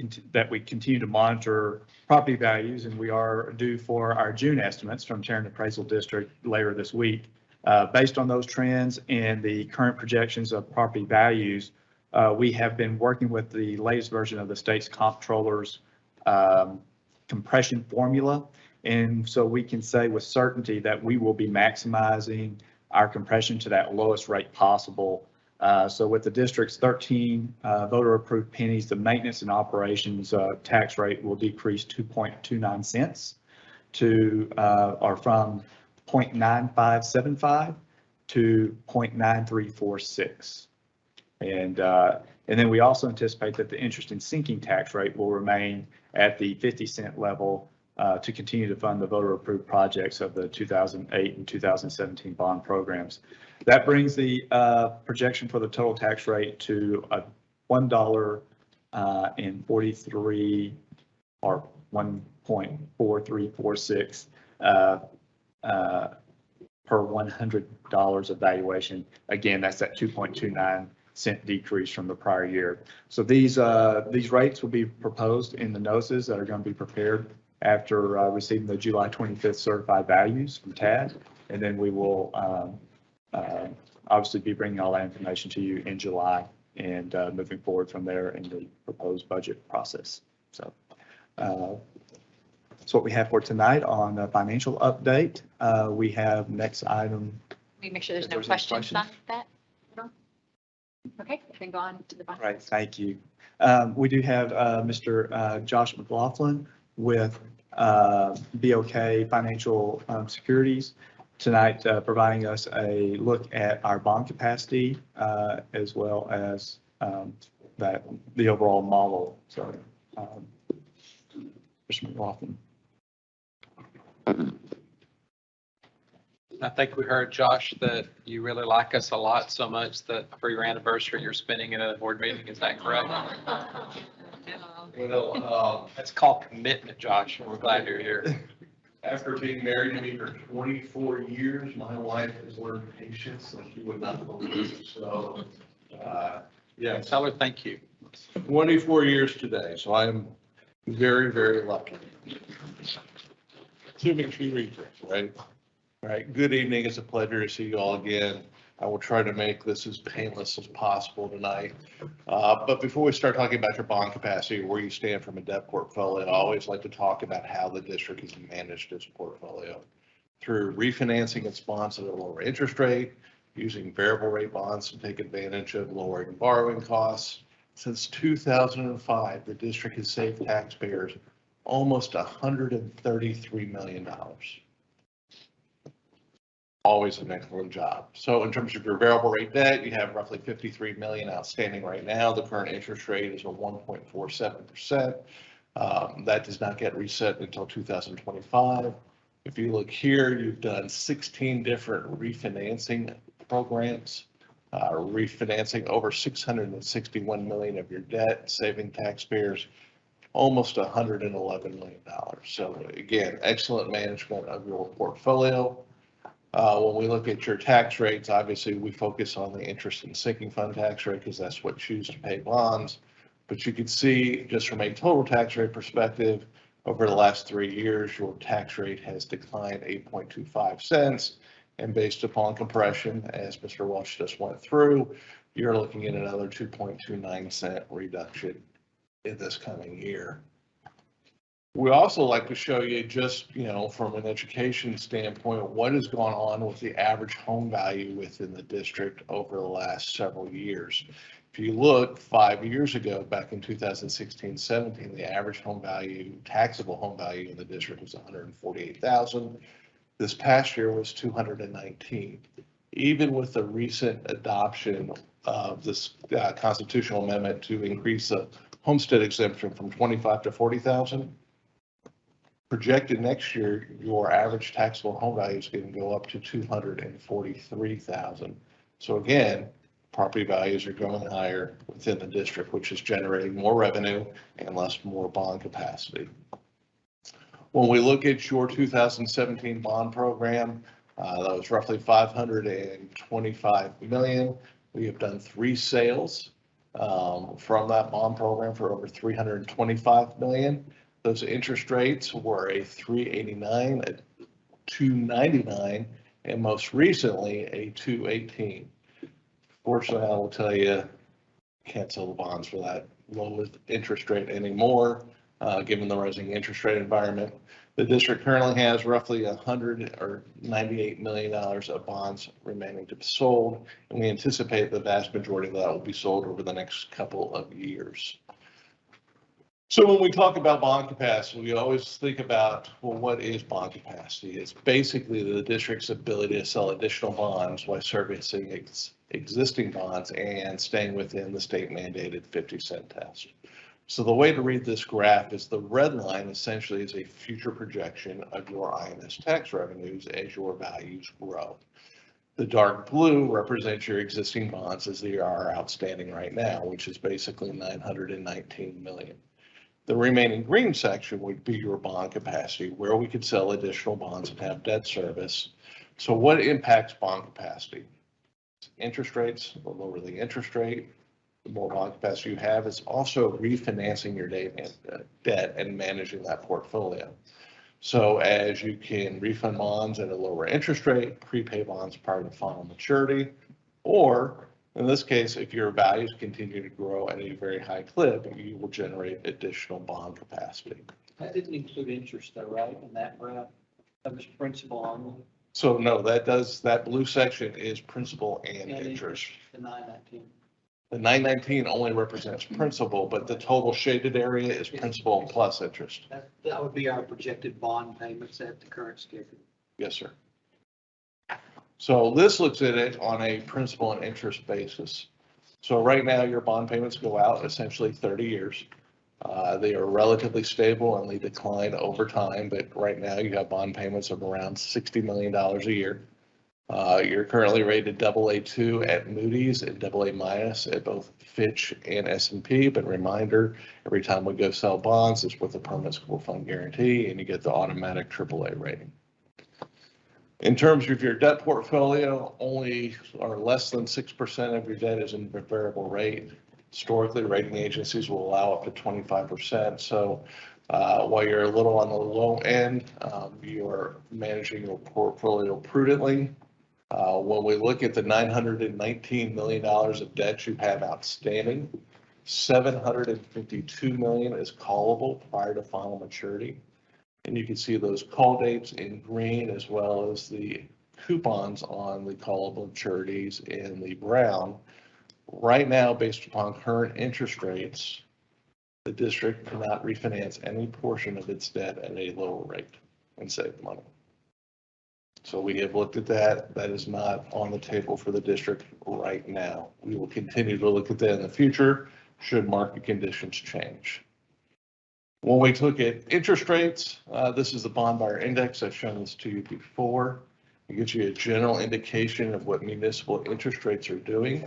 continue to monitor property values, and we are due for our June estimates from Tarrant Appraisal District later this week. Based on those trends and the current projections of property values, we have been working with the latest version of the state's comptroller's compression formula. And so we can say with certainty that we will be maximizing our compression to that lowest rate possible. So with the district's 13 voter approved pennies, the maintenance and operations tax rate will decrease 2.29 cents to, or from 0.9575 to 0.9346. And then we also anticipate that the interest and sinking tax rate will remain at the 50-cent level to continue to fund the voter approved projects of the 2008 and 2017 bond programs. That brings the projection for the total tax rate to $1.43 or 1.4346 per $100 of valuation. Again, that's that 2.29 cent decrease from the prior year. So these rates will be proposed in the notices that are going to be prepared after receiving the July 25th certified values from TAD. And then we will obviously be bringing all that information to you in July and moving forward from there in the proposed budget process. So that's what we have for tonight on the financial update. We have next item. Let me make sure there's no questions on that. Okay, we can go on to the bond. Right, thank you. We do have Mr. Josh McLaughlin with BOK Financial Securities tonight, providing us a look at our bond capacity as well as the overall model. So, Mr. McLaughlin. I think we heard, Josh, that you really like us a lot, so much that for your anniversary, you're spending it at a board meeting. Is that correct? Well, that's called commitment, Josh, and we're glad you're here. After being married to me for 24 years, my wife has learned patience like you would not believe. So, yeah, Tell her thank you. 24 years today. So I am very, very lucky. Assuming she reads it, right? All right. Good evening. It's a pleasure to see you all again. I will try to make this as painless as possible tonight. But before we start talking about your bond capacity, where you stand from a debt portfolio, I always like to talk about how the district has managed its portfolio through refinancing its bonds at a lower interest rate, using variable rate bonds to take advantage of lowering borrowing costs. Since 2005, the district has saved taxpayers almost $133 million. Always an excellent job. So in terms of your variable rate debt, you have roughly 53 million outstanding right now. The current interest rate is a 1.47%. That does not get reset until 2025. If you look here, you've done 16 different refinancing programs, refinancing over 661 million of your debt, saving taxpayers almost $111 million. So again, excellent management of your portfolio. When we look at your tax rates, obviously we focus on the interest and sinking fund tax rate because that's what choose to pay bonds. But you can see just from a total tax rate perspective, over the last 3 years, your tax rate has declined 8.25 cents. And based upon compression, as Mr. Welch just went through, you're looking at another 2.29 cent reduction in this coming year. We also like to show you just, from an education standpoint, what has gone on with the average home value within the district over the last several years. If you look 5 years ago, back in 2016-17, the average home value, taxable home value in the district was $148,000. This past year was $219,000. Even with the recent adoption of this constitutional amendment to increase the homestead exemption from $25,000 to $40,000, projected next year, your average taxable home value is going to go up to $243,000. So again, property values are going higher within the district, which is generating more revenue and more bond capacity. When we look at your 2017 bond program, that was roughly $525 million. We have done 3 sales from that bond program for over $325 million. Those interest rates were a 389, a 299, and most recently a 218. Fortunately, I will tell you, can't sell the bonds for that low interest rate anymore, given the rising interest rate environment. The district currently has roughly $98 million of bonds remaining to be sold, and we anticipate the vast majority of that will be sold over the next couple of years. So when we talk about bond capacity, we always think about, well, what is bond capacity? It's basically the district's ability to sell additional bonds while servicing existing bonds and staying within the state mandated 50-cent test. So the way to read this graph is the red line essentially is a future projection of your INS tax revenues as your values grow. The dark blue represents your existing bonds as they are outstanding right now, which is basically $919 million. The remaining green section would be your bond capacity, where we could sell additional bonds and have debt service. So what impacts bond capacity? Interest rates. The lower the interest rate, the more bond capacity you have. It's also refinancing your debt and managing that portfolio. So as you can refund bonds at a lower interest rate, prepay bonds prior to final maturity, or in this case, if your values continue to grow at a very high clip, you will generate additional bond capacity. That didn't include interest though, right, in that graph? That was principal only? So no, that blue section is principal and interest. The 919. The 919 only represents principal, but the total shaded area is principal plus interest. That would be our projected bond payments at the current schedule. Yes, sir. So this looks at it on a principal and interest basis. So right now, your bond payments go out essentially 30 years. They are relatively stable and they decline over time, but right now you have bond payments of around $60 million a year. You're currently rated AA2 at Moody's and AA- at both Fitch and S&P. But reminder, every time we go sell bonds, it's with a permanent school fund guarantee, and you get the automatic AAA rating. In terms of your debt portfolio, only or less than 6% of your debt is in variable rate. Historically, rating agencies will allow up to 25%. So while you're a little on the low end, you're managing your portfolio prudently. When we look at the $919 million of debt you have outstanding, $752 million is callable prior to final maturity. And you can see those call dates in green, as well as the coupons on the callable maturities in the brown. Right now, based upon current interest rates, the district cannot refinance any portion of its debt at a lower rate and save money. So we have looked at that. That is not on the table for the district right now. We will continue to look at that in the future should market conditions change. When we look at interest rates, this is the bond buyer index. I've shown this to you before. It gives you a general indication of what municipal interest rates are doing.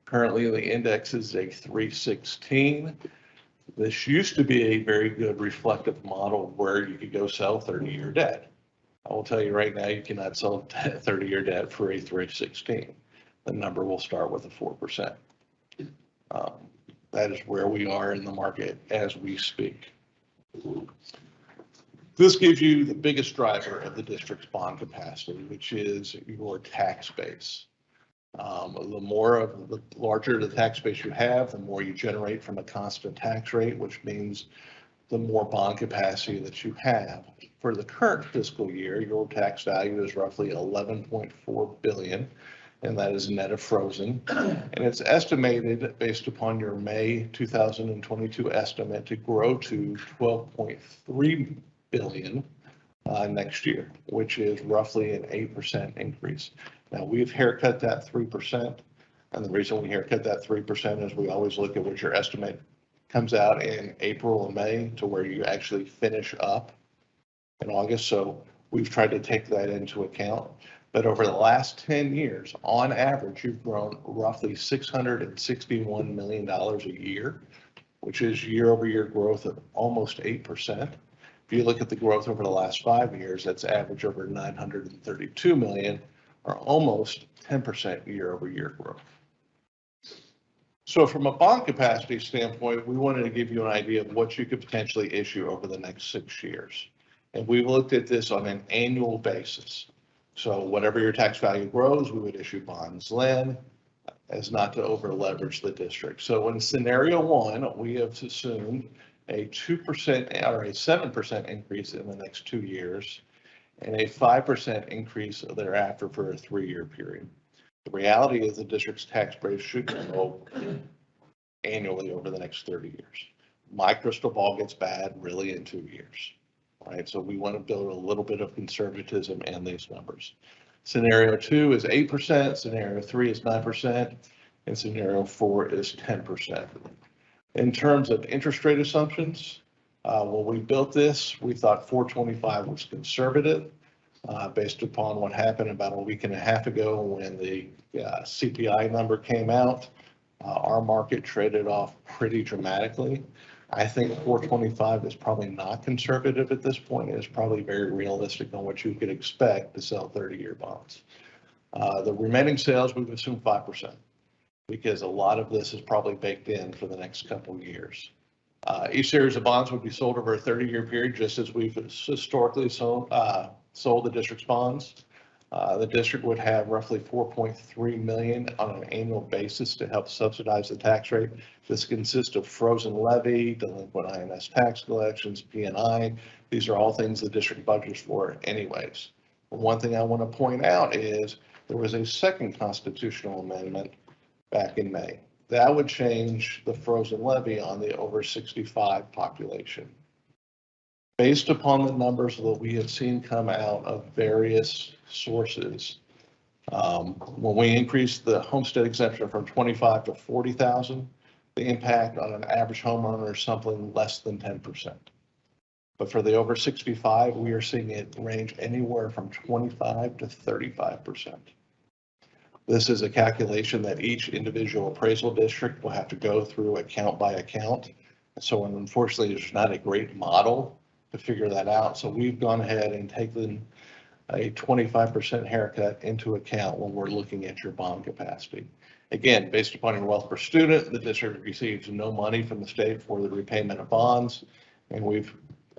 Currently, the index is a 316. This used to be a very good reflective model where you could go sell 30-year debt. I will tell you right now, you cannot sell 30-year debt for a 316. The number will start with a 4%. That is where we are in the market as we speak. This gives you the biggest driver of the district's bond capacity, which is your tax base. The larger the tax base you have, the more you generate from a constant tax rate, which means the more bond capacity that you have. For the current fiscal year, your tax value is roughly $11.4 billion, and that is net of frozen. And it's estimated, based upon your May 2022 estimate, to grow to $12.3 billion next year, which is roughly an 8% increase. Now, we've haircut that 3%, and the reason we haircut that 3% is we always look at what your estimate comes out in April and May to where you actually finish up in August. So we've tried to take that into account. But over the last 10 years, on average, you've grown roughly $661 million a year, which is year-over-year growth of almost 8%. If you look at the growth over the last 5 years, that's average over $932 million, or almost 10% year-over-year growth. So from a bond capacity standpoint, we wanted to give you an idea of what you could potentially issue over the next 6 years. And we looked at this on an annual basis. So whatever your tax value grows, we would issue bonds then, as not to over leverage the district. So in scenario one, we have assumed a 2% or a 7% increase in the next 2 years and a 5% increase thereafter for a 3-year period. The reality is the district's tax base should grow annually over the next 30 years. My crystal ball gets bad really in 2 years. Right, so we want to build a little bit of conservatism in these numbers. Scenario 2 is 8%, scenario 3 is 9%, and scenario 4 is 10%. In terms of interest rate assumptions, when we built this, we thought 425 was conservative based upon what happened about a week and a half ago when the CPI number came out. Our market traded off pretty dramatically. I think 425 is probably not conservative at this point. It's probably very realistic on what you could expect to sell 30-year bonds. The remaining sales, we've assumed 5% because a lot of this is probably baked in for the next couple of years. Each series of bonds would be sold over a 30-year period, just as we've historically sold the district's bonds. The district would have roughly $4.3 million on an annual basis to help subsidize the tax rate. This consists of frozen levy, delinquent INS tax collections, P&I. These are all things the district budgets for anyways. But one thing I want to point out is there was a second constitutional amendment back in May. That would change the frozen levy on the over 65 population. Based upon the numbers that we have seen come out of various sources, when we increased the homestead exemption from 25 to 40,000, the impact on an average homeowner is something less than 10%. But for the over 65, we are seeing it range anywhere from 25 to 35%. This is a calculation that each individual appraisal district will have to go through account by account. So unfortunately, there's not a great model to figure that out. So we've gone ahead and taken a 25% haircut into account when we're looking at your bond capacity. Again, based upon your wealth per student, the district receives no money from the state for the repayment of bonds, and we've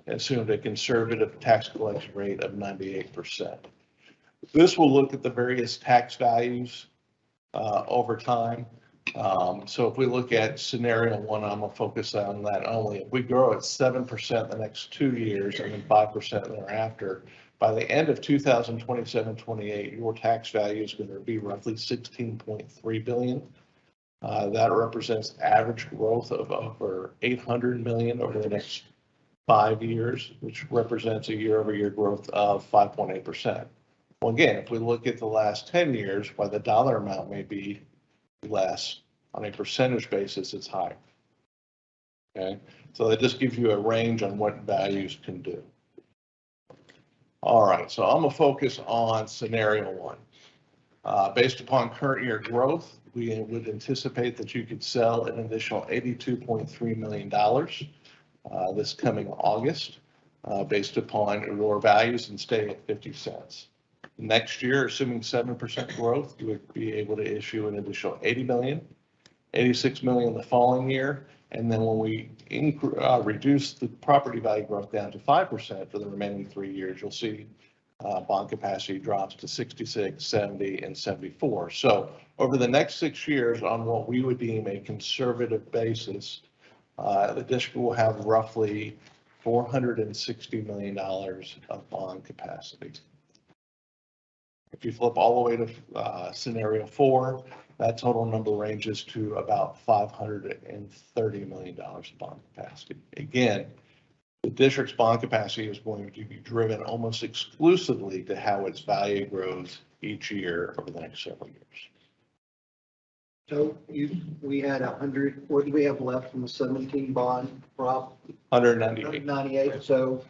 assumed a conservative tax collection rate of 98%. This will look at the various tax values over time. So if we look at scenario one, I'm gonna focus on that only. If we grow at 7% the next 2 years and then 5% thereafter, by the end of 2027-28, your tax value is going to be roughly 16.3 billion. That represents average growth of over 800 million over the next 5 years, which represents a year-over-year growth of 5.8%. Well, again, if we look at the last 10 years, while the dollar amount may be less, on a percentage basis, it's higher. Okay, so that just gives you a range on what values can do. All right, so I'm gonna focus on scenario one. Based upon current year growth, we would anticipate that you could sell an additional $82.3 million this coming August, based upon your values and staying at 50 cents. Next year, assuming 7% growth, you would be able to issue an additional 80 million, 86 million the following year. And then when we reduce the property value growth down to 5% for the remaining 3 years, you'll see bond capacity drops to 66, 70, and 74. So over the next 6 years, on what we would deem a conservative basis, the district will have roughly $460 million of bond capacity. If you flip all the way to scenario 4, that total number ranges to about $530 million of bond capacity. Again, the district's bond capacity is going to be driven almost exclusively to how its value grows each year over the next several years. So we had 100, what do we have left from the 17 bond, Rob? 198. 198, so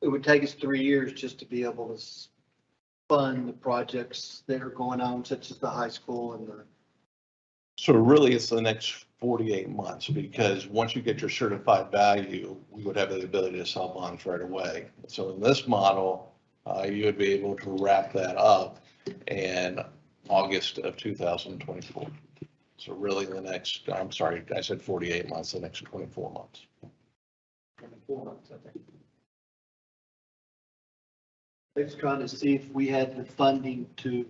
it would take us 3 years just to be able to fund the projects that are going on, such as the high school and the. So really it's the next 48 months, because once you get your certified value, we would have the ability to sell bonds right away. So in this model, you would be able to wrap that up in August of 2024. So really the next, I'm sorry, I said 48 months, the next 24 months. 24 months, I think. I was trying to see if we had the funding to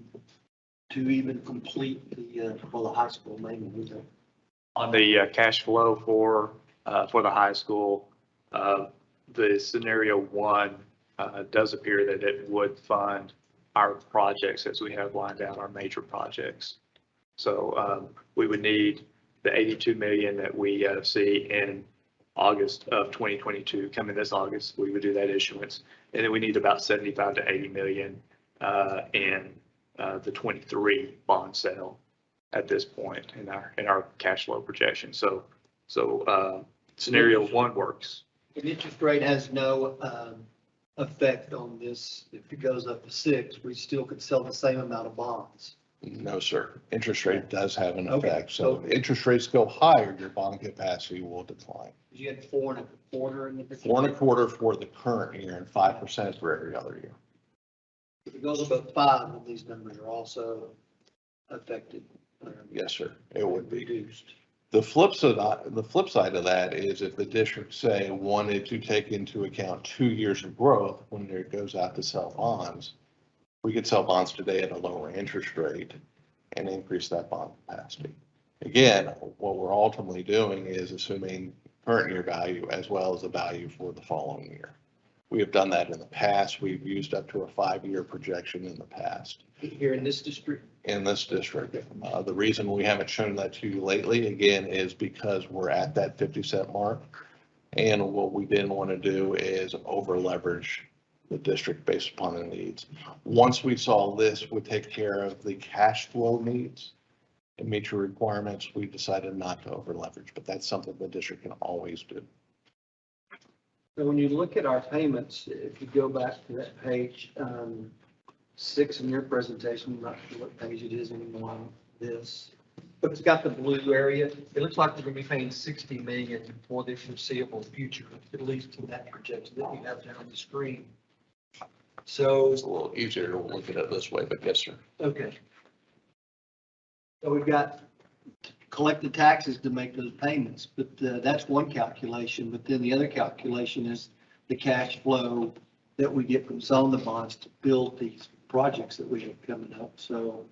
even complete the high school, maybe. On the cash flow for the high school, the scenario one does appear that it would fund our projects as we have lined out, our major projects. So we would need the 82 million that we see in August of 2022, coming this August, we would do that issuance. And then we need about 75 to 80 million in the 23 bond sale at this point in our cash flow projection. So scenario one works. And interest rate has no effect on this. If it goes up to 6, we still could sell the same amount of bonds. No, sir. Interest rate does have an Okay, effect. So if interest rates go higher, your bond capacity will decline. You had 4.25 in the. 4.25 for the current year and 5% for every other year. If it goes above 5, then these numbers are also affected. Yes, sir. It would be. Reduced. The flip side of that is if the district, say, wanted to take into account 2 years of growth when it goes out to sell bonds, we could sell bonds today at a lower interest rate and increase that bond capacity. Again, what we're ultimately doing is assuming current year value as well as the value for the following year. We have done that in the past. We've used up to a 5-year projection in the past. Here in this district? In this district. The reason we haven't shown that to you lately, again, is because we're at that 50-cent mark. And what we didn't want to do is over leverage the district based upon the needs. Once we saw this would take care of the cash flow needs and meet your requirements, we decided not to over leverage, but that's something the district can always do. So when you look at our payments, if you go back to that page 6 in your presentation, I'm not sure what page it is anymore on this, but it's got the blue area. It looks like we're going to be paying 60 million for the foreseeable future, at least in that projection that you have there on the screen. So It's a little easier to look at it this way, but yes, sir. okay. So we've got collected taxes to make those payments, but that's one calculation. But then the other calculation is the cash flow that we get from selling the bonds to build these projects that we have coming up. So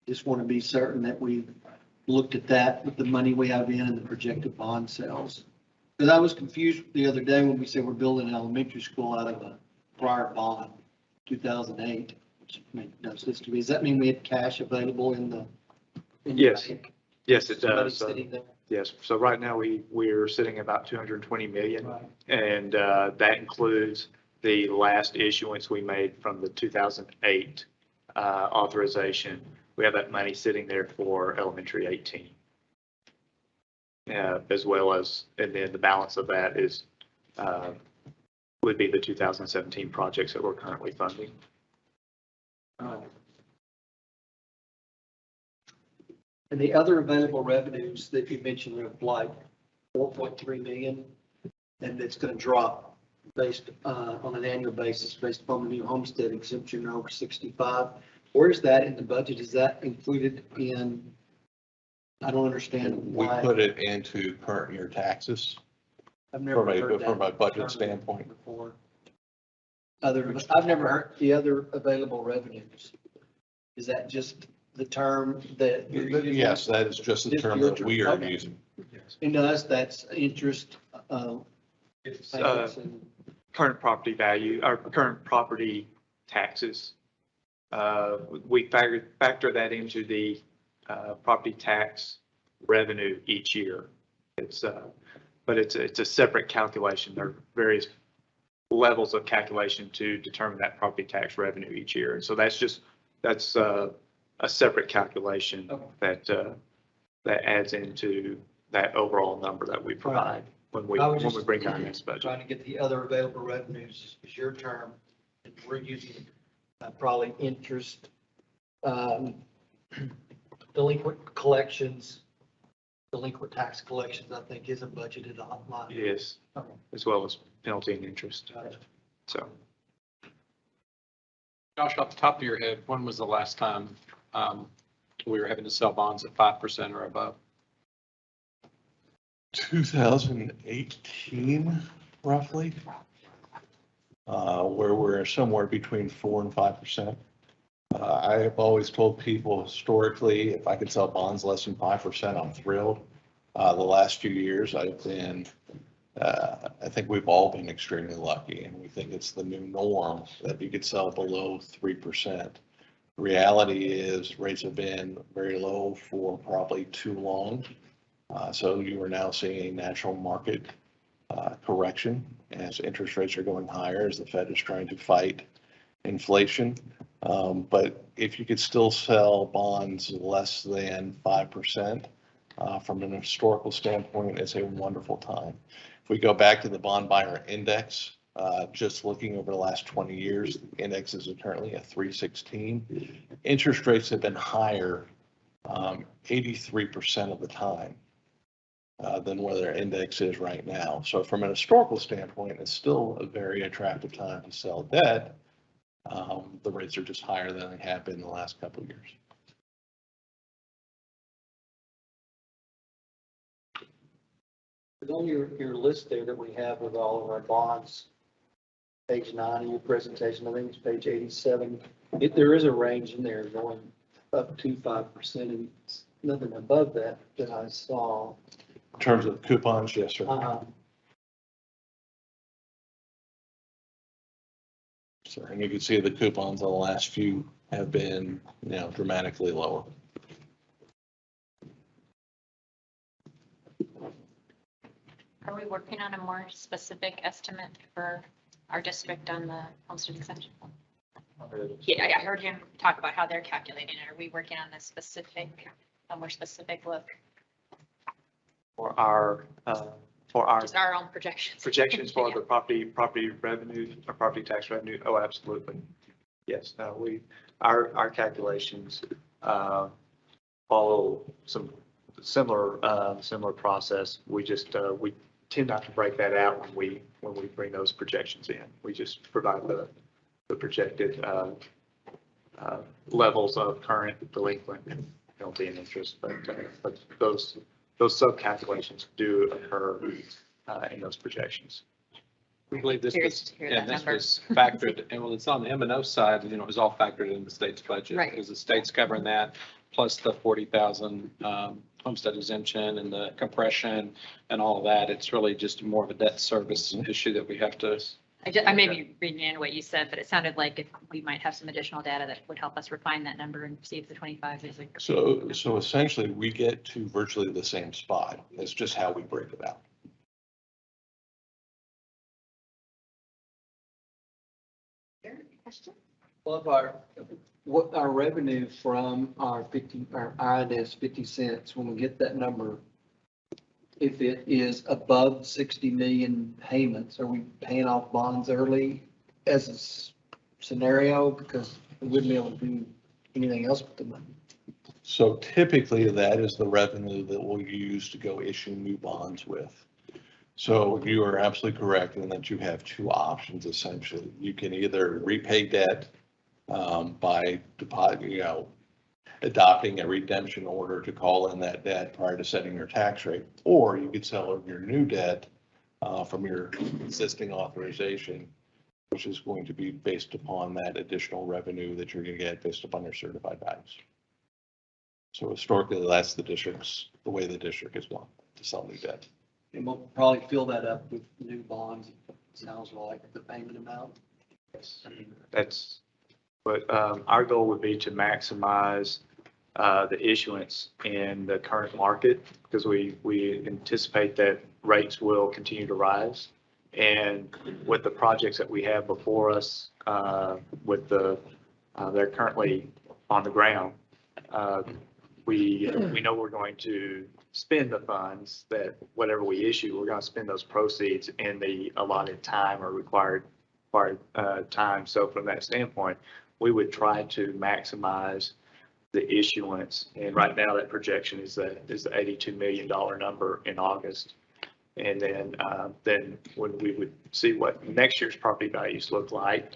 just want to be certain that we looked at that with the money we have in and the projected bond sales. Because I was confused the other day when we said we're building an elementary school out of a prior bond, 2008, which made no sense to me. Does that mean we had cash available in the Yes. bank? Yes, it Money does. sitting there? Yes. So right now we're sitting at about 220 million. Right. And that includes the last issuance we made from the 2008 authorization. We have that money sitting there for elementary 18. As well as, and then the balance of that is, would be the 2017 projects that we're currently funding. And the other available revenues that you mentioned are like 4.3 million, and it's going to drop based on an annual basis based upon the new homestead exemption over 65. Where's that in the budget? Is that included in, I don't understand We why. put it into current year taxes I've never heard that from a budget term standpoint. before. I've never heard the other available revenues. Is that just the term that? you're using? Yes, that is just the term that we are Okay. using. And us, that's interest. It's payments and- current property value, our current property taxes. We factor that into the property tax revenue each year. But it's a separate calculation. There are various levels of calculation to determine that property tax revenue each year. And so that's a separate calculation that adds into that overall number that we provide when we bring our next budget. Trying to get the other available revenues is your term, and we're using probably interest, delinquent collections, delinquent tax collections, I think is a budgeted line. Yes, as well as penalty and interest. So. Josh, off the top of your head, when was the last time we were having to sell bonds at 5% or above? 2018, roughly, where we're somewhere between 4% and 5%. I have always told people historically, if I could sell bonds less than 5%, I'm thrilled. The last few years I've been, I think we've all been extremely lucky, and we think it's the new norm that you could sell below 3%. Reality is rates have been very low for probably too long. So you are now seeing a natural market correction as interest rates are going higher, as the Fed is trying to fight inflation. But if you could still sell bonds less than 5%, from an historical standpoint, it's a wonderful time. If we go back to the bond buyer index, just looking over the last 20 years, the index is currently at 316. Interest rates have been higher 83% of the time than where their index is right now. So from an historical standpoint, it's still a very attractive time to sell debt. The rates are just higher than they have been in the last couple of years. But on your list there that we have with all of our bonds, page 9 of your presentation, I think it's page 87, there is a range in there going up to 5%, and nothing above that I saw. In terms of coupons, yes, sir. So, and you can see the coupons on the last few have been, dramatically lower. Are we working on a more specific estimate for our district on the homestead exemption? Yeah, I heard him talk about how they're calculating it. Are we working on a more specific look? For our For our Just our own projections. projections for Yeah. the property revenue or property tax revenue? Oh, absolutely. Yes, no, our calculations, follow some similar process. We just, we tend not to break that out when we bring those projections in. We just provide the projected, levels of current delinquent penalty and interest, but those sub-calculations do occur, in those projections. We believe this Curious was, to hear yeah, that this number. was factored, and well, it's on the M&O side, it was all factored in the state's budget. Right. Because the state's covering that, plus the 40,000 homestead exemption and the compression and all of that. It's really just more of a debt service issue that we have to. I may be reading into what you said, but it sounded like if we might have some additional data that would help us refine that number and see if the 25 is like. So essentially, we get to virtually the same spot. It's just how we break it out. Question? Well, what our revenue from our INS 50 cents, when we get that number, if it is above 60 million payments, are we paying off bonds early as a scenario? Because we wouldn't be able to do anything else with the money. So typically, that is the revenue that we'll use to go issue new bonds with. So you are absolutely correct in that you have two options, essentially. You can either repay debt by deposit, adopting a redemption order to call in that debt prior to setting your tax rate, or you could sell your new debt from your existing authorization, which is going to be based upon that additional revenue that you're going to get based upon your certified values. So historically, that's the way the district has gone to sell new debt. And we'll probably fill that up with new bonds, it sounds like, the payment amount. Yes, that's, but our goal would be to maximize the issuance in the current market, because we anticipate that rates will continue to rise. And with the projects that we have before us, with they're currently on the ground, we know we're going to spend the funds that whatever we issue, we're going to spend those proceeds in the allotted time or required time. So from that standpoint, we would try to maximize the issuance. And right now that projection is the $82 million number in August. And then when we would see what next year's property values look like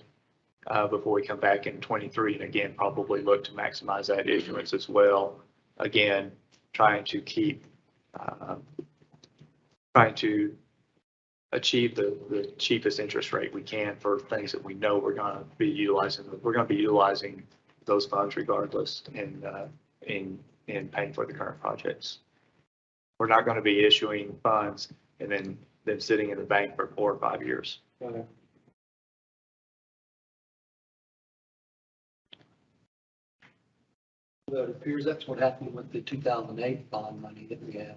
before we come back in 23, and again, probably look to maximize that issuance as well. Again, trying to achieve the cheapest interest rate we can for things that we know we're going to be utilizing. We're going to be utilizing those funds regardless in paying for the current projects. We're not going to be issuing funds and then sitting in the bank for 4 or 5 years. Okay. Well, it appears that's what happened with the 2008 bond money that we have.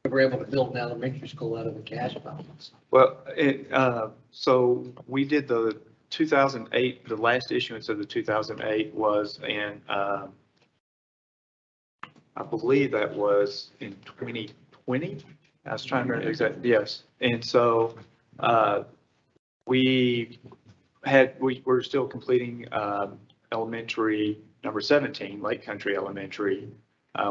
We were able to build an elementary school out of the cash balance. Well, so we did the 2008, the last issuance of the 2008 was in, I believe that was in 2020. I was trying to remember exactly, yes. And so we're still completing elementary number 17, Lake Country Elementary,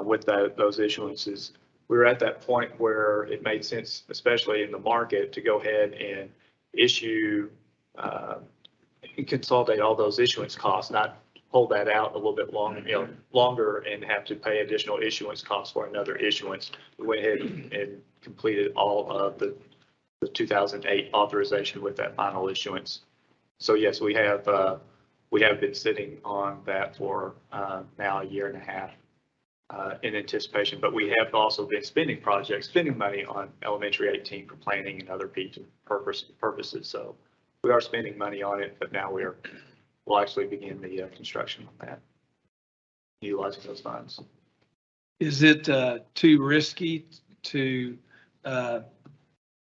with those issuances. We were at that point where it made sense, especially in the market, to go ahead and issue, consolidate all those issuance costs, not hold that out a little bit longer and have to pay additional issuance costs for another issuance. We went ahead and completed all of the 2008 authorization with that final issuance. So yes, we have been sitting on that for now 1.5 years in anticipation, but we have also been spending money on elementary 18 for planning and other purposes. So we are spending money on it, but now we'll actually begin the construction on that, utilizing those funds. Is it too risky to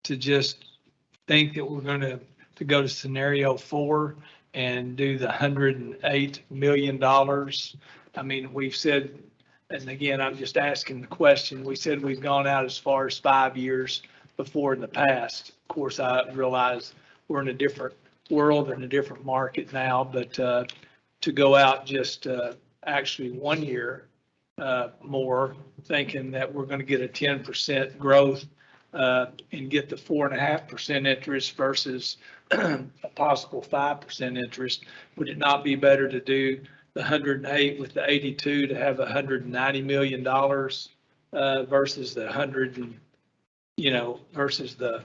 just think that we're going to go to scenario 4 and do the $108 million? I mean, we've said, and again, I'm just asking the question, we said we've gone out as far as 5 years before in the past. Of course, I realize we're in a different world and a different market now, but to go out just actually 1 year more, thinking that we're going to get a 10% growth and get the 4.5% interest versus a possible 5% interest, would it not be better to do the 108 with the 82 to have $190 million versus the 100 and, versus the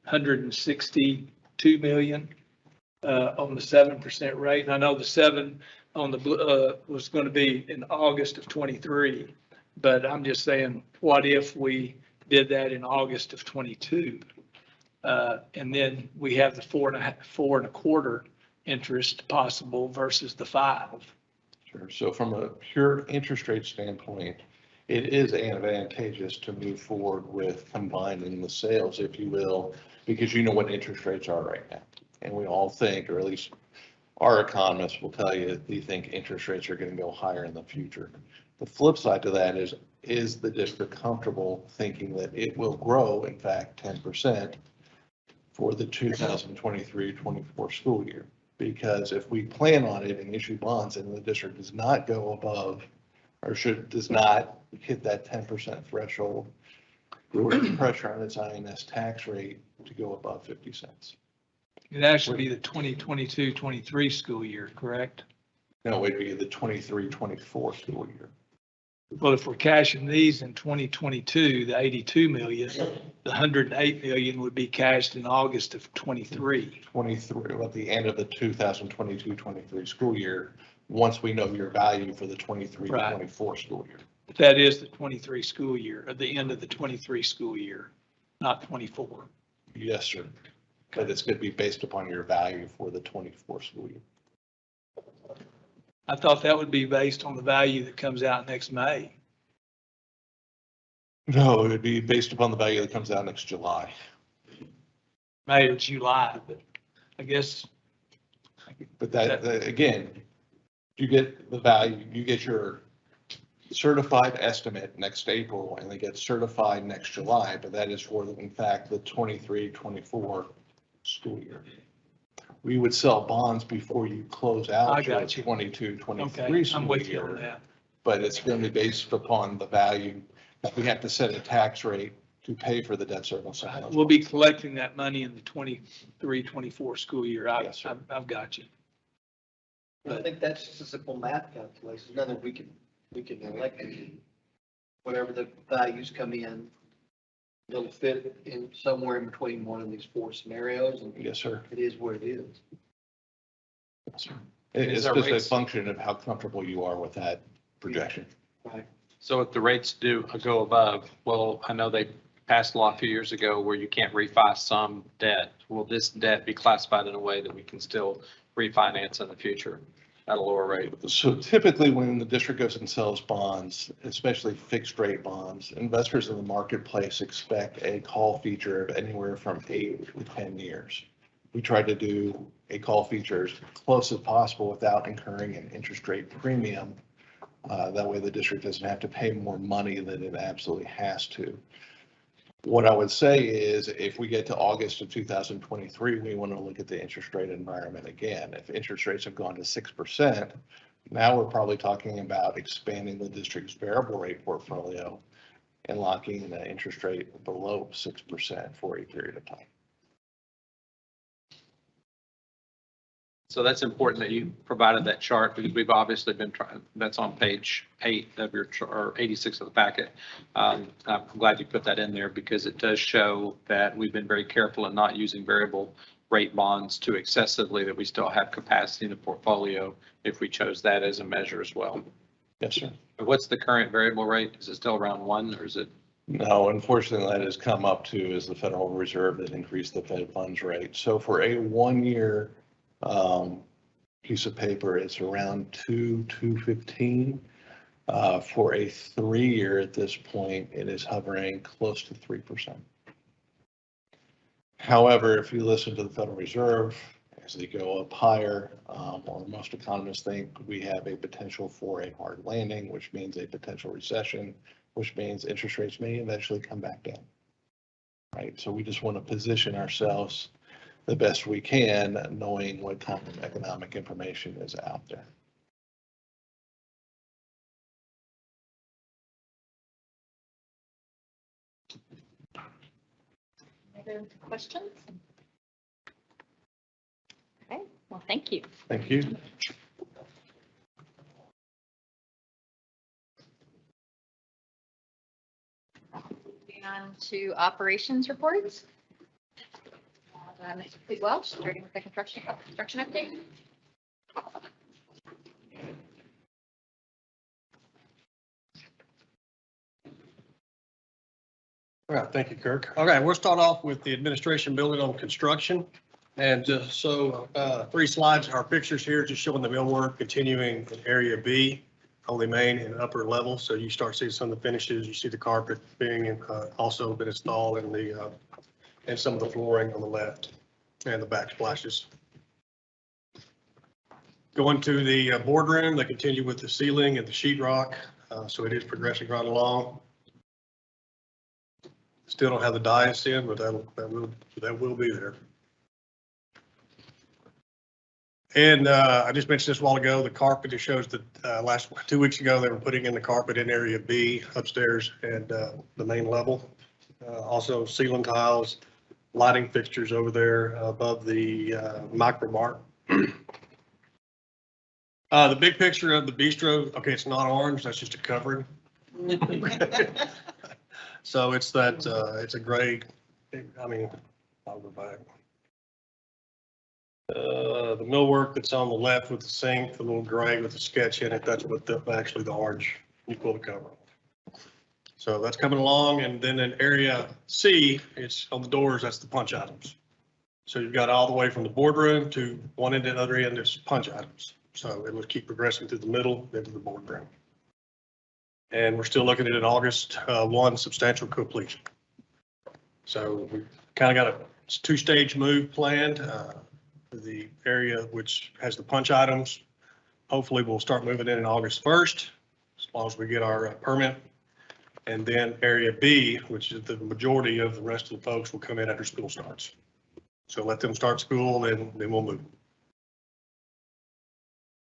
162 million on the 7% rate? And I know the 7 on the was going to be in August of 23, but I'm just saying, what if we did that in August of 22? And then we have the 4.25 interest possible versus the 5. Sure. So from a pure interest rate standpoint, it is advantageous to move forward with combining the sales, if you will, because you know what interest rates are right now. And we all think, or at least our economists will tell you, they think interest rates are going to go higher in the future. The flip side to that is the district comfortable thinking that it will grow, in fact, 10% for the 2023-24 school year? Because if we plan on it and issue bonds and the district does not go above or does not hit that 10% threshold, there would be pressure on its INS tax rate to go above 50 cents. It'd actually be the 2022-23 school year, correct? No, it'd be the 23-24 school year. Well, if we're cashing these in 2022, the 82 million, the 108 million would be cashed in August of 23. 23, at the end of the 2022-23 school year, once we know your value for the 23-24 school year. But that is the 23 school year, at the end of the 23 school year, not 24. Yes, sir. But it's going to be based upon your value for the 24 school year. I thought that would be based on the value that comes out next May. No, it would be based upon the value that comes out next July. May or July, but I guess. But that again, you get the value, you get your certified estimate next April and they get certified next July, but that is for, in fact, the 23-24 school year. We would sell bonds before you close out your 22-23 school year, but it's going to be based upon the value. We have to set a tax rate to pay for the debt service. We'll be collecting that money in the 23-24 school year. I've got you. I think that's just a simple math calculation. Nothing we can elect whatever the values come in. It'll fit in somewhere in between one of these 4 scenarios. And yes, sir. It is what it is. Yes, sir. It's just a function of how comfortable you are with that projection. Right. So if the rates do go above, well, I know they passed a law a few years ago where you can't refi some debt. Will this debt be classified in a way that we can still refinance in the future at a lower rate? So typically when the district goes and sells bonds, especially fixed rate bonds, investors in the marketplace expect a call feature of anywhere from 8 to 10 years. We try to do a call feature as close as possible without incurring an interest rate premium. That way the district doesn't have to pay more money than it absolutely has to. What I would say is if we get to August of 2023, we want to look at the interest rate environment again. If interest rates have gone to 6%, now we're probably talking about expanding the district's variable rate portfolio and locking the interest rate below 6% for a period of time. So that's important that you provided that chart because we've obviously been trying, that's on page 8 of your, or 86 of the packet. I'm glad you put that in there because it does show that we've been very careful in not using variable rate bonds too excessively, that we still have capacity in the portfolio if we chose that as a measure as well. Yes, sir. What's the current variable rate? Is it still around 1 or is it? No, unfortunately, that has come up to is the Federal Reserve that increased the Fed funds rate. So for a 1-year piece of paper, it's around 2.15. For a 3-year at this point, it is hovering close to 3%. However, if you listen to the Federal Reserve, as they go up higher, or most economists think we have a potential for a hard landing, which means a potential recession, which means interest rates may eventually come back down. right? So we just want to position ourselves the best we can, knowing what kind of economic information is out there. Other questions? Okay, well, thank you. Thank you. Moving on to operations reports. Ms. Welch, starting with the construction update. All right, thank you, Kirk. Okay, we'll start off with the administration building on construction. And just so 3 slides are pictures here just showing the millwork continuing in area B on the main and upper level. So you start seeing some of the finishes. You see the carpet being also been installed in the and some of the flooring on the left and the backsplashes. Going to the boardroom, they continue with the ceiling and the sheetrock. So it is progressing right along. Still don't have the dais in, but that will be there. And I just mentioned this a while ago, the carpet, it shows that last 2 weeks ago, they were putting in the carpet in area B upstairs and the main level. Also ceiling tiles, lighting fixtures over there above the micro mart. The big picture of the bistro, okay, it's not orange, that's just a covering. So it's that, it's a gray, I mean, I'll go back. The millwork that's on the left with the sink, the little gray with the sketch in it, that's what actually the orange, you pull the cover off. So that's coming along. And then in area C, it's on the doors, that's the punch items. So you've got all the way from the boardroom to one end to the other end, it's punch items. So it will keep progressing through the middle into the boardroom. And we're still looking at an August 1 substantial completion. So we kind of got a 2-stage move planned. The area which has the punch items, hopefully we'll start moving in August 1st, as long as we get our permit. And then area B, which is the majority of the rest of the folks, will come in after school starts. So let them start school, then we'll move.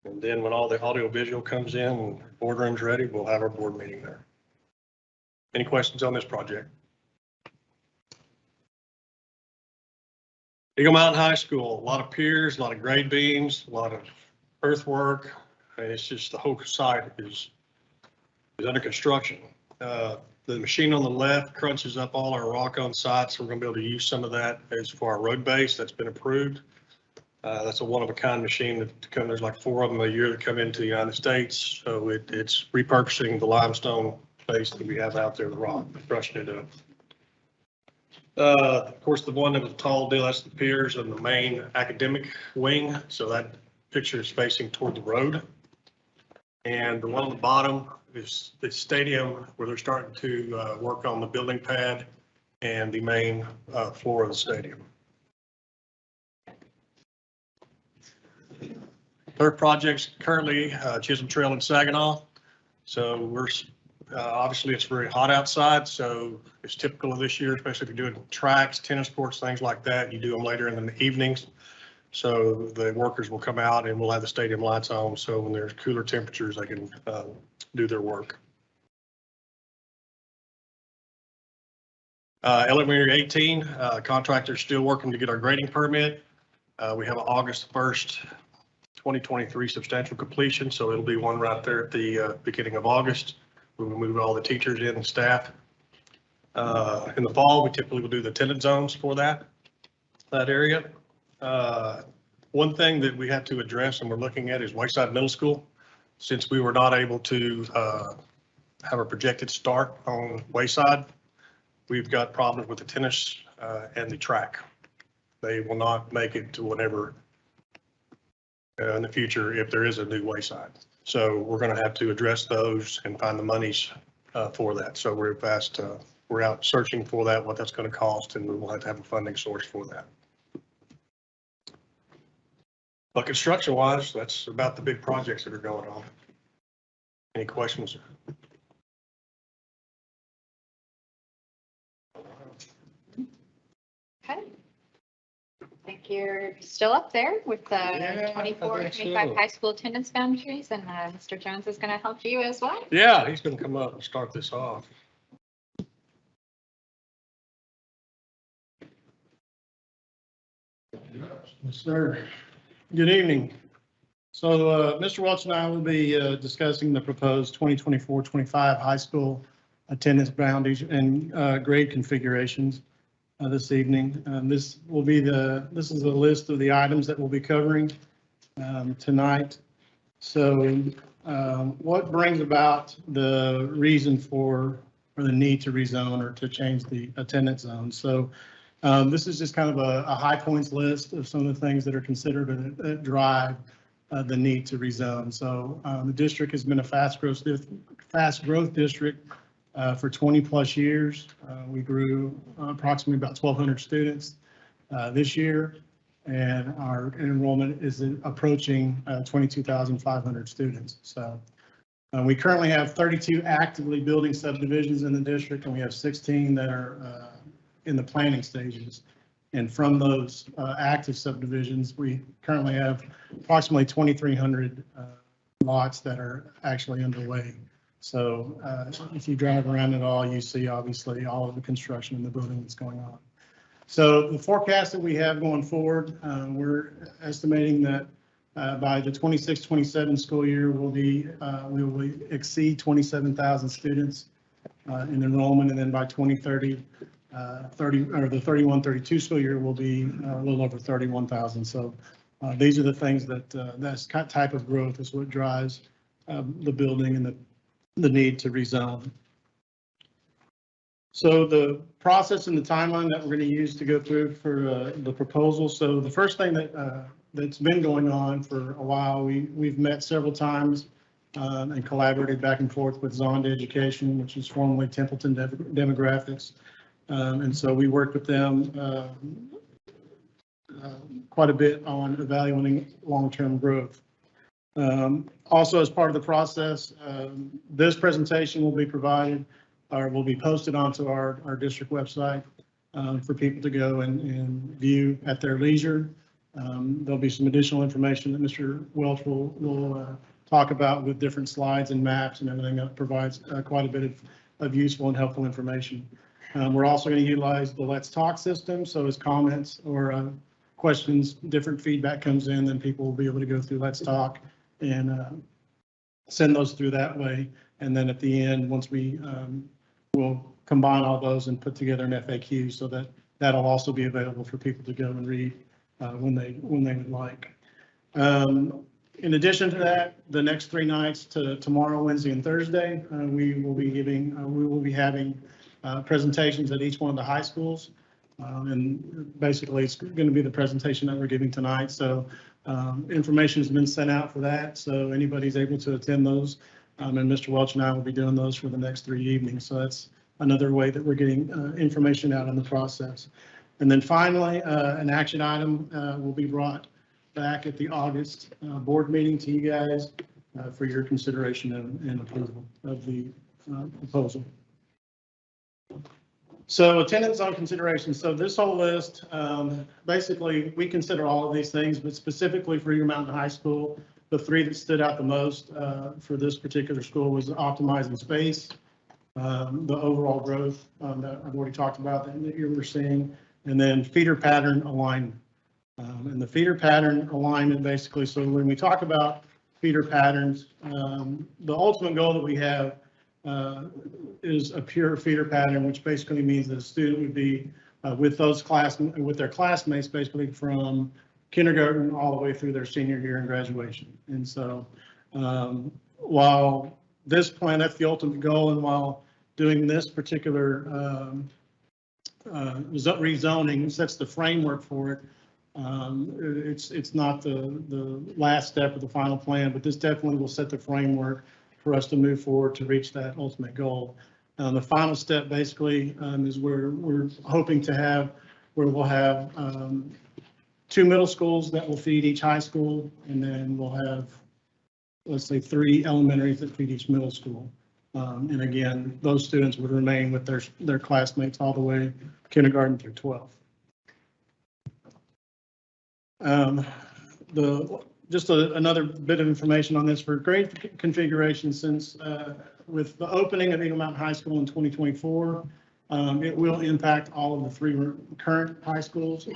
And then when all the audio visual comes in and boardroom's ready, we'll have our board meeting there. Any questions on this project? Eagle Mountain High School, a lot of piers, a lot of grade beams, a lot of earthwork. And it's just the whole site is under construction. The machine on the left crunches up all our rock on site, so we're going to be able to use some of that as for our road base. That's been approved. That's a one-of-a-kind machine that comes. There's like 4 of them a year that come into the United States. So it's repurposing the limestone base that we have out there, the rock, crushing it up. Of course, the one that was tall deal, that's the piers and the main academic wing. So that picture is facing toward the road. And the one on the bottom is the stadium where they're starting to work on the building pad and the main floor of the stadium. Third project's currently Chisholm Trail in Saginaw. So we're obviously it's very hot outside, so it's typical of this year, especially if you're doing tracks, tennis courts, things like that. You do them later in the evenings. So the workers will come out and we'll have the stadium lights on. So when there's cooler temperatures, they can do their work. Elementary 18, contractor's still working to get our grading permit. We have an August 1st, 2023 substantial completion. So it'll be one right there at the beginning of August. We will move all the teachers in and staff. In the fall, we typically will do the attendance zones for that area. One thing that we have to address and we're looking at is Wayside Middle School. Since we were not able to have a projected start on Wayside, we've got problems with the tennis and the track. They will not make it to whenever in the future if there is a new Wayside. So we're going to have to address those and find the monies for that. So we're out searching for that, what that's going to cost, and we will have to have a funding source for that. But construction wise, that's about the big projects that are going on. Any questions? Okay. I think you're still up there with the Yeah, 24, I think 25 so. high school attendance boundaries, and Mr. Jones is going to help you as well. Yeah, he's gonna come up and start this off. Yes, sir. Good evening. So Mr. Welch and I will be discussing the proposed 2024-25 high school attendance boundaries and grade configurations this evening. This is a list of the items that we'll be covering tonight. So what brings about the reason for or the need to rezone or to change the attendance zone? So this is just kind of a high points list of some of the things that are considered that drive the need to rezone. So the district has been a fast growth district for 20 plus years. We grew approximately about 1,200 students this year, and our enrollment is approaching 22,500 students. So we currently have 32 actively building subdivisions in the district, and we have 16 that are in the planning stages. And from those active subdivisions, we currently have approximately 2,300 lots that are actually underway. So if you drive around at all, you see obviously all of the construction in the building that's going on. So the forecast that we have going forward, we're estimating that by the 26-27 school year, we will exceed 27,000 students in enrollment, and then by 2030, the 31-32 school year will be a little over 31,000. So these are the things that that type of growth is what drives the building and the need to rezone. So the process and the timeline that we're going to use to go through for the proposal. So the first thing that's been going on for a while, we've met several times and collaborated back and forth with Zonda Education, which is formerly Templeton Demographics. And so we worked with them quite a bit on evaluating long-term growth. Also, as part of the process, this presentation will be provided or will be posted onto our district website for people to go and view at their leisure. There'll be some additional information that Mr. Welch will talk about with different slides and maps and everything that provides quite a bit of useful and helpful information. We're also going to utilize the Let's Talk system. So as comments or questions, different feedback comes in, then people will be able to go through Let's Talk and send those through that way. And then at the end, once we will combine all those and put together an FAQ so that that'll also be available for people to go and read when they would like. In addition to that, the next 3 nights tomorrow, Wednesday, and Thursday, we will be having presentations at each one of the high schools. And basically it's going to be the presentation that we're giving tonight. So information has been sent out for that. So anybody's able to attend those. And Mr. Welch and I will be doing those for the next 3 evenings. So that's another way that we're getting information out in the process. And then finally, an action item will be brought back at the August board meeting to you guys for your consideration and approval of the proposal. So attendance on consideration. So this whole list, basically we consider all of these things, but specifically for Eagle Mountain High School, the 3 that stood out the most for this particular school was optimizing space, the overall growth that I've already talked about that you were seeing, and then feeder pattern alignment. And the feeder pattern alignment basically, so when we talk about feeder patterns, the ultimate goal that we have is a pure feeder pattern, which basically means that a student would be with their classmates basically from kindergarten all the way through their senior year and graduation. And so while this plan, that's the ultimate goal, and while doing this particular rezoning sets the framework for it, it's not the last step of the final plan, but this definitely will set the framework for us to move forward to reach that ultimate goal. The final step basically is where we're hoping to have, where we'll have 2 middle schools that will feed each high school, and then we'll have, let's say, 3 elementaries that feed each middle school. And again, those students would remain with their classmates all the way kindergarten through 12. Another bit of information on this for grade configuration, since with the opening of Eagle Mountain High School in 2024, it will impact all of the 3 current high schools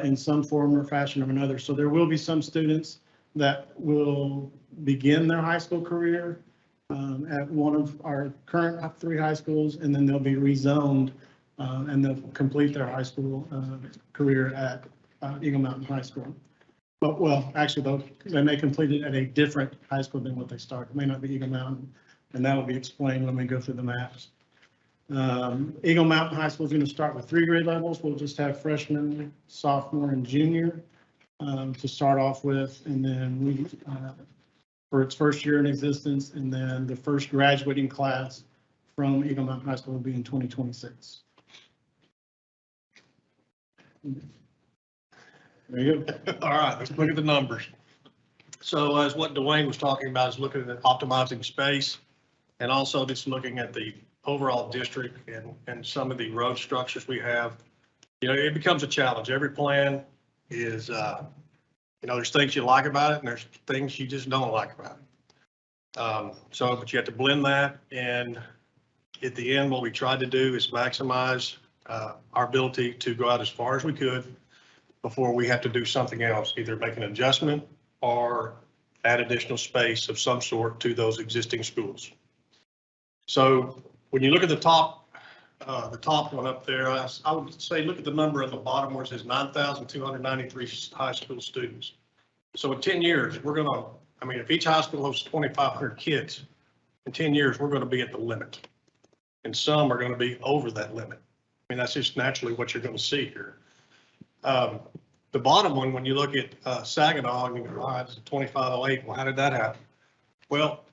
in some form or fashion or another. So there will be some students that will begin their high school career at one of our current 3 high schools, and then they'll be rezoned and they'll complete their high school career at Eagle Mountain High School. But, well, actually, though, they may complete it at a different high school than what they started. It may not be Eagle Mountain, and that will be explained when we go through the maps. Eagle Mountain High School is going to start with 3 grade levels. We'll just have freshman, sophomore, and junior to start off with, and then for its first year in existence, and then the first graduating class from Eagle Mountain High School will be in 2026. There you go. All right, let's look at the numbers. So as what Dwayne was talking about is looking at optimizing space and also just looking at the overall district and some of the road structures we have. You know, it becomes a challenge. Every plan is, there's things you like about it and there's things you just don't like about it. But you have to blend that, and at the end, what we tried to do is maximize our ability to go out as far as we could before we have to do something else, either make an adjustment or add additional space of some sort to those existing schools. So when you look at the top one up there, I would say look at the number at the bottom where it says 9,293 high school students. So in 10 years, if each high school hosts 2,500 kids, in 10 years, we're going to be at the limit. And some are going to be over that limit. I mean, that's just naturally what you're going to see here. The bottom one, when you look at Saginaw, and you go, it's 2508. Well, how did that happen? Well,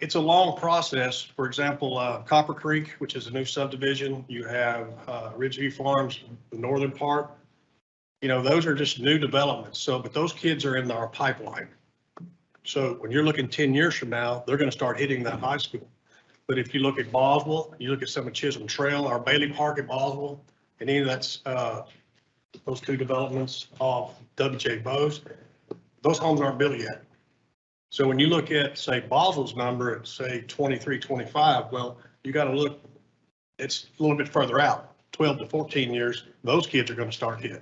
it's a long process. For example, Copper Creek, which is a new subdivision, you have Ridgeview Farms, the northern part. Those are just new developments. But those kids are in our pipeline. So when you're looking 10 years from now, they're going to start hitting that high school. But if you look at Boswell, you look at some of Chisholm Trail, or Bailey Park at Boswell, and any of that's those 2 developments off W.J. Bose, those homes aren't built yet. So when you look at, say, Boswell's number at, say, 2325, well, you got to look, it's a little bit further out, 12 to 14 years, those kids are going to start hitting.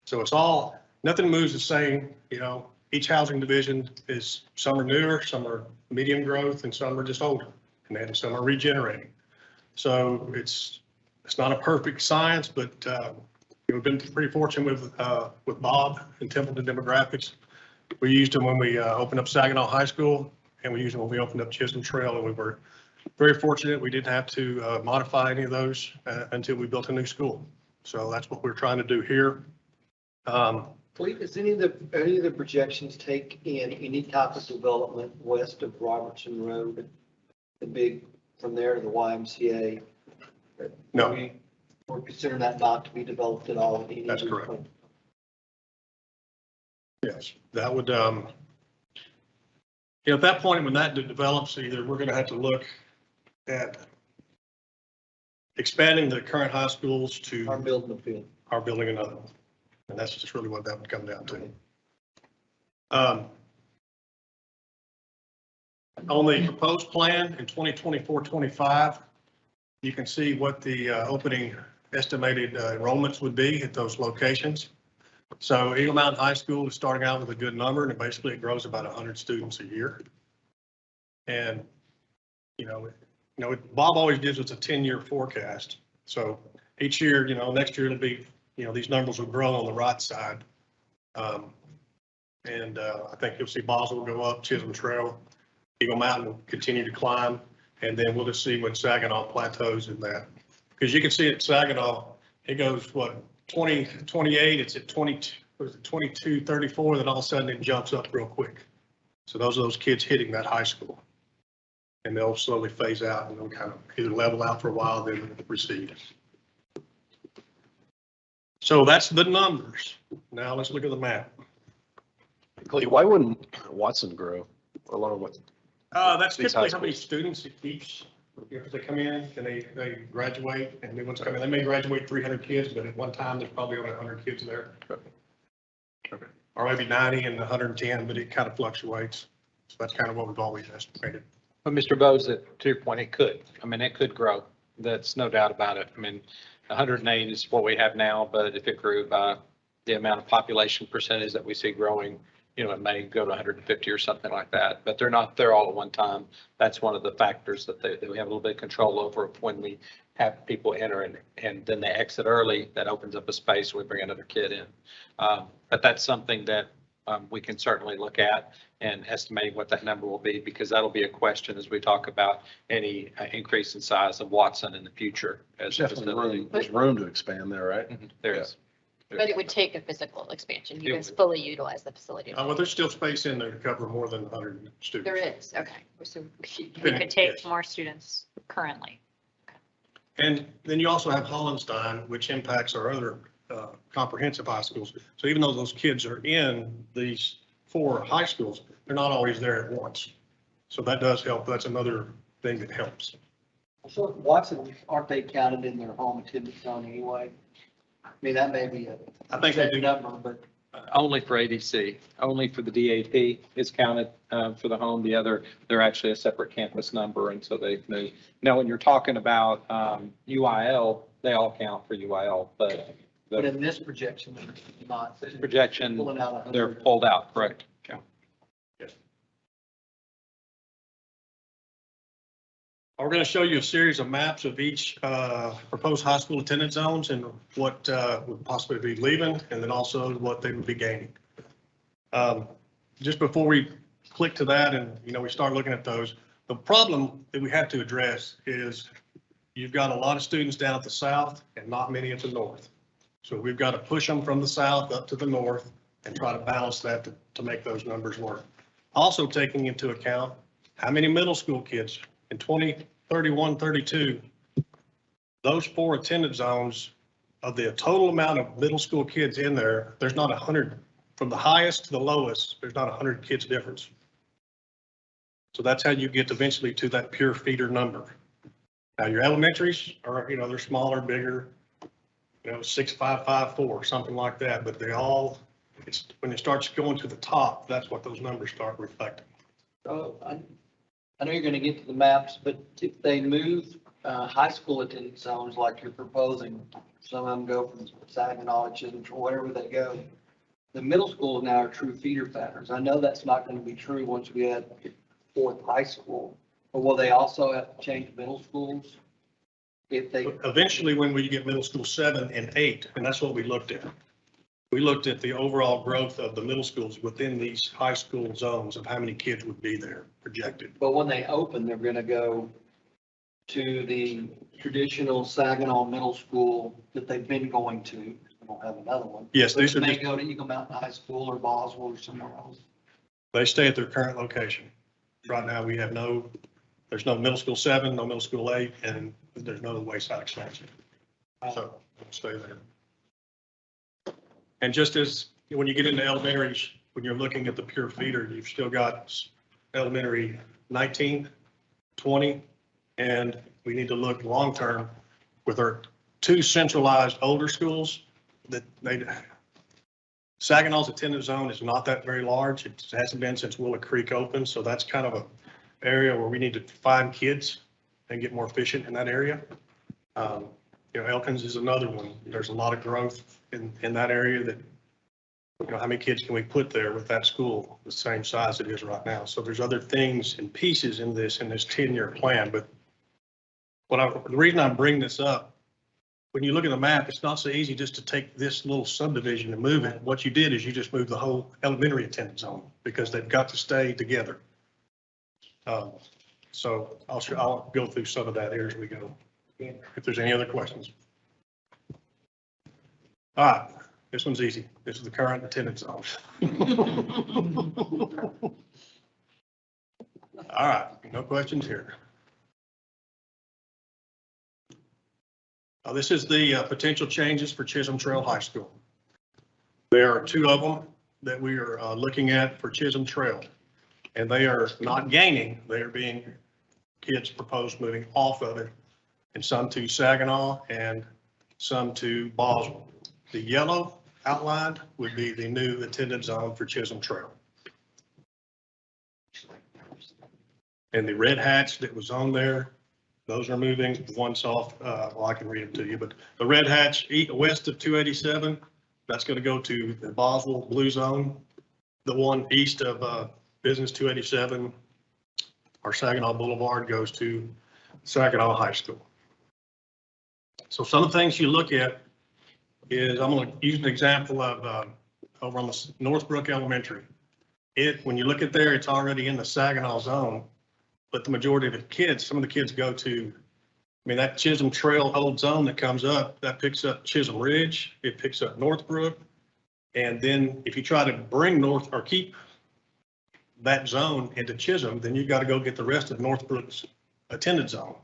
So it's all, nothing moves the same. Each housing division is, some are newer, some are medium growth, and some are just older, and then some are regenerating. So it's not a perfect science, but we've been pretty fortunate with Bob and Templeton Demographics. We used them when we opened up Saginaw High School, and we used them when we opened up Chisholm Trail, and we were very fortunate. We didn't have to modify any of those until we built a new school. So that's what we're trying to do here. Does any of the projections take in any type of development west of Robertson Road, the big, from there to the YMCA? No. We're considering that not to be developed at all. That's correct. Yes, that would, at that point, when that develops, either we're going to have to look at expanding the current high schools to our building the field, or building another one. And that's just really what that would come down to. On the proposed plan in 2024-25, you can see what the opening estimated enrollments would be at those locations. So Eagle Mountain High School is starting out with a good number, and basically it grows about 100 students a year. And, Bob always gives us a 10-year forecast. So each year, next year it'll be, these numbers will grow on the right side. I think you'll see Boswell go up, Chisholm Trail, Eagle Mountain will continue to climb, and then we'll just see when Saginaw plateaus in that. Because you can see at Saginaw, it goes, 2028, it's at 2234, then all of a sudden it jumps up real quick. So those are those kids hitting that high school. And they'll slowly phase out, and they'll kind of either level out for a while, then recede. So that's the numbers. Now let's look at the map. Why wouldn't Watson grow along with? That's typically how many students it keeps. If they come in and they graduate and new ones come in, they may graduate 300 kids, but at one time there's probably over 100 kids there. Or maybe 90 and 110, but it kind of fluctuates. So that's kind of what we've always estimated. But Mr. Bose, to your point, it could. I mean, it could grow. That's no doubt about it. I mean, 108 is what we have now, but if it grew by the amount of population percentage that we see growing, you know, it may go to 150 or something like that, but they're not there all at one time. That's one of the factors that we have a little bit of control over when we have people enter and then they exit early. That opens up a space when we bring another kid in. But that's something that we can certainly look at and estimate what that number will be, because that'll be a question as we talk about any increase in size of Watson in the future. There's room to expand there, right? There is. But it would take a physical expansion. You can fully utilize the facility. Well, there's still space in there to cover more than 100 students. There is, okay. So we could take more students currently. And then you also have Hollenstein, which impacts our other comprehensive high schools. So even though those kids are in these 4 high schools, they're not always there at once. So that does help. That's another thing that helps. So Watson, aren't they counted in their home attendance zone anyway? I mean, that may be I think they do. number, but Only for ADC, only for the DAP is counted for the home. The other, they're actually a separate campus number, and so they move. Now, when you're talking about UIL, they all count for UIL, but in this projection, they're not. this projection, Pulling out 100. they're pulled out, correct? Yeah. We're going to show you a series of maps of each proposed high school attendance zones and what would possibly be leaving, and then also what they would be gaining. Just before we click to that and, you know, we start looking at those, the problem that we have to address is you've got a lot of students down at the south and not many at the north. So we've got to push them from the south up to the north and try to balance that to make those numbers work. Also taking into account how many middle school kids in 2031, 32, those 4 attendance zones of the total amount of middle school kids in there, there's not 100, from the highest to the lowest, there's not 100 kids difference. So that's how you get eventually to that pure feeder number. Now your elementaries are, you know, they're smaller, bigger, you know, 6, 5, 5, 4, something like that, but they all, it's when it starts going to the top, that's what those numbers start reflecting. So I know you're going to get to the maps, but if they move high school attendance zones like you're proposing, some of them go from Saginaw to wherever they go, the middle schools now are true feeder patterns. I know that's not going to be true once we add 4th high school, but will they also have to change middle schools? If they eventually, when we get middle school 7 and 8, and that's what we looked at. We looked at the overall growth of the middle schools within these high school zones of how many kids would be there projected. But when they open, they're going to go to the traditional Saginaw Middle School that they've been going to. We don't have another one. Yes, these are They just, go to Eagle Mountain High School or Boswell or somewhere else. they stay at their current location. Right now, we have there's no middle school 7, no middle school 8, and there's no Wayside expansion. So we'll stay there. And just as when you get into elementaries, when you're looking at the pure feeder, you've still got elementary 19, 20, and we need to look long-term with our 2 centralized older schools that Saginaw's attendance zone is not that very large. It hasn't been since Willow Creek opened. So that's kind of an area where we need to find kids and get more efficient in that area. You know, Elkins is another one. There's a lot of growth in that area that, you know, how many kids can we put there with that school the same size it is right now? So there's other things and pieces in this 10-year plan. But the reason I'm bringing this up, when you look at the map, it's not so easy just to take this little subdivision and move it. What you did is you just moved the whole elementary attendance zone because they've got to stay together. So I'll go through some of that here as we go. If there's any other questions. All right, this one's easy. This is the current attendance zone. All right, no questions here. This is the potential changes for Chisholm Trail High School. There are 2 of them that we are looking at for Chisholm Trail, and they are not gaining. They are being kids proposed moving off of it, and some to Saginaw and some to Boswell. The yellow outlined would be the new attendance zone for Chisholm Trail. And the red hatch that was on there, those are moving. The one's off, well, I can read it to you, but the red hatch west of 287, that's going to go to the Boswell Blue Zone. The one east of Business 287, or Saginaw Boulevard, goes to Saginaw High School. So some of the things you look at is, I'm going to use an example of over on the Northbrook Elementary. When you look at there, it's already in the Saginaw zone, but the majority of the kids, some of the kids go to, I mean, that Chisholm Trail old zone that comes up, that picks up Chisholm Ridge, it picks up Northbrook. And then if you try to bring North or keep that zone into Chisholm, then you've got to go get the rest of Northbrook's attendance zone,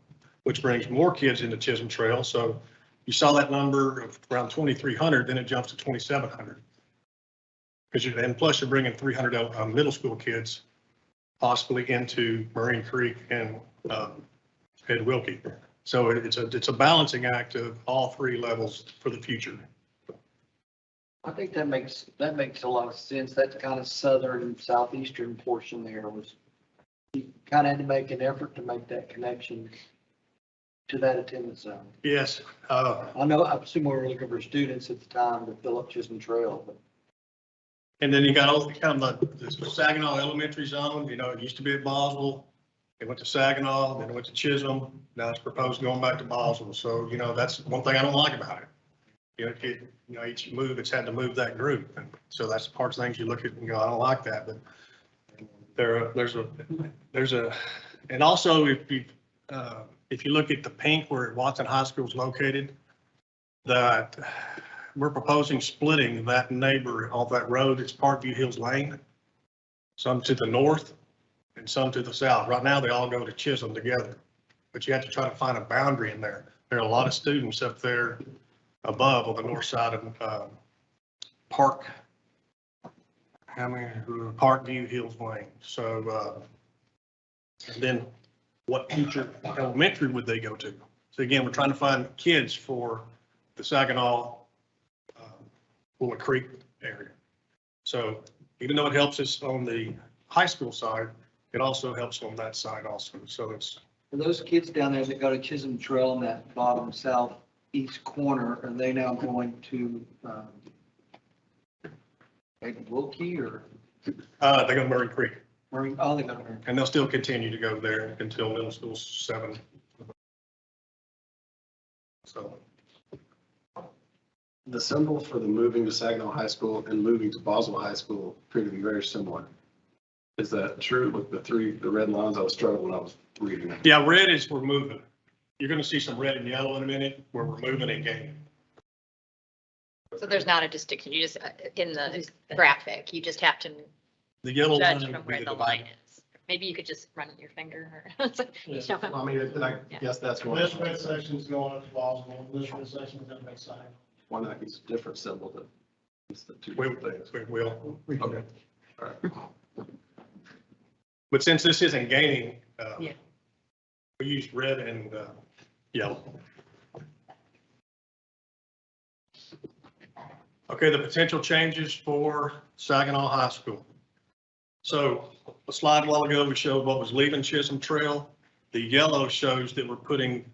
which brings more kids into Chisholm Trail. So you saw that number of around 2,300, then it jumps to 2,700. And plus you're bringing 300 middle school kids possibly into Marine Creek and Ed Wilkie. So it's a balancing act of all three levels for the future. I think that makes a lot of sense. That kind of southern, southeastern portion there was, you kind of had to make an effort to make that connection to that attendance zone. Yes. I know, I assume we were looking for students at the time to fill up Chisholm Trail, but. And then you got all kind of the Saginaw Elementary Zone, you know, it used to be at Boswell. It went to Saginaw, then it went to Chisholm. Now it's proposed going back to Boswell. So, you know, that's one thing I don't like about it. You know, each move, it's had to move that group. And so that's the parts of things you look at and go, I don't like that, but there's a, and also if you look at the pink where Watson High School is located, that we're proposing splitting that neighbor off that road. It's Parkview Hills Lane, some to the north and some to the south. Right now, they all go to Chisholm together, but you have to try to find a boundary in there. There are a lot of students up there above on the north side of Parkview Hills Lane. So, and then what future elementary would they go to? So again, we're trying to find kids for the Saginaw, Bullet Creek area. So even though it helps us on the high school side, it also helps on that side also. So it's. For those kids down there that go to Chisholm Trail in that bottom southeast corner, are they now going to maybe Wilkie or? They go to Murray Creek. Murray, oh, they go to Murray. And they'll still continue to go there until middle school 7. So. The symbols for the moving to Saginaw High School and moving to Boswell High School appear to be very similar. Is that true with the red lines? I was struggling when I was reading it. Yeah, red is we're moving. You're going to see some red and yellow in a minute where we're moving and gaining. So there's not a distinction, you just, in the graphic, you just have to The yellow judge line from would be where the the line is. Maybe you could just run your finger or. I mean, I guess that's one. This red section's going up to Boswell, this red section's going to make side. Why not use a different symbol that it's the two We different things? we will. Okay. All right. But since this isn't gaining, Yeah. we used red and yellow. Okay, the potential changes for Saginaw High School. So a slide a while ago, we showed what was leaving Chisholm Trail. The yellow shows that we're putting,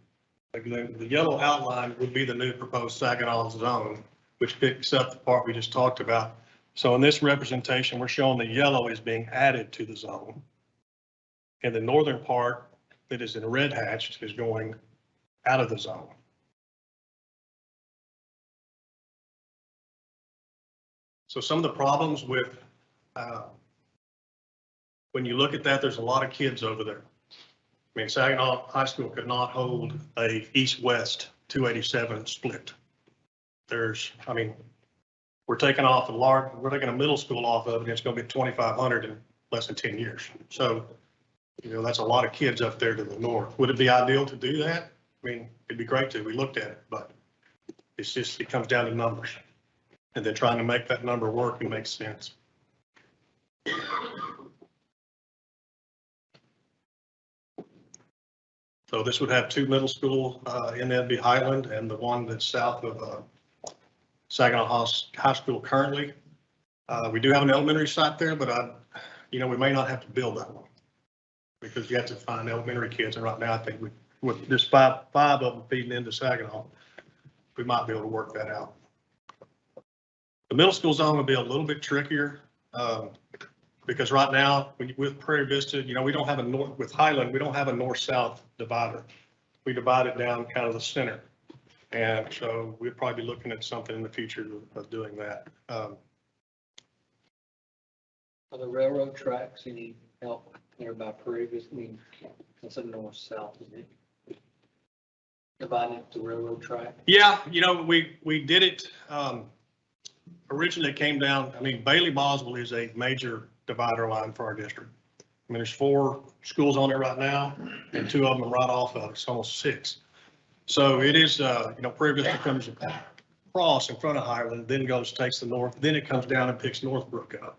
the yellow outline would be the new proposed Saginaw zone, which picks up the part we just talked about. So in this representation, we're showing the yellow is being added to the zone. And the northern part that is in red hatched is going out of the zone. So some of the problems with, when you look at that, there's a lot of kids over there. I mean, Saginaw High School could not hold a east-west 287 split. I mean, we're taking a middle school off of it, and it's going to be 2,500 in less than 10 years. So, you know, that's a lot of kids up there to the north. Would it be ideal to do that? I mean, it'd be great to. We looked at it, but it's just, it comes down to numbers. And then trying to make that number work and make sense. So this would have 2 middle school in Edby Highland and the one that's south of Saginaw High School currently. We do have an elementary site there, but we may not have to build that one because you have to find elementary kids. And right now, I think with just five of them feeding into Saginaw, we might be able to work that out. The middle school zone will be a little bit trickier because right now with Prairie Vista, we don't have with Highland, we don't have a north-south divider. We divide it down kind of the center. And so we'll probably be looking at something in the future of doing that. Are the railroad tracks any help there by previous, it's a north-south, isn't it? Dividing the railroad track? Yeah, we did it, originally it came down, Bailey-Boswell is a major divider line for our district. There's 4 schools on there right now and 2 of them are right off of it. It's almost 6. So it is, Prairie Vista comes across in front of Highland, then takes the north, then it comes down and picks Northbrook up.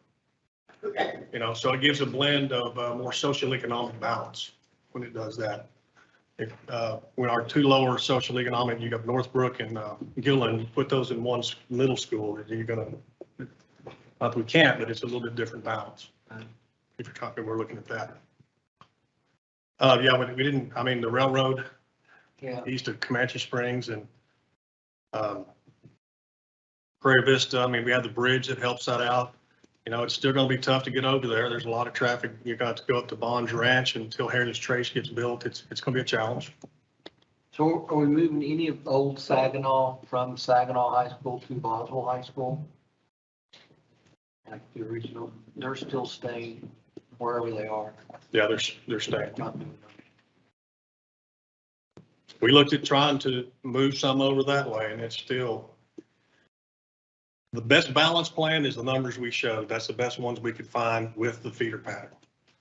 So it gives a blend of more social economic balance when it does that. When our 2 lower social economic, you got Northbrook and Gillen, you put those in one middle school, and you're gonna, not that we can't, but it's a little bit different balance. If you're talking, we're looking at that. Yeah, we didn't, the railroad, east of Comanche Springs and Prairie Vista, we have the bridge that helps that out. It's still going to be tough to get over there. There's a lot of traffic. You got to go up to Bond's Ranch until Heritage Trace gets built. It's going to be a challenge. So are we moving any of old Saginaw from Saginaw High School to Boswell High School? Like the original, they're still staying wherever they are. Yeah, they're staying. We looked at trying to move some over that way, and it's still, the best balance plan is the numbers we showed. That's the best ones we could find with the feeder pattern.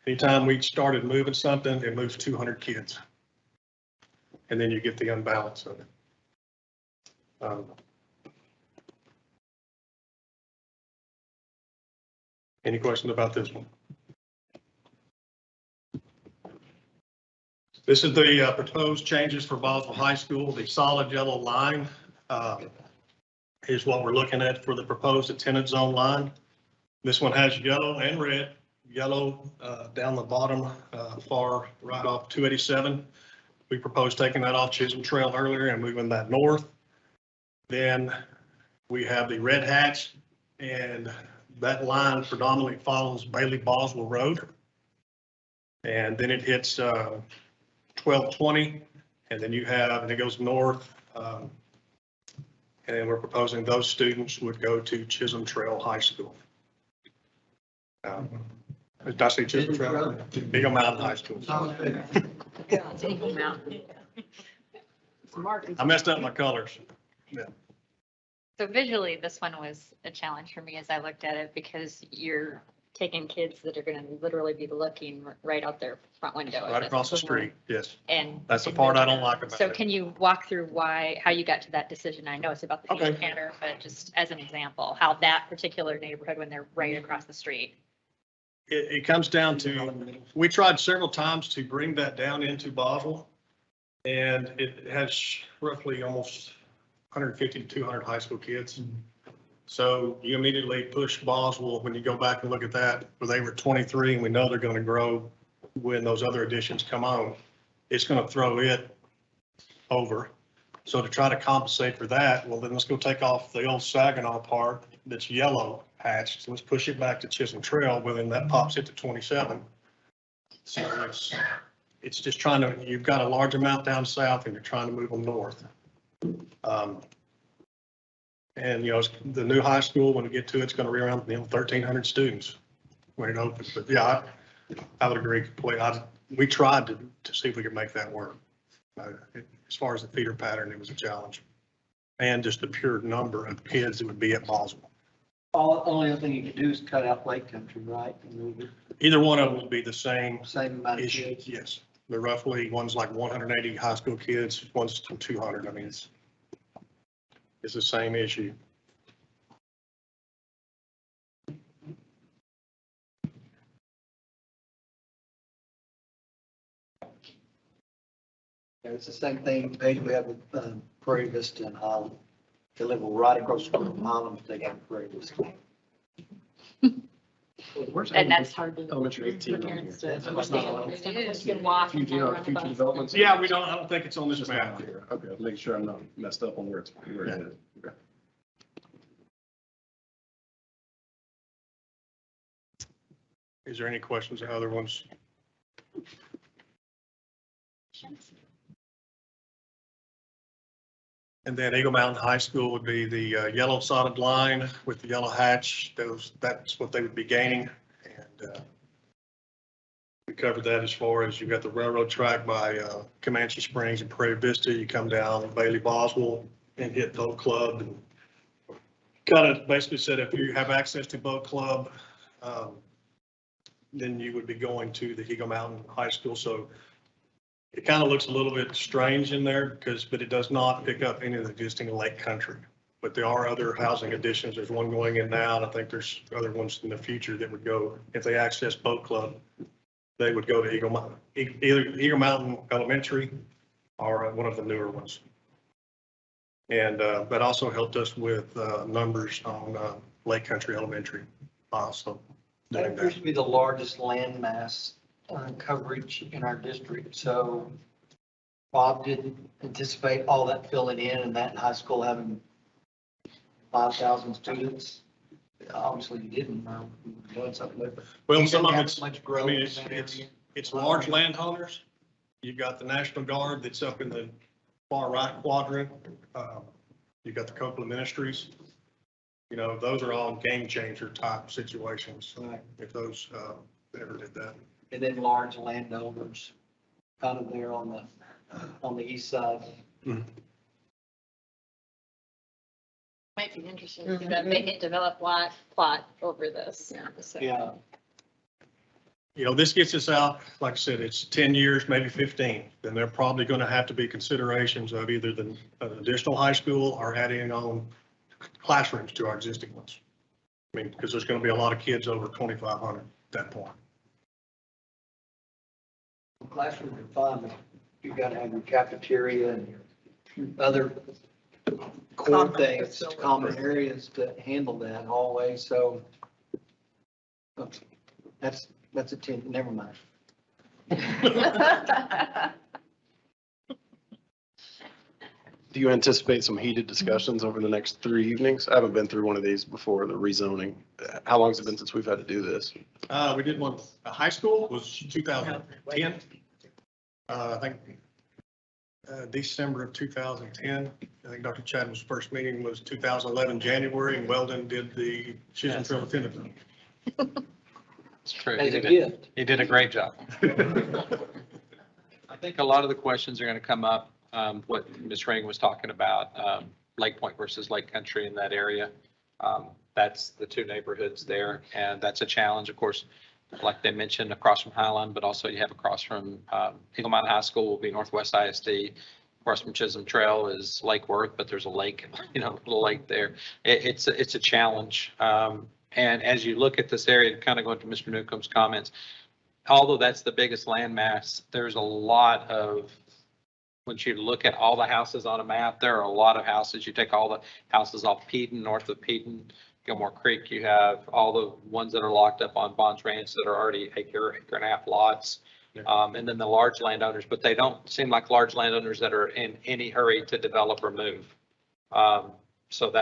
Anytime we started moving something, it moves 200 kids. And then you get the unbalance of it. Any questions about this one? This is the proposed changes for Boswell High School. The solid yellow line is what we're looking at for the proposed attendance zone line. This one has yellow and red. Yellow down the bottom far right off 287. We proposed taking that off Chisholm Trail earlier and moving that north. Then we have the red hatch, and that line predominantly follows Bailey-Boswell Road. And then it hits 1220, and then and it goes north. And we're proposing those students would go to Chisholm Trail High School. Did I say Chisholm Trail? Eagle Mountain High School. I messed up my colors. Yeah. So visually, this one was a challenge for me as I looked at it because you're taking kids that are going to literally be looking right out their front window. Right across the street, yes. And that's the part I don't like about it. So can you walk through how you got to that decision? I know it's about the feeder pattern, but just as an example, how that particular neighborhood, when they're right across the street. It comes down to, we tried several times to bring that down into Boswell, and it has roughly almost 150 to 200 high school kids. So you immediately push Boswell when you go back and look at that, where they were 23, and we know they're going to grow when those other additions come on. It's going to throw it over. So to try to compensate for that, well, then let's go take off the old Saginaw part that's yellow hatched. So let's push it back to Chisholm Trail, well, then that pops it to 27. So it's just trying to, you've got a large amount down south and you're trying to move them north. And, the new high school, when we get to it, it's going to be around 1,300 students when it opens. But yeah, I would agree completely. We tried to see if we could make that work. As far as the feeder pattern, it was a challenge. And just the pure number of kids that would be at Boswell. Only other thing you can do is cut out Lake Country, right? Either one of them would be the same amount of issue. kids. Yes. They're roughly, one's like 180 high school kids, one's 200. It's the same issue. It's the same thing, we have with Prairie Vista and Holland. They live right across from Highland, but they got great. And that's hard to. Elementary 18 on here. parents to That's not understand. on. It's been walking. Future developments. Yeah, we don't, I don't think it's on this Just not map. on here. Okay, make sure I'm not messed up on where it is. Okay. Is there any questions or other ones? And then Eagle Mountain High School would be the yellow solid line with the yellow hatch. That's what they would be gaining. And we covered that as far as you've got the railroad track by Comanche Springs and Prairie Vista. You come down Bailey Boswell and hit Boat Club. And kind of basically said if you have access to Boat Club, then you would be going to the Eagle Mountain High School. So it kind of looks a little bit strange in there but it does not pick up any of the existing lake country. But there are other housing additions. There's one going in now, and I think there's other ones in the future that would go, if they access Boat Club, they would go to Eagle Mountain, either Eagle Mountain Elementary or one of the newer ones. And that also helped us with numbers on Lake Country Elementary also. That appears to be the largest landmass coverage in our district, so Bob didn't anticipate all that filling in and that high school having 5,000 students. Obviously you didn't, we've done something with it. Well, You some didn't of have it's, much I growth mean, in that area. it's large landowners. You've got the National Guard that's up in the far right quadrant. You've got the Copeland Ministries. You know, those are all game changer type situations. Right. If those ever did that. And then large landowners kind of there on the east side. Might be interesting to see that make it develop plot over this. Yeah. You know, this gets us out, like I said, it's 10 years, maybe 15. Then there are probably going to have to be considerations of either an additional high school or adding on classrooms to our existing ones. I mean, because there's going to be a lot of kids over 2,500 at that point. Classrooms are fun, but you gotta have your cafeteria and your other core things, common areas to handle that hallway, so that's a 10, never mind. Do you anticipate some heated discussions over the next 3 evenings? I haven't been through one of these before, the rezoning. How long has it been since we've had to do this? We did one, high school was 2010. I think December of 2010. I think Dr. Chadwell's first meeting was 2011, January, and Weldon did the Chisholm Trail Attendant. It's true. As a gift. He did a great job. I think a lot of the questions are going to come up, what Ms. Ring was talking about, Lake Point versus Lake Country in that area. That's the two neighborhoods there, and that's a challenge, of course, like they mentioned, across from Highland, but also you have across from Eagle Mountain High School will be Northwest ISD. Across from Chisholm Trail is Lake Worth, but there's a lake, little lake there. It's a challenge. And as you look at this area, kind of going to Mr. Newcomb's comments, although that's the biggest landmass, there's a lot of, once you look at all the houses on a map, there are a lot of houses. You take all the houses off Peden, north of Peden, Gilmore Creek, you have all the ones that are locked up on Bonds Ranch that are already acre and a half lots. And then the large landowners, but they don't seem like large landowners that are in any hurry to develop or move. So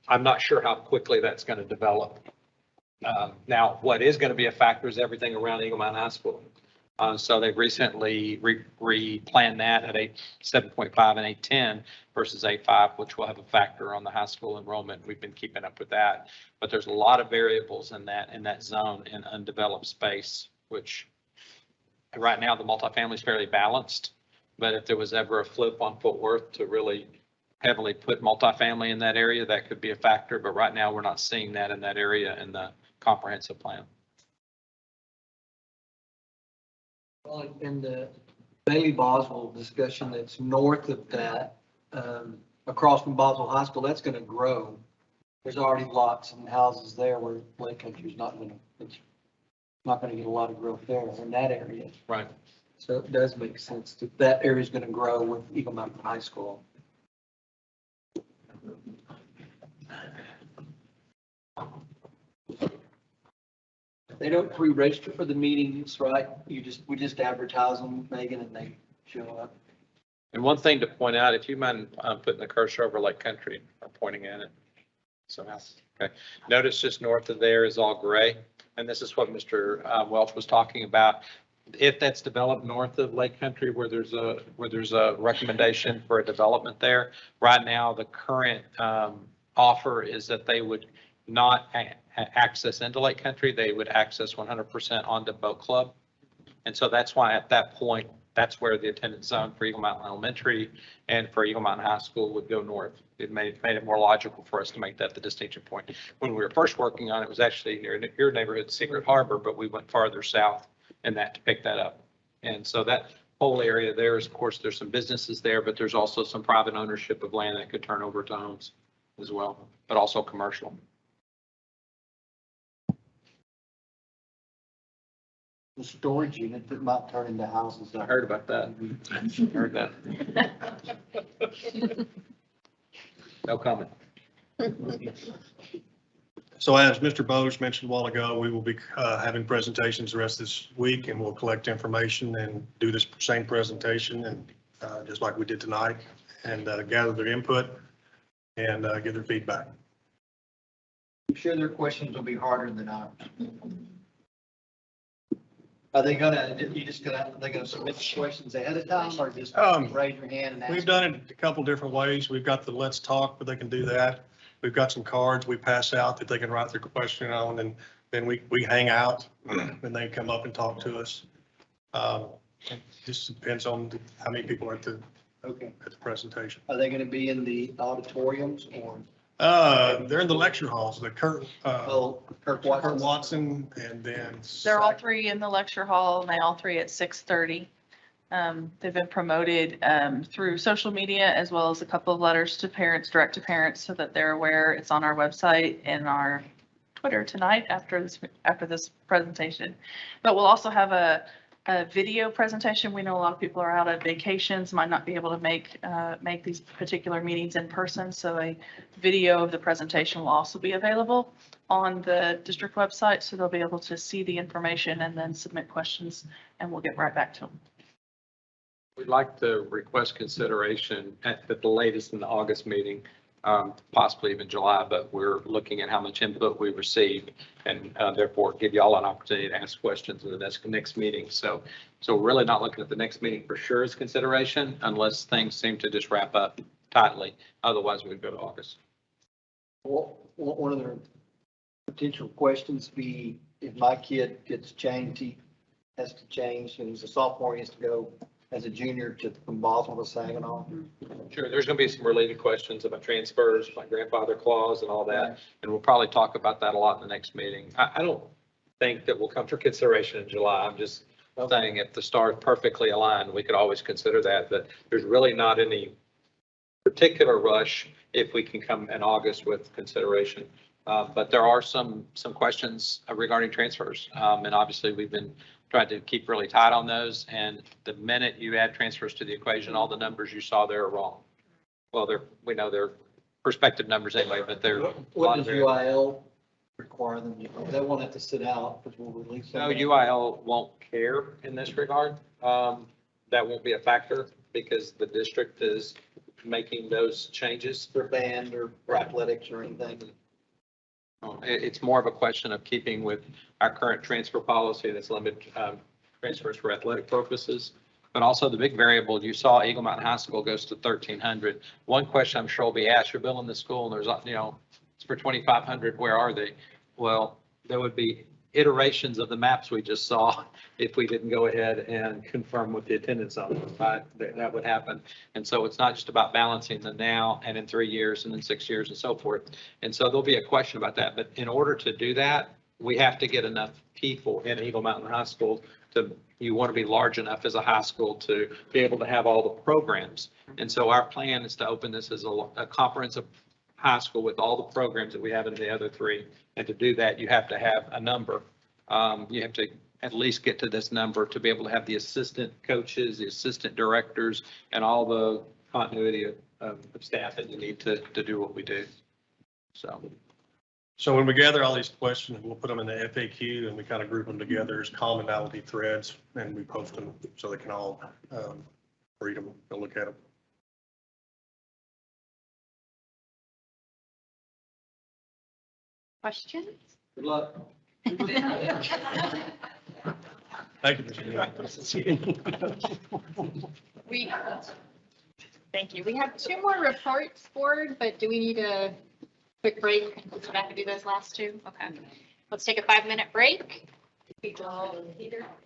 I'm not sure how quickly that's going to develop. Now, what is going to be a factor is everything around Eagle Mountain High School. So they've recently replanned that at a 7.5 and 8.10 versus 8.5, which will have a factor on the high school enrollment. We've been keeping up with that, but there's a lot of variables in that zone in undeveloped space, which right now the multifamily is fairly balanced. But if there was ever a flip on Fort Worth to really heavily put multifamily in that area, that could be a factor. But right now we're not seeing that in that area in the comprehensive plan. Well, in the Bailey Boswell discussion that's north of that, across from Boswell High School, that's gonna grow. There's already lots and houses there where Lake Country's not gonna get a lot of growth there in that area. Right. So it does make sense that area's gonna grow with Eagle Mountain High School. They don't pre-register for the meetings, right? We just advertise them, Megan, and they show up. And one thing to point out, if you mind putting the cursor over Lake Country or pointing at it. Somehow, okay. Notice just north of there is all gray. And this is what Mr. Welch was talking about. If that's developed north of Lake Country where there's a recommendation for a development there, right now, the current offer is that they would not access into Lake Country. They would access 100% onto Boat Club. And so that's why at that point, that's where the attendance zone for Eagle Mountain Elementary and for Eagle Mountain High School would go north. It made it more logical for us to make that the distinction point. When we were first working on it, it was actually near your neighborhood, Secret Harbor, but we went farther south in that to pick that up. And so that whole area there is, of course, there's some businesses there, but there's also some private ownership of land that could turn over to homes as well, but also commercial. The storage unit that might turn into houses. I heard about that. Heard that. No comment. So as Mr. Bowes mentioned a while ago, we will be having presentations the rest of this week, and we'll collect information and do this same presentation and just like we did tonight, and gather their input and get their feedback. I'm sure their questions will be harder than ours. Are they gonna submit the questions ahead of time or just raise your hand and ask? We've done it a couple different ways. We've got the Let's Talk, but they can do that. We've got some cards we pass out that they can write their question on, and then we hang out and they come up and talk to us. It just depends on how many people are at the presentation. Are they gonna be in the auditoriums or? They're in the lecture halls, the Kurt Watson, and then. They're all three in the lecture hall, and they all three at 6:30. They've been promoted through social media as well as a couple of letters to parents, direct to parents, so that they're aware. It's on our website and our Twitter tonight after this presentation. But we'll also have a video presentation. We know a lot of people are out on vacations, might not be able to make these particular meetings in person. So a video of the presentation will also be available on the district website. So they'll be able to see the information and then submit questions, and we'll get right back to them. We'd like to request consideration at the latest in the August meeting, possibly even July, but we're looking at how much input we received and therefore give y'all an opportunity to ask questions in the next meeting. So we're really not looking at the next meeting for sure as consideration unless things seem to just wrap up tightly. Otherwise, we'd go to August. Well, one of the potential questions be if my kid gets changed, he has to change, and he's a sophomore, he has to go as a junior from Boswell to Saginaw. Sure, there's going to be some related questions about transfers, like grandfather clause and all that, and we'll probably talk about that a lot in the next meeting. I don't think that will come for consideration in July. I'm just saying if the stars perfectly aligned, we could always consider that, but there's really not any particular rush if we can come in August with consideration. But there are some questions regarding transfers, and obviously we've been trying to keep really tight on those. And the minute you add transfers to the equation, all the numbers you saw there are wrong. Well, we know they're prospective numbers anyway, but they're. What does UIL require them to do? They won't have to sit out because we'll release them. No, UIL won't care in this regard. That won't be a factor because the district is making those changes. Their band or athletics or anything. It's more of a question of keeping with our current transfer policy that's limited transfers for athletic purposes. But also the big variable, you saw Eagle Mountain High School goes to 1,300. One question I'm sure will be asked, you're building the school and there's, it's for 2,500, where are they? Well, there would be iterations of the maps we just saw if we didn't go ahead and confirm with the attendance zone, right? That would happen. And so it's not just about balancing the now and in 3 years and in 6 years and so forth. And so there'll be a question about that. But in order to do that, we have to get enough people in Eagle Mountain High School you want to be large enough as a high school to be able to have all the programs. And so our plan is to open this as a comprehensive high school with all the programs that we have in the other three. And to do that, you have to have a number. You have to at least get to this number to be able to have the assistant coaches, the assistant directors, and all the continuity of staff that you need to do what we do. So So when we gather all these questions, we'll put them in the FAQ and we kind of group them together as commonality threads and we post them so they can all read them, go look at them. Questions? Good luck. Thank you, Mr. Thank you. We have 2 more reports, board, but do we need a quick break? Let's go back and do those last 2. Okay. Let's take a 5-minute break. We'll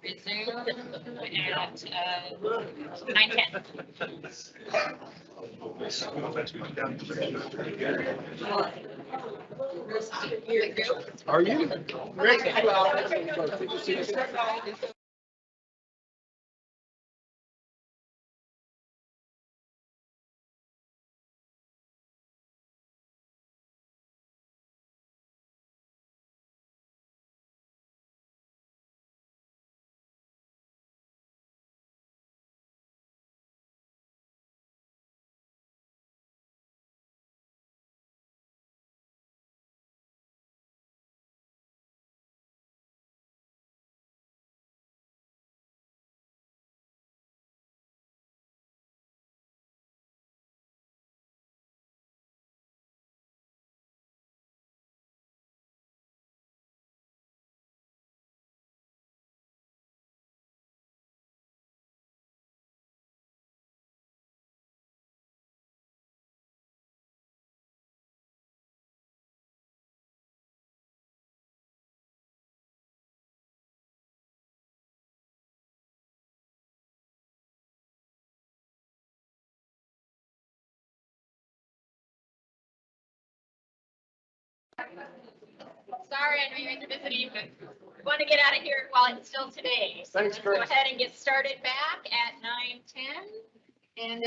resume at 9:10. Are you? Sorry, I know you're in the busy, but we want to get out of here while it's still today. So let's go ahead and get started back at 9:10. And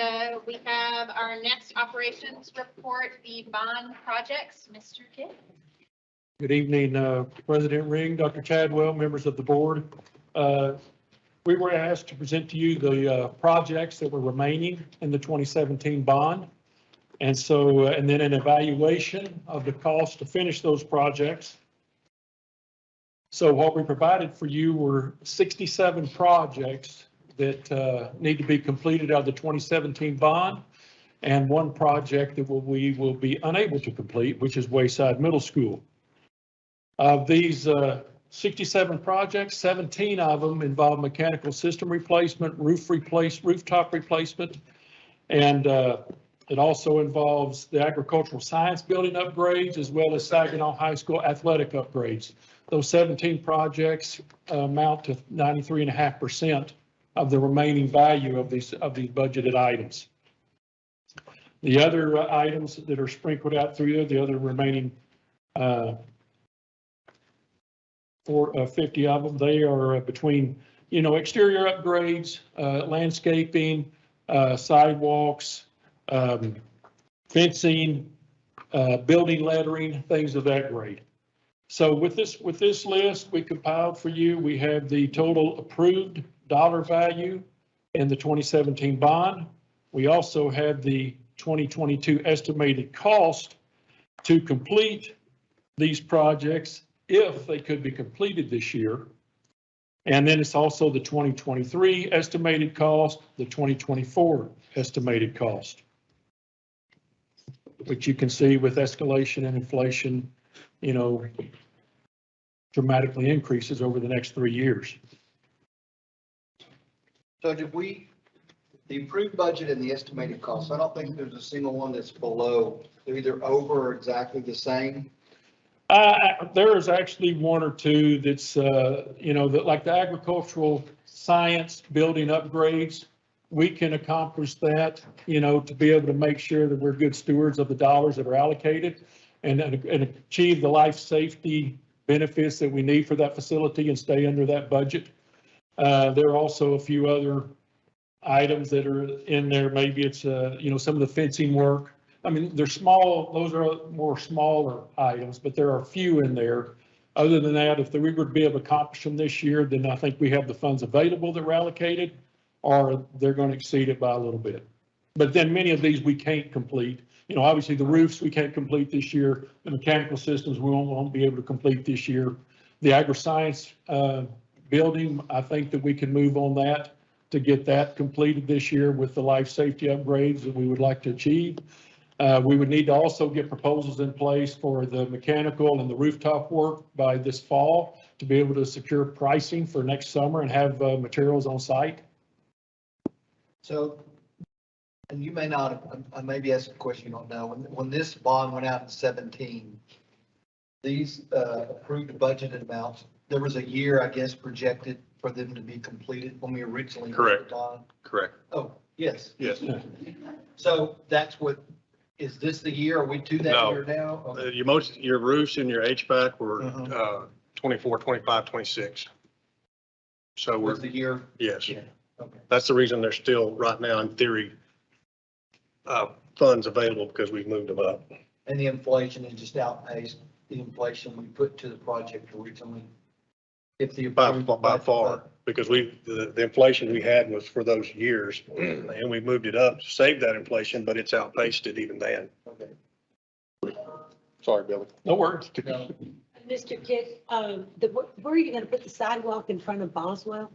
we have our next operations report, the bond projects. Mr. Kidd. Good evening, President Ring, Dr. Chadwell, members of the board. We were asked to present to you the projects that were remaining in the 2017 bond. And so, and then an evaluation of the cost to finish those projects. So what we provided for you were 67 projects that need to be completed out of the 2017 bond, and 1 project that we will be unable to complete, which is Wayside Middle School. Of these 67 projects, 17 of them involve mechanical system replacement, rooftop replacement, and it also involves the agricultural science building upgrades as well as Saginaw High School athletic upgrades. Those 17 projects amount to 93.5% of the remaining value of these budgeted items. The other items that are sprinkled out through there, the other remaining 50 of them, they are between, exterior upgrades, landscaping, sidewalks, fencing, building lettering, things of that grade. So with this list we compiled for you, we have the total approved dollar value in the 2017 bond. We also have the 2022 estimated cost to complete these projects if they could be completed this year. And then it's also the 2023 estimated cost, the 2024 estimated cost, which you can see with escalation and inflation, dramatically increases over the next 3 years. So did the approved budget and the estimated costs, I don't think there's a single one that's below, they're either over or exactly the same. There is actually 1 or 2 that's, that like the agricultural science building upgrades, we can accomplish that, to be able to make sure that we're good stewards of the dollars that are allocated and achieve the life safety benefits that we need for that facility and stay under that budget. There are also a few other items that are in there. Maybe it's, some of the fencing work. I mean, they're small, those are more smaller items, but there are a few in there. Other than that, if we were to be able to accomplish them this year, then I think we have the funds available that were allocated, or they're going to exceed it by a little bit. But then many of these we can't complete Obviously the roofs we can't complete this year. The mechanical systems we won't be able to complete this year. The agri-science building, I think that we can move on that to get that completed this year with the life safety upgrades that we would like to achieve. We would need to also get proposals in place for the mechanical and the rooftop work by this fall to be able to secure pricing for next summer and have materials on site. So, and you may not, I may be asking a question you don't know. When this bond went out in 17, these approved budgeted amounts, there was a year, I guess, projected for them to be completed when we originally. Correct. The bond. Correct. Oh, yes. Yes. So that's what, is this the year? Are we to that No. year now? Your roofs and your HVAC were Uh-huh. 24, 25, 26. So Was we're, the year? yes, Okay. that's the reason there's still, right now, in theory, funds available because we've moved them up. And the inflation has just outpaced the inflation we put to the project originally. If the. By far, because the inflation we had was for those years, and we moved it up to save that inflation, but it's outpaced it even then. Okay. Sorry, Billy. No worries. No. Mr. Kidd, where are you going to put the sidewalk in front of Boswell?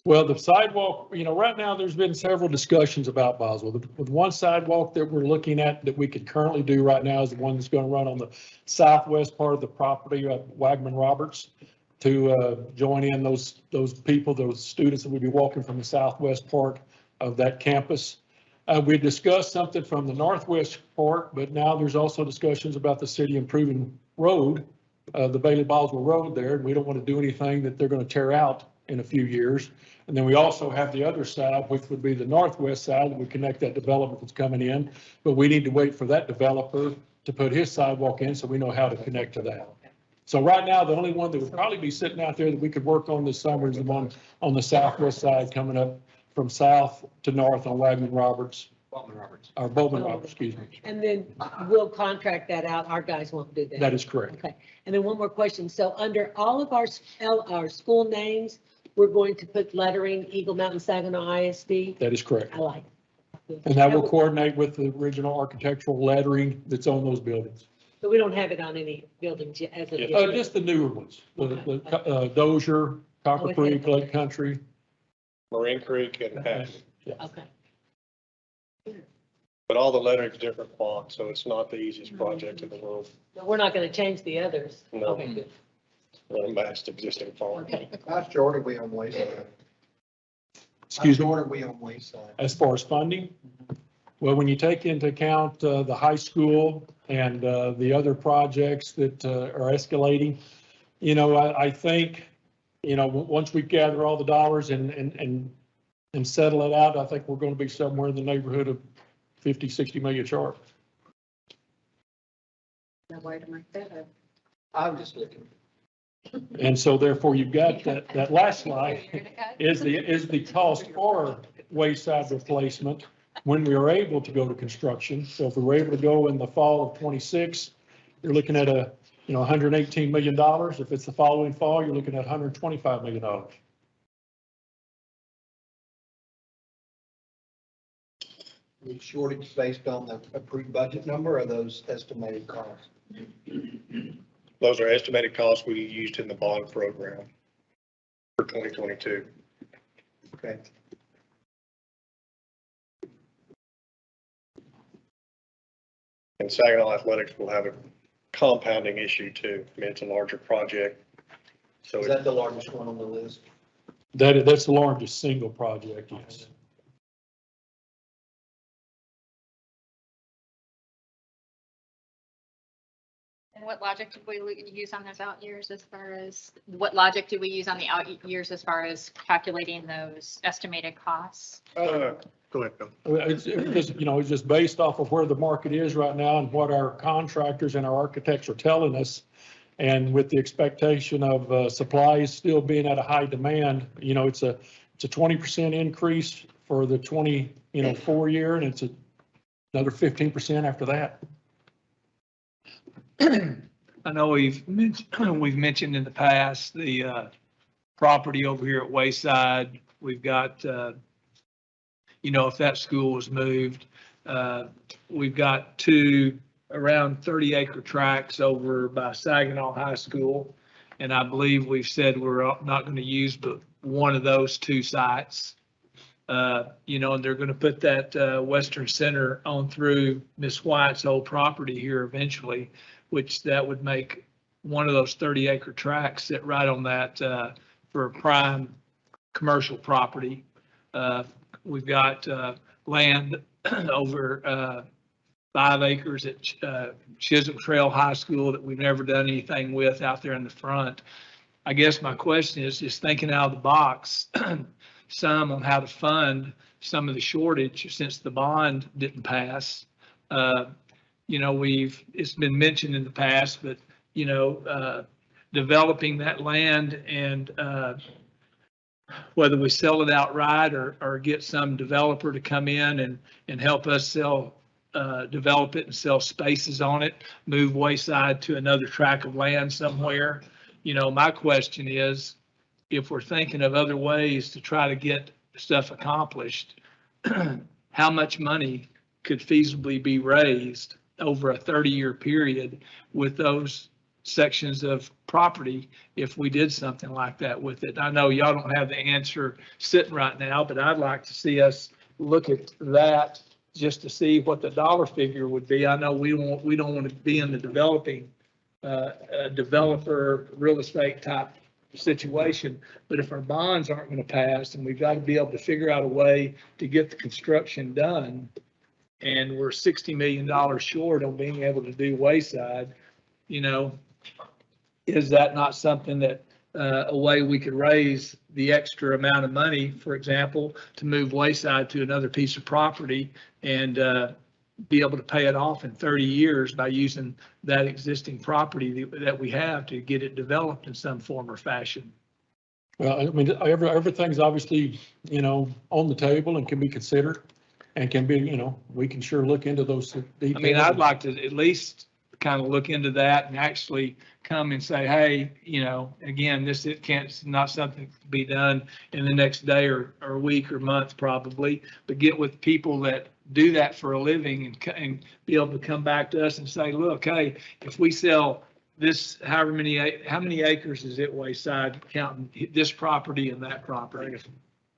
Well, the sidewalk, right now, there's been several discussions about Boswell. The one sidewalk that we're looking at that we could currently do right now is the one that's going to run on the southwest part of the property at Wagman Roberts to join in those people, those students that would be walking from the southwest part of that campus. We discussed something from the northwest part, but now there's also discussions about the city improving road, the Bailey Boswell Road there. And we don't want to do anything that they're going to tear out in a few years. And then we also have the other side, which would be the northwest side that would connect that development that's coming in. But we need to wait for that developer to put his sidewalk in so we know how to connect to that. So right now, the only one that would probably be sitting out there that we could work on this summer is the one on the southwest side coming up from south to north on Wagman Roberts. Bowman Roberts, excuse me. And then we'll contract that out. Our guys won't do that. That is correct. Okay. And then one more question. So under all of our school names, we're going to put lettering Eagle Mountain Saginaw ISD. That is correct. I like it. And that will coordinate with the original architectural lettering that's on those buildings. So we don't have it on any buildings yet as of yet. Just the newer ones, the Dozier, Copper Creek, Lake Country. Marine Creek and Hatch. Okay. But all the lettering's different font, so it's not the easiest project in the world. No, we're not going to change the others. No. Okay, good. We're matched existing font. Okay. How short are we on Wayside? Excuse me. How short are we on Wayside? As far as funding, well, when you take into account the high school and the other projects that are escalating, I think, once we gather all the dollars and settle it out, I think we're going to be somewhere in the neighborhood of 50, 60 million short. Now, why to mark that up? I'm just looking. And so therefore you've got that last slide is the cost for wayside replacement when we are able to go to construction. So if we were able to go in the fall of 26, you're looking at $118 million. If it's the following fall, you're looking at $125 million. The shortage based on the approved budget number or those estimated costs? Those are estimated costs we used in the bond program for 2022. Okay. And Saginaw Athletics will have a compounding issue too. I mean, it's a larger project. So Is that the largest one on the list? That's the largest single project, yes. And what logic did we use on those out years as far as, what logic do we use on the out years as far as calculating those estimated costs? Go ahead, Bill. It's just based off of where the market is right now and what our contractors and our architects are telling us. And with the expectation of supplies still being at a high demand, it's a 20% increase for the 24 year, and it's another 15% after that. I know we've mentioned in the past the property over here at Wayside. We've got, if that school was moved, We've got 2 around 30-acre tracts over by Saginaw High School. And I believe we've said we're not going to use but one of those 2 sites. You know, and they're going to put that Western Center on through Miss White's old property here eventually, which that would make one of those 30-acre tracts sit right on that for a prime commercial property. We've got land over 5 acres at Chisholm Trail High School that we've never done anything with out there in the front. I guess my question is just thinking out of the box, some on how to fund some of the shortage since the bond didn't pass. You know, it's been mentioned in the past, but, you know, developing that land and whether we sell it outright or get some developer to come in and help us develop it and sell spaces on it, move Wayside to another tract of land somewhere. You know, my question is, if we're thinking of other ways to try to get stuff accomplished, how much money could feasibly be raised over a 30-year period with those sections of property if we did something like that with it? I know y'all don't have the answer sitting right now, but I'd like to see us look at that just to see what the dollar figure would be. I know we don't want to be in the developing developer real estate type situation, but if our bonds aren't going to pass and we've got to be able to figure out a way to get the construction done, and we're $60 million short on being able to do Wayside, you know, is that not something that a way we could raise the extra amount of money, for example, to move Wayside to another piece of property and be able to pay it off in 30 years by using that existing property that we have to get it developed in some form or fashion? Well, I mean, everything's obviously, you know, on the table and can be considered and can be, you know, we can sure look into those details. I mean, I'd like to at least kind of look into that and actually come and say, hey, you know, again, it's not something to be done in the next day or week or month probably, but get with people that do that for a living and be able to come back to us and say, look, hey, if we sell this, how many acres is it Wayside, counting this property and that property? Off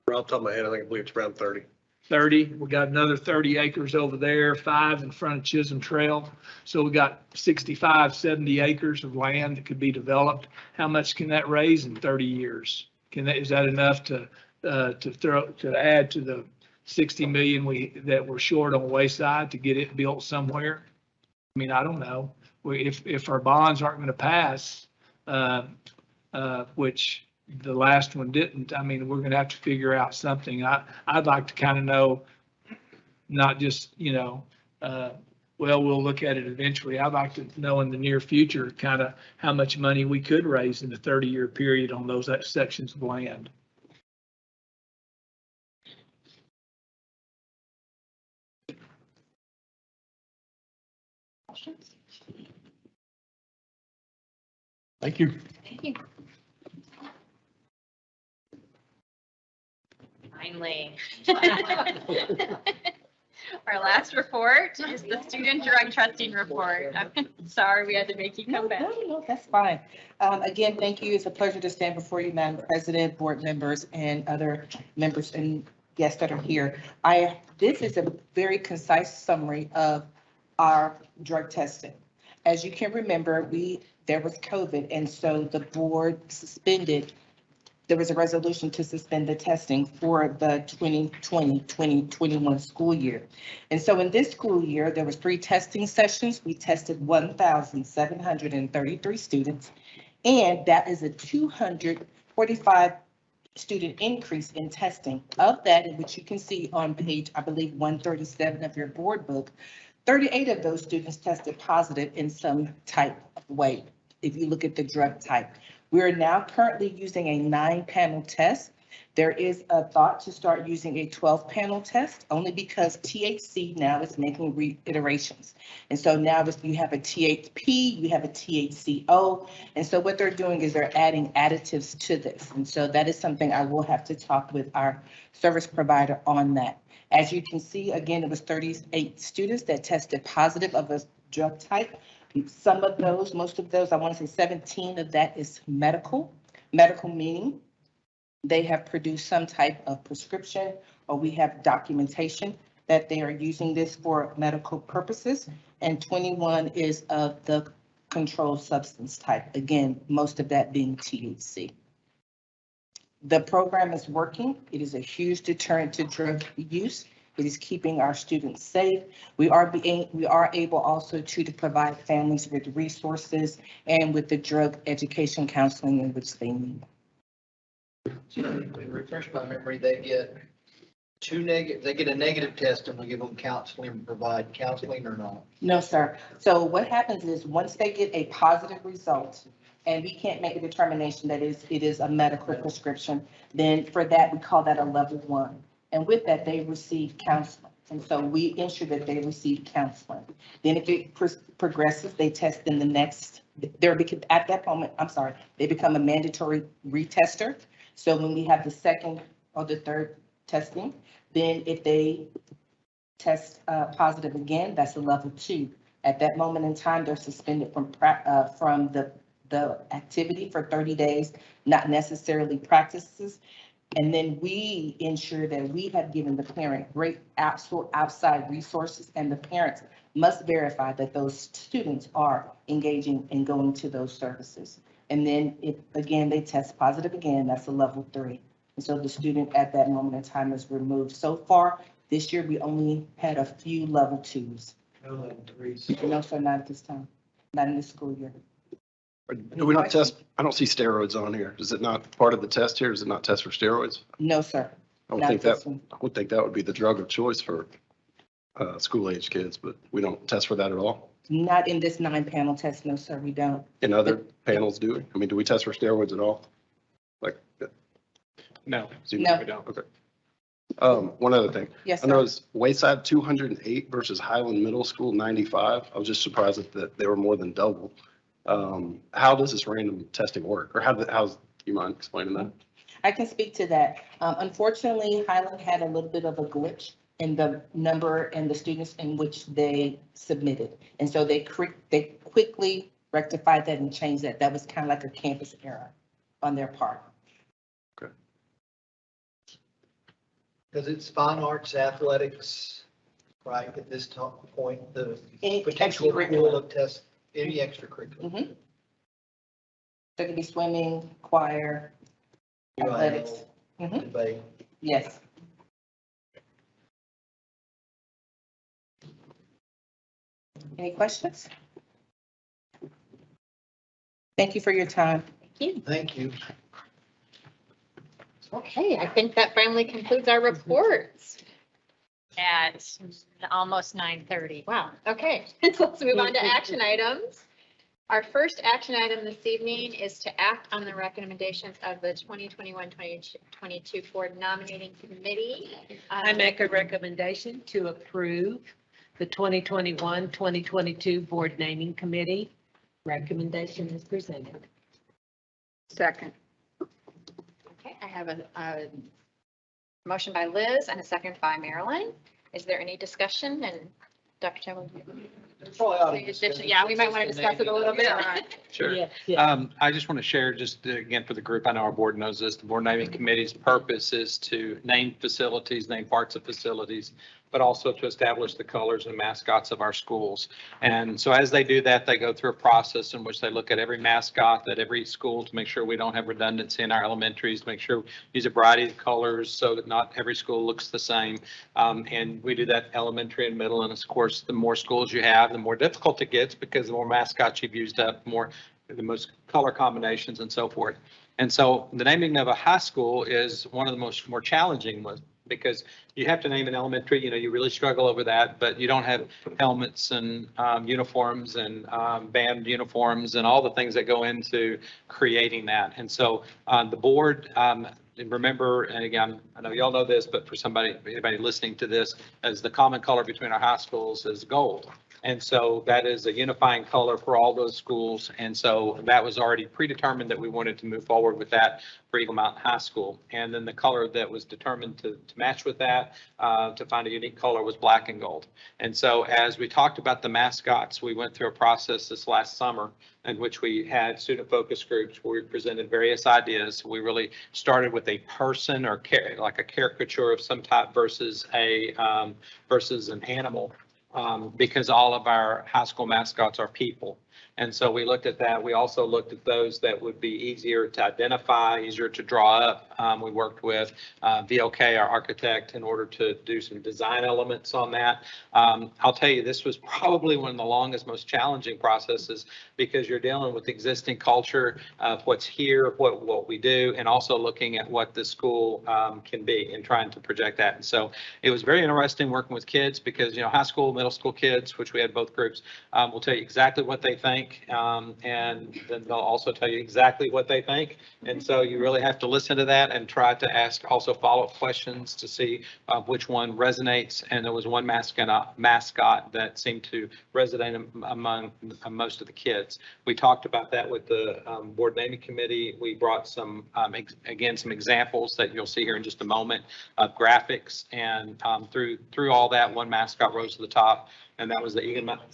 the top of my head, I believe it's around 30. 30, we got another 30 acres over there, 5 in front of Chisholm Trail. So we got 65, 70 acres of land that could be developed. How much can that raise in 30 years? Is that enough to add to the 60 million that we're short on Wayside to get it built somewhere? I mean, I don't know. If our bonds aren't going to pass, which the last one didn't, I mean, we're going to have to figure out something. I'd like to kind of know, not just, you know, well, we'll look at it eventually. I'd like to know in the near future kind of how much money we could raise in the 30-year period on those sections of land. Questions? Thank you. Thank you. Finally. Our last report is the student direct trusting report. I'm sorry we had to make you come back. No, that's fine. Again, thank you. It's a pleasure to stand before you, Madam President, board members, and other members and guests that are here. This is a very concise summary of our drug testing. As you can remember, there was COVID, and so the board suspended. There was a resolution to suspend the testing for the 2020-2021 school year. And so in this school year, there was 3 testing sessions. We tested 1,733 students, and that is a 245 student increase in testing. Of that, in which you can see on page, I believe, 137 of your board book, 38 of those students tested positive in some type of way, if you look at the drug type. We're now currently using a 9-panel test There is a thought to start using a 12-panel test only because THC now is making reiterations. And so now if you have a THP, you have a THCO. And so what they're doing is they're adding additives to this. And so that is something I will have to talk with our service provider on that. As you can see, again, it was 38 students that tested positive of a drug type. Some of those, most of those, I want to say 17 of that is medical. Medical meaning they have produced some type of prescription, or we have documentation that they are using this for medical purposes. And 21 is of the controlled substance type. Again, most of that being THC. The program is working. It is a huge deterrent to drug use. It is keeping our students safe. We are able also to provide families with resources and with the drug education counseling in which they need. To refresh my memory, they get they get a negative test and we give them counseling, provide counseling or not? No, sir. So what happens is once they get a positive result, and we can't make a determination that it is a medical prescription, then for that, we call that a level 1. And with that, they receive counseling. And so we ensure that they receive counseling. Then if it progresses, they test in the next, at that moment, they become a mandatory retester. So when we have the second or the third testing, then if they test positive again, that's a level 2. At that moment in time, they're suspended from the activity for 30 days, not necessarily practices. And then we ensure that we have given the parent great outside resources, and the parents must verify that those students are engaging and going to those services. And then if, again, they test positive again, that's a level 3. And so the student at that moment in time is removed. So far, this year, we only had a few level 2s. No level 3s. No, sir, not at this time, not in this school year. Do we not test, I don't see steroids on here. Is it not part of the test here? Does it not test for steroids? No, sir. I would Not think this that, one. I would think that would be the drug of choice for school age kids, but we don't test for that at all. Not in this 9-panel test, no, sir, we don't. In other panels, do we? I mean, do we test for steroids at all? Like, No. No. we don't, okay. One other thing. Yes, I sir. noticed Wayside 208 versus Highland Middle School 95. I was just surprised that they were more than double. How does this random testing work? Or how's, do you mind explaining that? I can speak to that. Unfortunately, Highland had a little bit of a glitch in the number and the students in which they submitted. And so they quickly rectified that and changed that. That was kind of like a campus error on their part. Okay. Because it's fine arts, athletics, right, at this point, the potential rule of test, any extracurricular. Mm-hmm. There could be swimming, choir, athletics. Mm-hmm. Debate. Yes. Any questions? Thank you for your time. Thank you. Thank you. Okay, I think that finally concludes our reports at almost 9:30. Wow, okay, so let's move on to action items. Our first action item this evening is to act on the recommendations of the 2021-2022 Board Nominating Committee. I make a recommendation to approve the 2021-2022 Board Naming Committee. Recommendation is presented. Second. Okay, I have a motion by Liz and a second by Marilyn. Is there any discussion? And Dr. Chadwell? Yeah, we might want to discuss it a little bit. Sure. I just want to share, just again, for the group, I know our board knows this, the Board Naming Committee's purpose is to name facilities, name parts of facilities, but also to establish the colors and mascots of our schools. And so as they do that, they go through a process in which they look at every mascot at every school to make sure we don't have redundancy in our elementaries, make sure we use a variety of colors so that not every school looks the same. And we do that elementary and middle. And of course, the more schools you have, the more difficult it gets because the more mascots you've used up, the most color combinations and so forth. And so the naming of a high school is one of the more challenging ones, because you have to name an elementary, you really struggle over that, but you don't have helmets and uniforms and band uniforms and all the things that go into creating that. And so the board and remember, and again, I know y'all know this, but for anybody listening to this, as the common color between our high schools is gold. And so that is a unifying color for all those schools. And so that was already predetermined that we wanted to move forward with that for Eagle Mountain High School. And then the color that was determined to match with that, to find a unique color, was black and gold. And so as we talked about the mascots, we went through a process this last summer in which we had student focus groups where we presented various ideas. We really started with a person or like a caricature of some type versus an animal. Because all of our high school mascots are people. And so we looked at that. We also looked at those that would be easier to identify, easier to draw up. We worked with VLK, our architect, in order to do some design elements on that. I'll tell you, this was probably one of the longest, most challenging processes because you're dealing with existing culture of what's here, what we do, and also looking at what the school can be and trying to project that. And so it was very interesting working with kids because, you know, high school, middle school kids, which we had both groups, will tell you exactly what they think. And then they'll also tell you exactly what they think. And so you really have to listen to that and try to ask also follow-up questions to see which one resonates. And there was one mascot that seemed to resonate among most of the kids. We talked about that with the board naming committee. We brought some, again, some examples that you'll see here in just a moment of graphics. And through all that, one mascot rose to the top, and that was the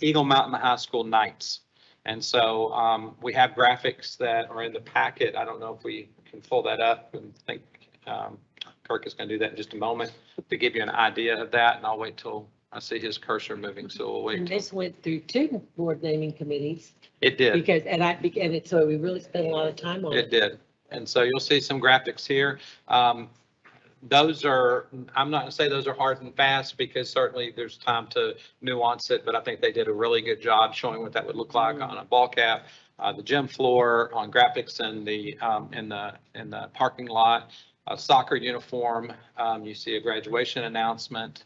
Eagle Mountain High School Knights. And so we have graphics that are in the packet. I don't know if we can pull that up, and I think Kirk is going to do that in just a moment to give you an idea of that. And I'll wait till I see his cursor moving. So we'll wait. And this went through 2 board naming committees. It did. Because, so we really spent a lot of time on it. It did. And so you'll see some graphics here. Those are, I'm not going to say those are hard and fast because certainly there's time to nuance it, but I think they did a really good job showing what that would look like on a ball cap, the gym floor, on graphics in the parking lot, a soccer uniform. You see a graduation announcement.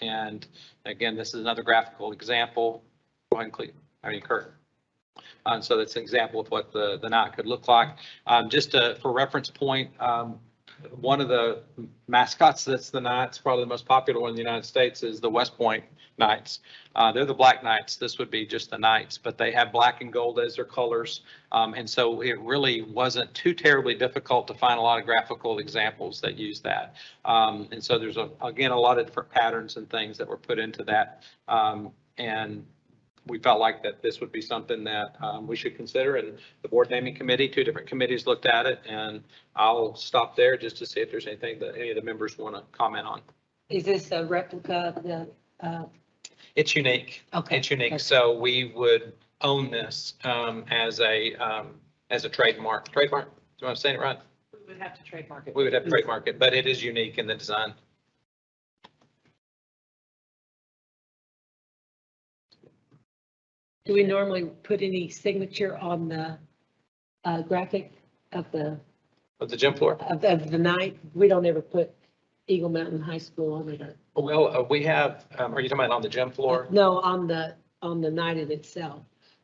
And again, this is another graphical example. Go ahead and click. Kurt. So that's an example of what the night could look like. Just for reference point, one of the mascots that's the Knights, probably the most popular one in the United States, is the West Point Knights. They're the Black Knights. This would be just the Knights, but they have black and gold as their colors. And so it really wasn't too terribly difficult to find a lot of graphical examples that use that. And so there's, again, a lot of different patterns and things that were put into that. And we felt like that this would be something that we should consider, and the board naming committee, 2 different committees looked at it, and I'll stop there just to see if there's anything that any of the members want to comment on. Is this a replica of the? It's unique. Okay. It's unique. Okay. So we would own this as a trademark. Trademark? Do I say it right? We would have to trademark it. We would have to trademark it, but it is unique in the design. Do we normally put any signature on the graphic of the gym floor? Of the night? We don't ever put Eagle Mountain High School on it. Well, we have, are you talking about on the gym floor? No, on the night in itself.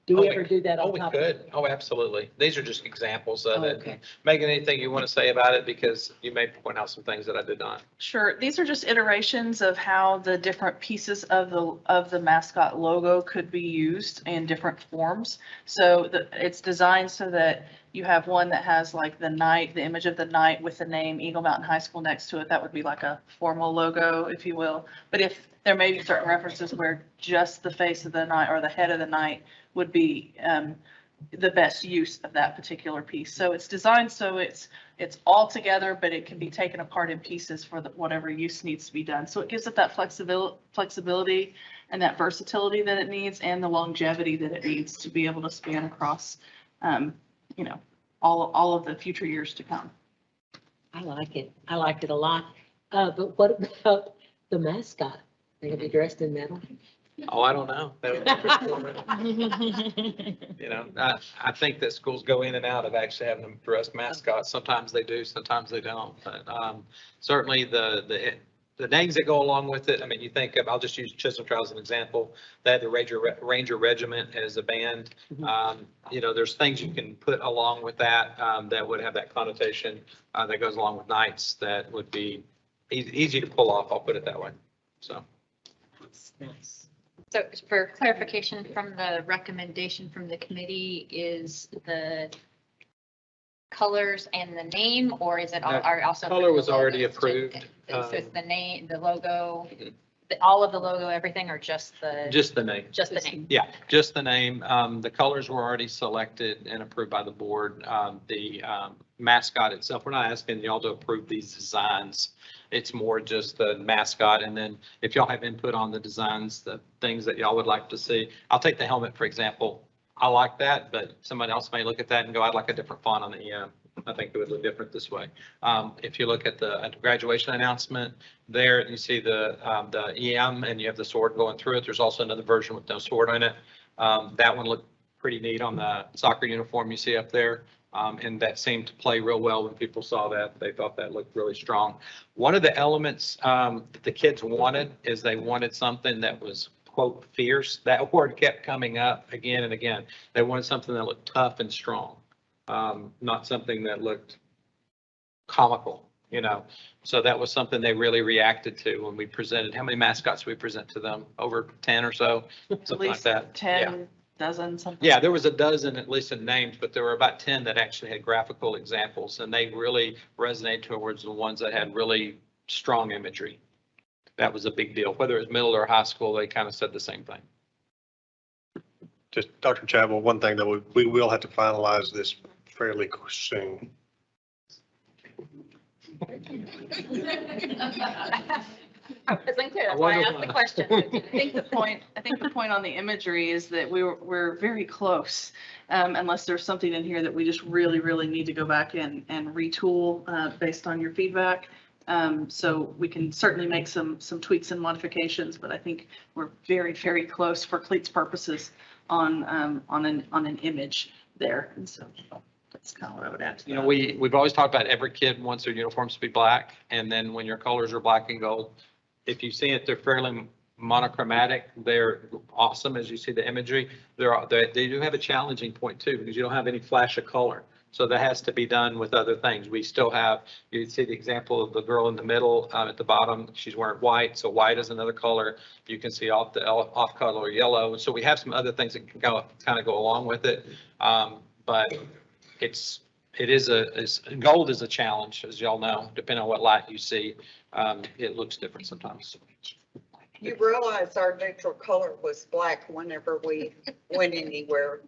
Do we ever do that on top? We could. Oh, absolutely. These are just examples of it. Okay. Megan, anything you want to say about it? Because you may point out some things that I did not. Sure. These are just iterations of how the different pieces of the mascot logo could be used in different forms. So it's designed so that you have one that has like the knight, the image of the knight with the name Eagle Mountain High School next to it. That would be like a formal logo, if you will. But if there may be certain references where just the face of the knight or the head of the knight would be the best use of that particular piece. So it's designed so it's all together, but it can be taken apart in pieces for whatever use needs to be done. So it gives it that flexibility and that versatility that it needs, and the longevity that it needs to be able to span across, all of the future years to come. I like it. I liked it a lot. But what about the mascot? They're gonna be dressed in metal? Oh, I don't know. I think that schools go in and out of actually having them dress mascots. Sometimes they do, sometimes they don't. But certainly the names that go along with it. I mean, you think of, I'll just use Chisholm Trail as an example. They had the Ranger Regiment as a band. You know, there's things you can put along with that, that would have that connotation, that goes along with Knights that would be easy to pull off. I'll put it that way. So. So for clarification from the recommendation from the committee, is the colors and the name, or is it all, are also? Color was the logo? already approved. So it's the name, the logo, all of the logo, everything, or just the? Just the name. Just the name. Yeah, just the name. The colors were already selected and approved by the board. The mascot itself, we're not asking y'all to approve these designs. It's more just the mascot. And then if y'all have input on the designs, the things that y'all would like to see, I'll take the helmet, for example. I like that, but somebody else may look at that and go, I'd like a different font on the EM. I think it would look different this way. If you look at the graduation announcement there, you see the EM and you have the sword going through it. There's also another version with no sword in it. That one looked pretty neat on the soccer uniform you see up there. And that seemed to play real well when people saw that. They thought that looked really strong. One of the elements that the kids wanted is they wanted something that was, quote, fierce. That word kept coming up again and again. They wanted something that looked tough and strong, not something that looked comical, you know. So that was something they really reacted to when we presented. How many mascots we present to them? Over 10 or so, something like that. 10, dozen, something. Yeah, there was a dozen, at least in names, but there were about 10 that actually had graphical examples, and they really resonated towards the ones that had really strong imagery. That was a big deal. Whether it was middle or high school, they kind of said the same thing. Just Dr. Chadwell, one thing that we will have to finalize this fairly soon. I wasn't clear, that's why I asked the question. I think the point on the imagery is that we're very close, unless there's something in here that we just really need to go back and retool based on your feedback. So we can certainly make some tweaks and modifications, but I think we're very close for CLEAT's purposes on an image there. And so that's kind of what I would add to that. You know, we've always talked about every kid wants their uniforms to be black, and then when your colors are black and gold, if you see it, they're fairly monochromatic. They're awesome as you see the imagery. They do have a challenging point too, because you don't have any flash of color. So that has to be done with other things. We still have, you see the example of the girl in the middle at the bottom. She's wearing white, so white is another color. You can see off color yellow. So we have some other things that can kind of go along with it. But gold is a challenge, as y'all know, depending on what light you see. It looks different sometimes. You realize our neutral color was black whenever we went anywhere,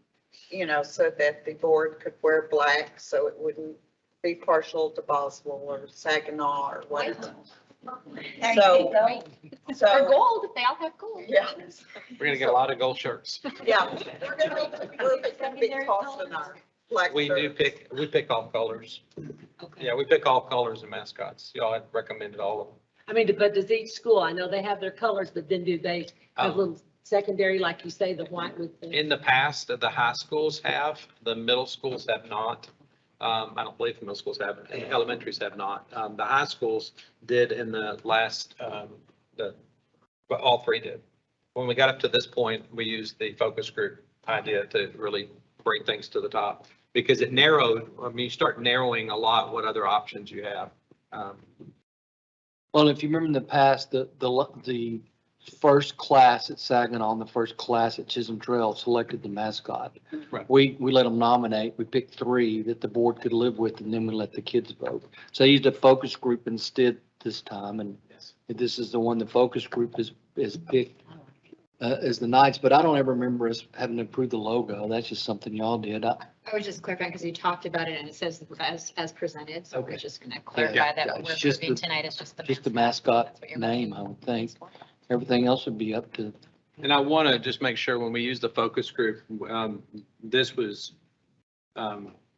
you know, so that the board could wear black, so it wouldn't be partial to Boswell or Saginaw or whatever. So Or gold, if they all have gold. Yeah. We're gonna get a lot of gold shirts. Yeah, we're gonna be tossing our black We shirts. pick all colors. Yeah, we pick all colors and mascots. Y'all had recommended all of them. I mean, but does each school, I know they have their colors, but then do they have little secondary, like you say, the white with the? In the past, the high schools have, the middle schools have not. I don't believe the middle schools have, and the elementaries have not. The high schools did in the last, but all three did. When we got up to this point, we used the focus group idea to really bring things to the top, because it narrowed, I mean, you start narrowing a lot what other options you have. Well, if you remember in the past, the first class at Saginaw and the first class at Chisholm Trail selected the mascot. Right. We let them nominate. We picked 3 that the board could live with, and then we let the kids vote. So I used a focus group instead this time, and this is the one the focus group is picked as the Knights, but I don't ever remember us having to approve the logo. That's just something y'all did. I was just clarifying because you talked about it and it says as presented, so we're Okay. just gonna clarify Yeah, that yeah, what we're it's just approving the- tonight is just the. Just the mascot name, I would think. Everything else would be up to. And I want to just make sure when we use the focus group, this was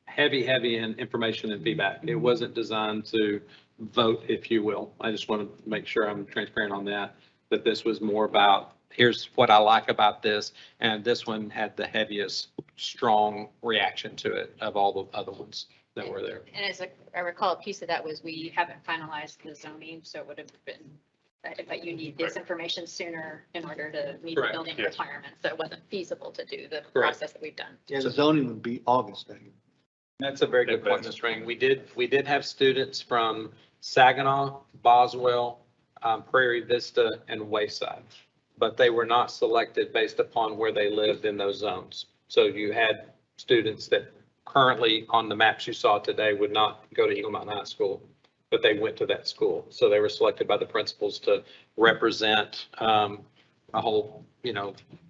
heavy in information and feedback. It wasn't designed to vote, if you will. I just want to make sure I'm transparent on that this was more about, here's what I like about this. And this one had the heaviest, strong reaction to it of all the other ones that were there. And as I recall, a piece of that was we haven't finalized the zoning, so it would have been but you need this information sooner in order to meet the Correct, building yes. requirements. So it wasn't feasible to do the Correct. process that we've done. Yeah, the zoning would be August. That's a very good point, Ms. Ring. We did have students from Saginaw, Boswell, Prairie Vista, and Wayside, but they were not selected based upon where they lived in those zones. So you had students that currently on the maps you saw today would not go to Eagle Mountain High School, but they went to that school. So they were selected by the principals to represent a whole,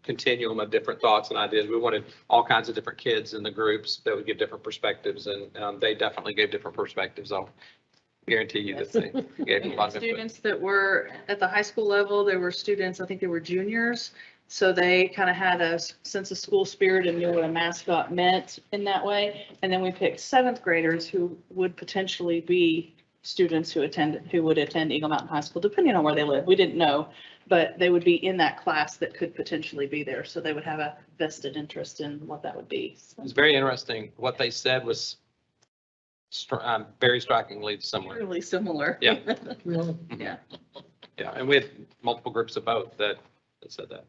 continuum of different thoughts and ideas. We wanted all kinds of different kids in the groups that would give different perspectives, and they definitely gave different perspectives. I'll guarantee you that they gave a lot of input. Students that were at the high school level, there were students, I think they were juniors. So they kind of had a sense of school spirit and knew what a mascot meant in that way. And then we picked seventh graders who would potentially be students who would attend Eagle Mountain High School, depending on where they live. We didn't know, but they would be in that class that could potentially be there. So they would have a vested interest in what that would be. It was very interesting. What they said was very strikingly similar. Really similar. Yeah. Yeah. Yeah, and we had multiple groups of both that said that.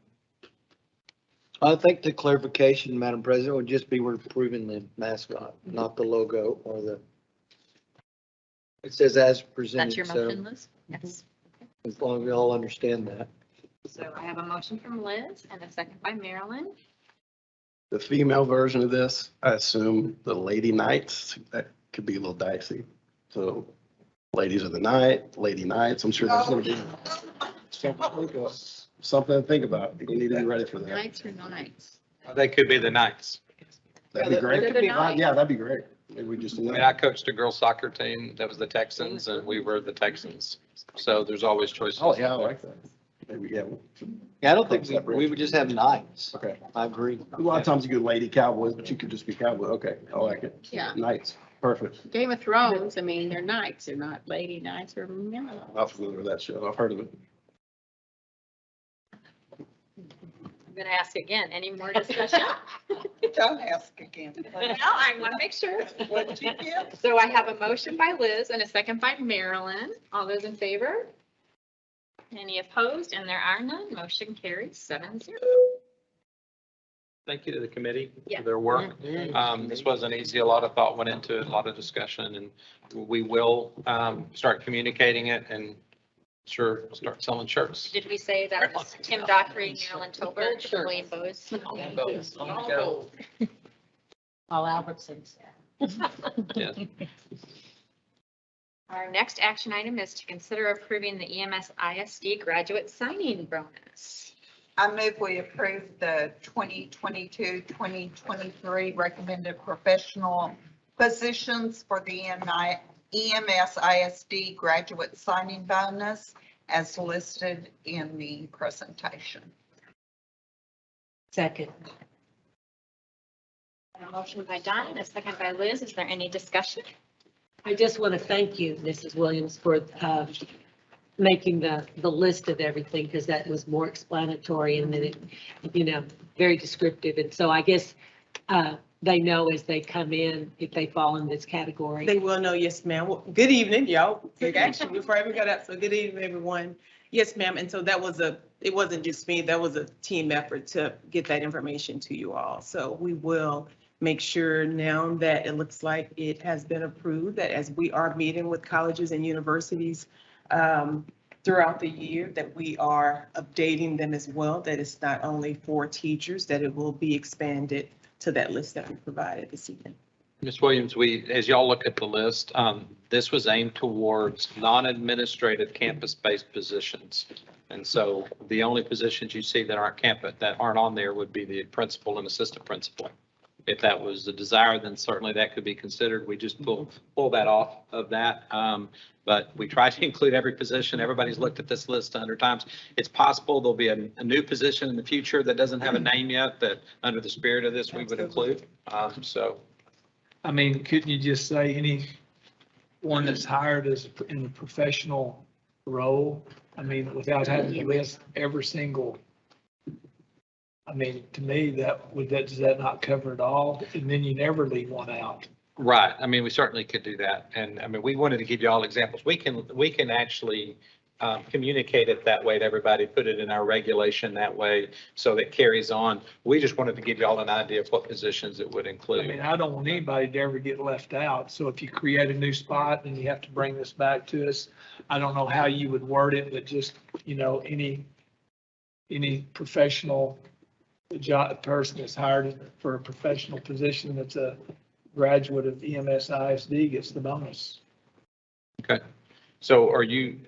I think the clarification, Madam President, would just be we're approving the mascot, not the logo or it says as presented. That's your so motion, Liz? Yes. as long as we all understand that. So I have a motion from Liz and a second by Marilyn. The female version of this, I assume the Lady Knights, that could be a little dicey. So ladies of the night, lady knights, I'm sure there's going to be something to think about. You need to be ready for that. Nights or nights? They could be the Knights. That'd be great. They're the Knights. Yeah, that'd be great. Maybe we just. I mean, I coached a girls soccer team that was the Texans, and we were the Texans. So there's always choices. Oh, yeah, I like that. Maybe, yeah. Yeah, I don't think we would just have knights. Okay. I agree. A lot of times you get lady cowboys, but you could just be cowboy. Okay, I like it. Yeah. Knights, perfect. Game of Thrones, I mean, they're knights, they're not lady knights or men. I'm not familiar with that show. I've heard of it. I'm going to ask again. Any more discussion? Don't ask again. No, I want to make sure. What did you get? So I have a motion by Liz and a second by Marilyn. All those in favor? Any opposed? And there are none. Motion carries 7-0. Thank you to the committee Yeah. for their work. This wasn't easy. A lot of thought went into it, a lot of discussion, and we will start communicating it and start selling shirts. Did we say that was Tim Dockery, Marilyn Tolbert, William Bose? All Albertsons. Yeah. Our next action item is to consider approving the EMS ISD graduate signing bonus. I move we approve the 2022-2023 recommended professional positions for the EMS ISD graduate signing bonus as listed in the presentation. Second. A motion by Don and a second by Liz. Is there any discussion? I just want to thank you, Mrs. Williams, for making the list of everything, because that was more explanatory and then it, very descriptive. And so I guess they know as they come in, if they fall in this category. They will know, yes, ma'am. Well, good evening, y'all. Actually, before I even got out, so good evening, everyone. Yes, ma'am. And so it wasn't just me, that was a team effort to get that information to you all. So we will make sure now that it looks like it has been approved, that as we are meeting with colleges and universities throughout the year, that we are updating them as well, that it's not only for teachers, that it will be expanded to that list that we provided this evening. Ms. Williams, as y'all look at the list, this was aimed towards non-administrative campus-based positions. And so the only positions you see that aren't on there would be the principal and assistant principal. If that was the desire, then certainly that could be considered. We just pull that off of that. But we try to include every position. Everybody's looked at this list 100 times. It's possible there'll be a new position in the future that doesn't have a name yet that under the spirit of this, we would include. I mean, couldn't you just say any one that's hired in the professional role? I mean, without having to list every single. I mean, to me, does that not cover it all? And then you never leave one out. Right. I mean, we certainly could do that. And I mean, we wanted to give you all examples. We can actually communicate it that way to everybody, put it in our regulation that way, so that carries on. We just wanted to give you all an idea of what positions it would I include. mean, I don't want anybody to ever get left out. So if you create a new spot, then you have to bring this back to us. I don't know how you would word it, but just, any professional job, person that's hired for a professional position that's a graduate of EMS ISD gets the bonus. Okay. So are you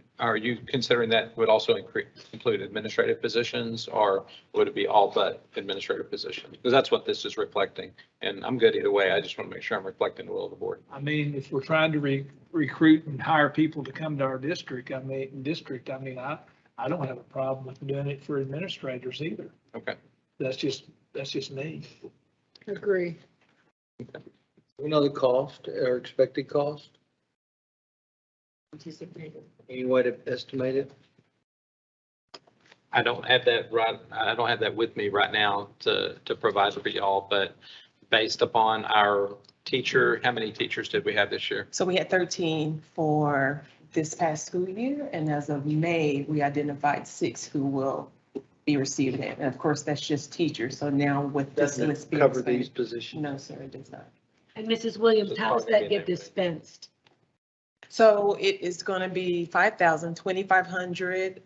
considering that would also include administrative positions, or would it be all but administrative positions? Because that's what this is reflecting. And I'm good either way. I just want to make sure I'm reflecting the will of the board. I mean, if we're trying to recruit and hire people to come to our district, I don't have a problem with doing it for administrators either. Okay. That's just me. Agree. Another cost or expected cost? Any way to estimate it? I don't have that with me right now to provide for y'all, but based upon our teacher, how many teachers did we have this year? So we had 13 for this past school year, and as of May, we identified 6 who will be receiving it. And of course, that's just teachers. So now with this Doesn't list it being cover expanded- these positions? No, sir, it does not. And Mrs. Williams, how does that get dispensed? So it is going to be 5,000, 2,500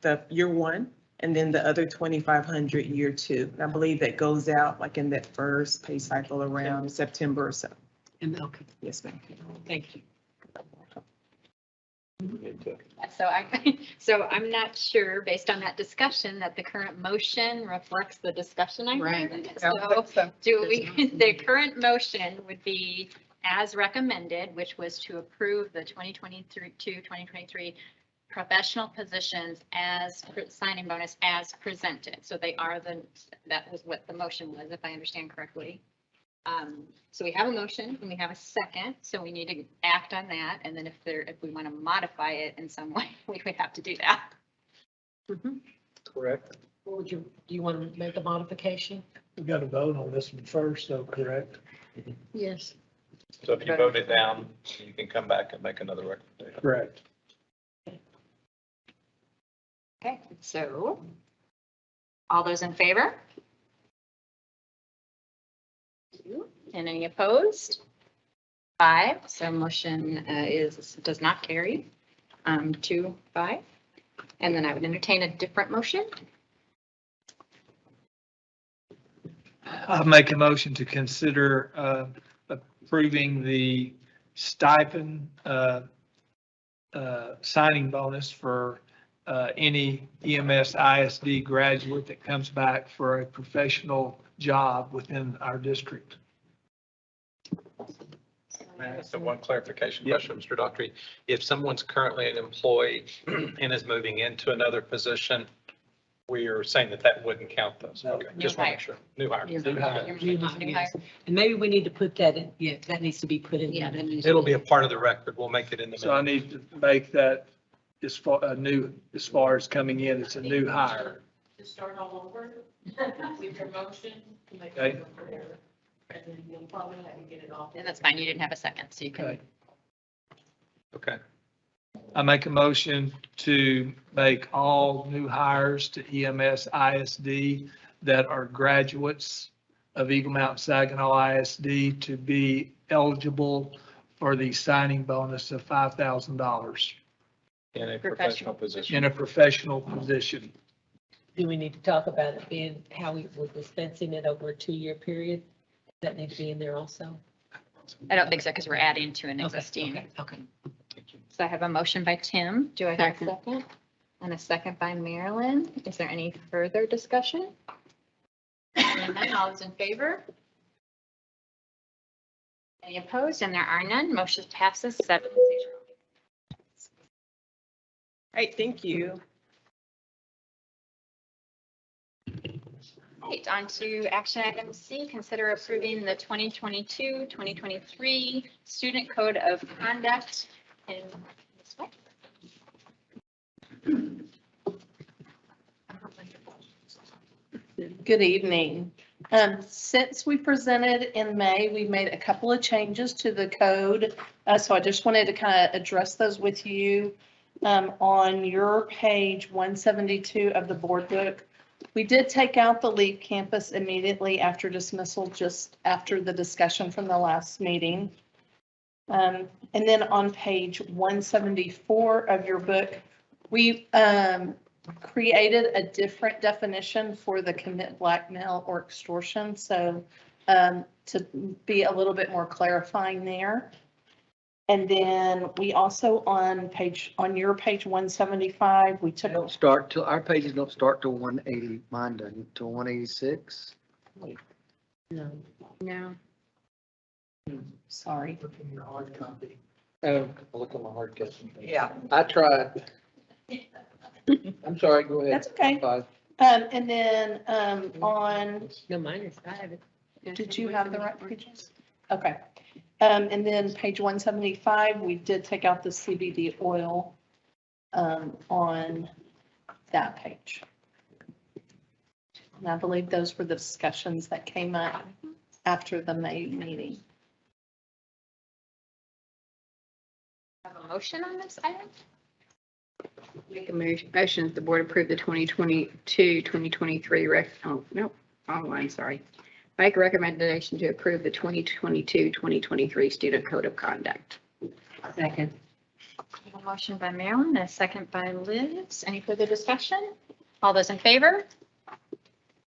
the year one, and then the other 2,500 year two. And I believe that goes out like in that first pay cycle around September or so. Okay, Yes, ma'am. thank you. So I'm not sure, based on that discussion, that the current motion reflects the discussion I heard. So the current motion would be as recommended, which was to approve the 2023 professional positions as signing bonus as presented. So they are that was what the motion was, if I understand correctly. So we have a motion and we have a second, so we need to act on that. And then if we want to modify it in some way, we would have to do that. Correct. Do you want to make a modification? We got to vote on this one first, though, correct? Yes. So if you vote it down, you can come back and make another recommendation. Correct. Okay, so all those in favor? And any opposed? 5, so motion does not carry. 2, 5. And then I would entertain a different motion. I'll make a motion to consider approving the stipend signing bonus for any EMS ISD graduate that comes back for a professional job within our district. So one clarification question, Mr. Daughtry. If someone's currently an employee and is moving into another position, we are saying that wouldn't count those. Okay, just want to make sure. New hire. New hire. And maybe we need to put that in, yeah, that needs to be put in. Yeah, It'll be a part of the record. We'll make it in the So I minute. need to make that as far as coming in, it's a new hire. To start all over, with your motion. To make Okay. it over there. And then you'll probably have to get it off. And that's fine, you didn't have a second, so you can. Okay. Okay. I make a motion to make all new hires to EMS ISD that are graduates of Eagle Mountain Saginaw ISD to be eligible for the signing bonus of $5,000 In a professional position. in a professional position. Do we need to talk about it being how we're dispensing it over a 2-year period? Does that need to be in there also? I don't think so, because we're adding to an existing. Okay. So I have a motion by Tim. Do I have a second? And a second by Marilyn. Is there any further discussion? And then all those in favor? Any opposed? And there are none. Motion passes 7-0. All right, thank you. Right, on to action item C, consider approving the 2022-2023 Student Code of Conduct in this way. Good evening. Since we presented in May, we made a couple of changes to the code. So I just wanted to kind of address those with you. On your page 172 of the board book, we did take out the leave campus immediately after dismissal, just after the discussion from the last meeting. And then on page 174 of your book, we created a different definition for the commit blackmail or extortion. So to be a little bit more clarifying there. And then we also on your page 175, we took. Don't start till, our pages don't start till 180, mine doesn't, till 186. No. Sorry. Look on your hard copy. Look on my hard copy. Yeah. I tried. I'm sorry, go ahead. That's okay. Bye. And then on, No, mine is, I have it. did you have the right pages? Okay. And then page 175, we did take out the CBD oil on that page. And I believe those were the discussions that came up after the May meeting. Have a motion on this item? Make a motion that the board approve the 2022, 2023 wrong line, sorry. Make a recommendation to approve the 2022, 2023 student code of conduct. Second. A motion by Marilyn and a second by Liz. Any further discussion? All those in favor?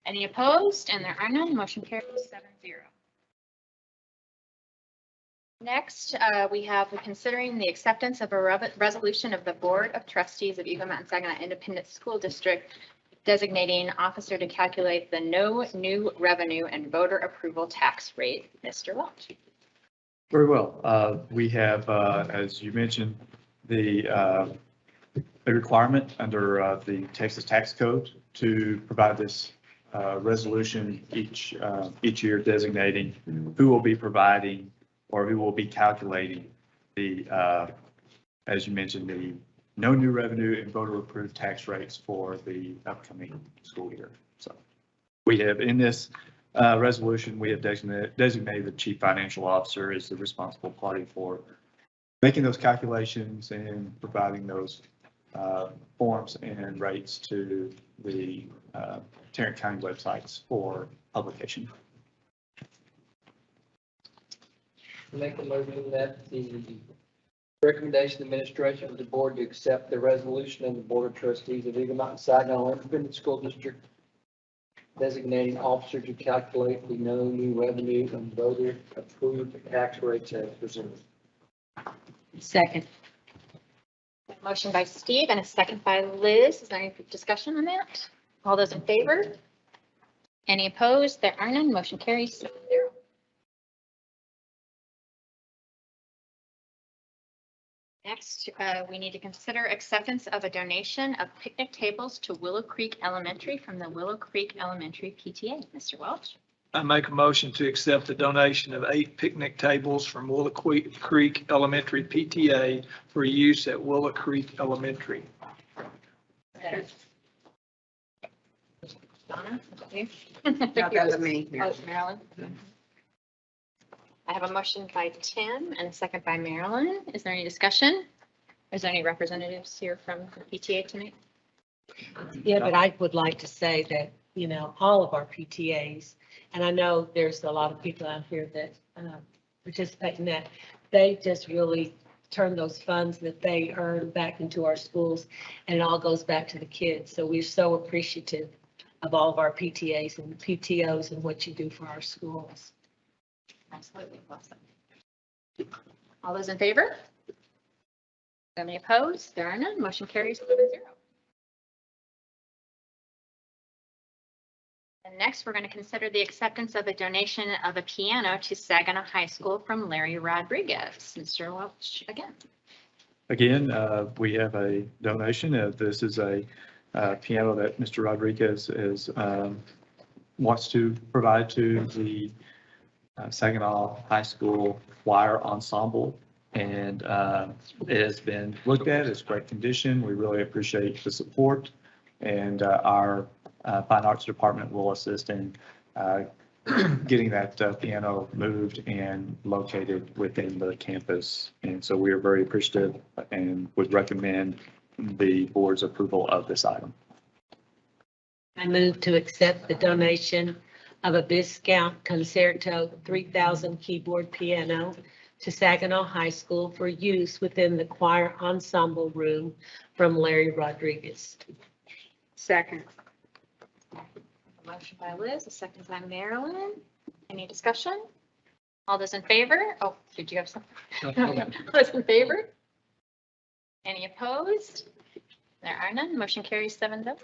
Any opposed? And there are none. Motion carries 7-0. Next, we have considering the acceptance of a resolution of the Board of Trustees of Eagle Mountain Saginaw Independent School District designating officer to calculate the no new revenue and voter approval tax rate. Mr. Welch. Very well. We have, as you mentioned, the requirement under the Texas Tax Code to provide this resolution each year designating who will be providing or who will be calculating the, as you mentioned, the no new revenue and voter approved tax rates for the upcoming school year. So we have in this resolution, we have designated the chief financial officer as the responsible party for making those calculations and providing those forms and rates to the Tarrant County websites for publication. Make a motion that the recommendation administration of the board to accept the resolution of the Board of Trustees of Eagle Mountain Saginaw Independent School District designating officer to calculate the no new revenue and voter approved tax rates as presented. Second. Motion by Steve and a second by Liz. Is there any discussion on that? All those in favor? Any opposed? There are none. Motion carries 7-0. Next, we need to consider acceptance of a donation of picnic tables to Willow Creek Elementary from the Willow Creek Elementary PTA. Mr. Welch. I make a motion to accept the donation of 8 picnic tables from Willow Creek Elementary PTA for use at Willow Creek Elementary. Donna? You? No, that was me. Oh, Marilyn. I have a motion by Tim and a second by Marilyn. Is there any discussion? Is there any representatives here from the PTA tonight? Yeah, but I would like to say that, you know, all of our PTAs, and I know there's a lot of people out here that participate in that, they just really turn those funds that they earn back into our schools, and it all goes back to the kids. So we're so appreciative of all of our PTAs and PTOs and what you do for our schools. Absolutely. Awesome. All those in favor? Any opposed? There are none. Motion carries 7-0. And next, we're going to consider the acceptance of a donation of a piano to Saginaw High School from Larry Rodriguez. Mr. Welch again. Again, we have a donation. This is a piano that Mr. Rodriguez is wants to provide to the Saginaw High School choir ensemble, and it has been looked at. It's great condition. We really appreciate the support, and our Fine Arts Department will assist in getting that piano moved and located within the campus. And so we are very appreciative and would recommend the board's approval of this item. I move to accept the donation of a Viscount Concerto 3000 keyboard piano to Saginaw High School for use within the choir ensemble room from Larry Rodriguez. Second. A motion by Liz, a second by Marilyn. Any discussion? All those in favor? Oh, did you have something? All those in favor? Any opposed? There are none. Motion carries 7-0.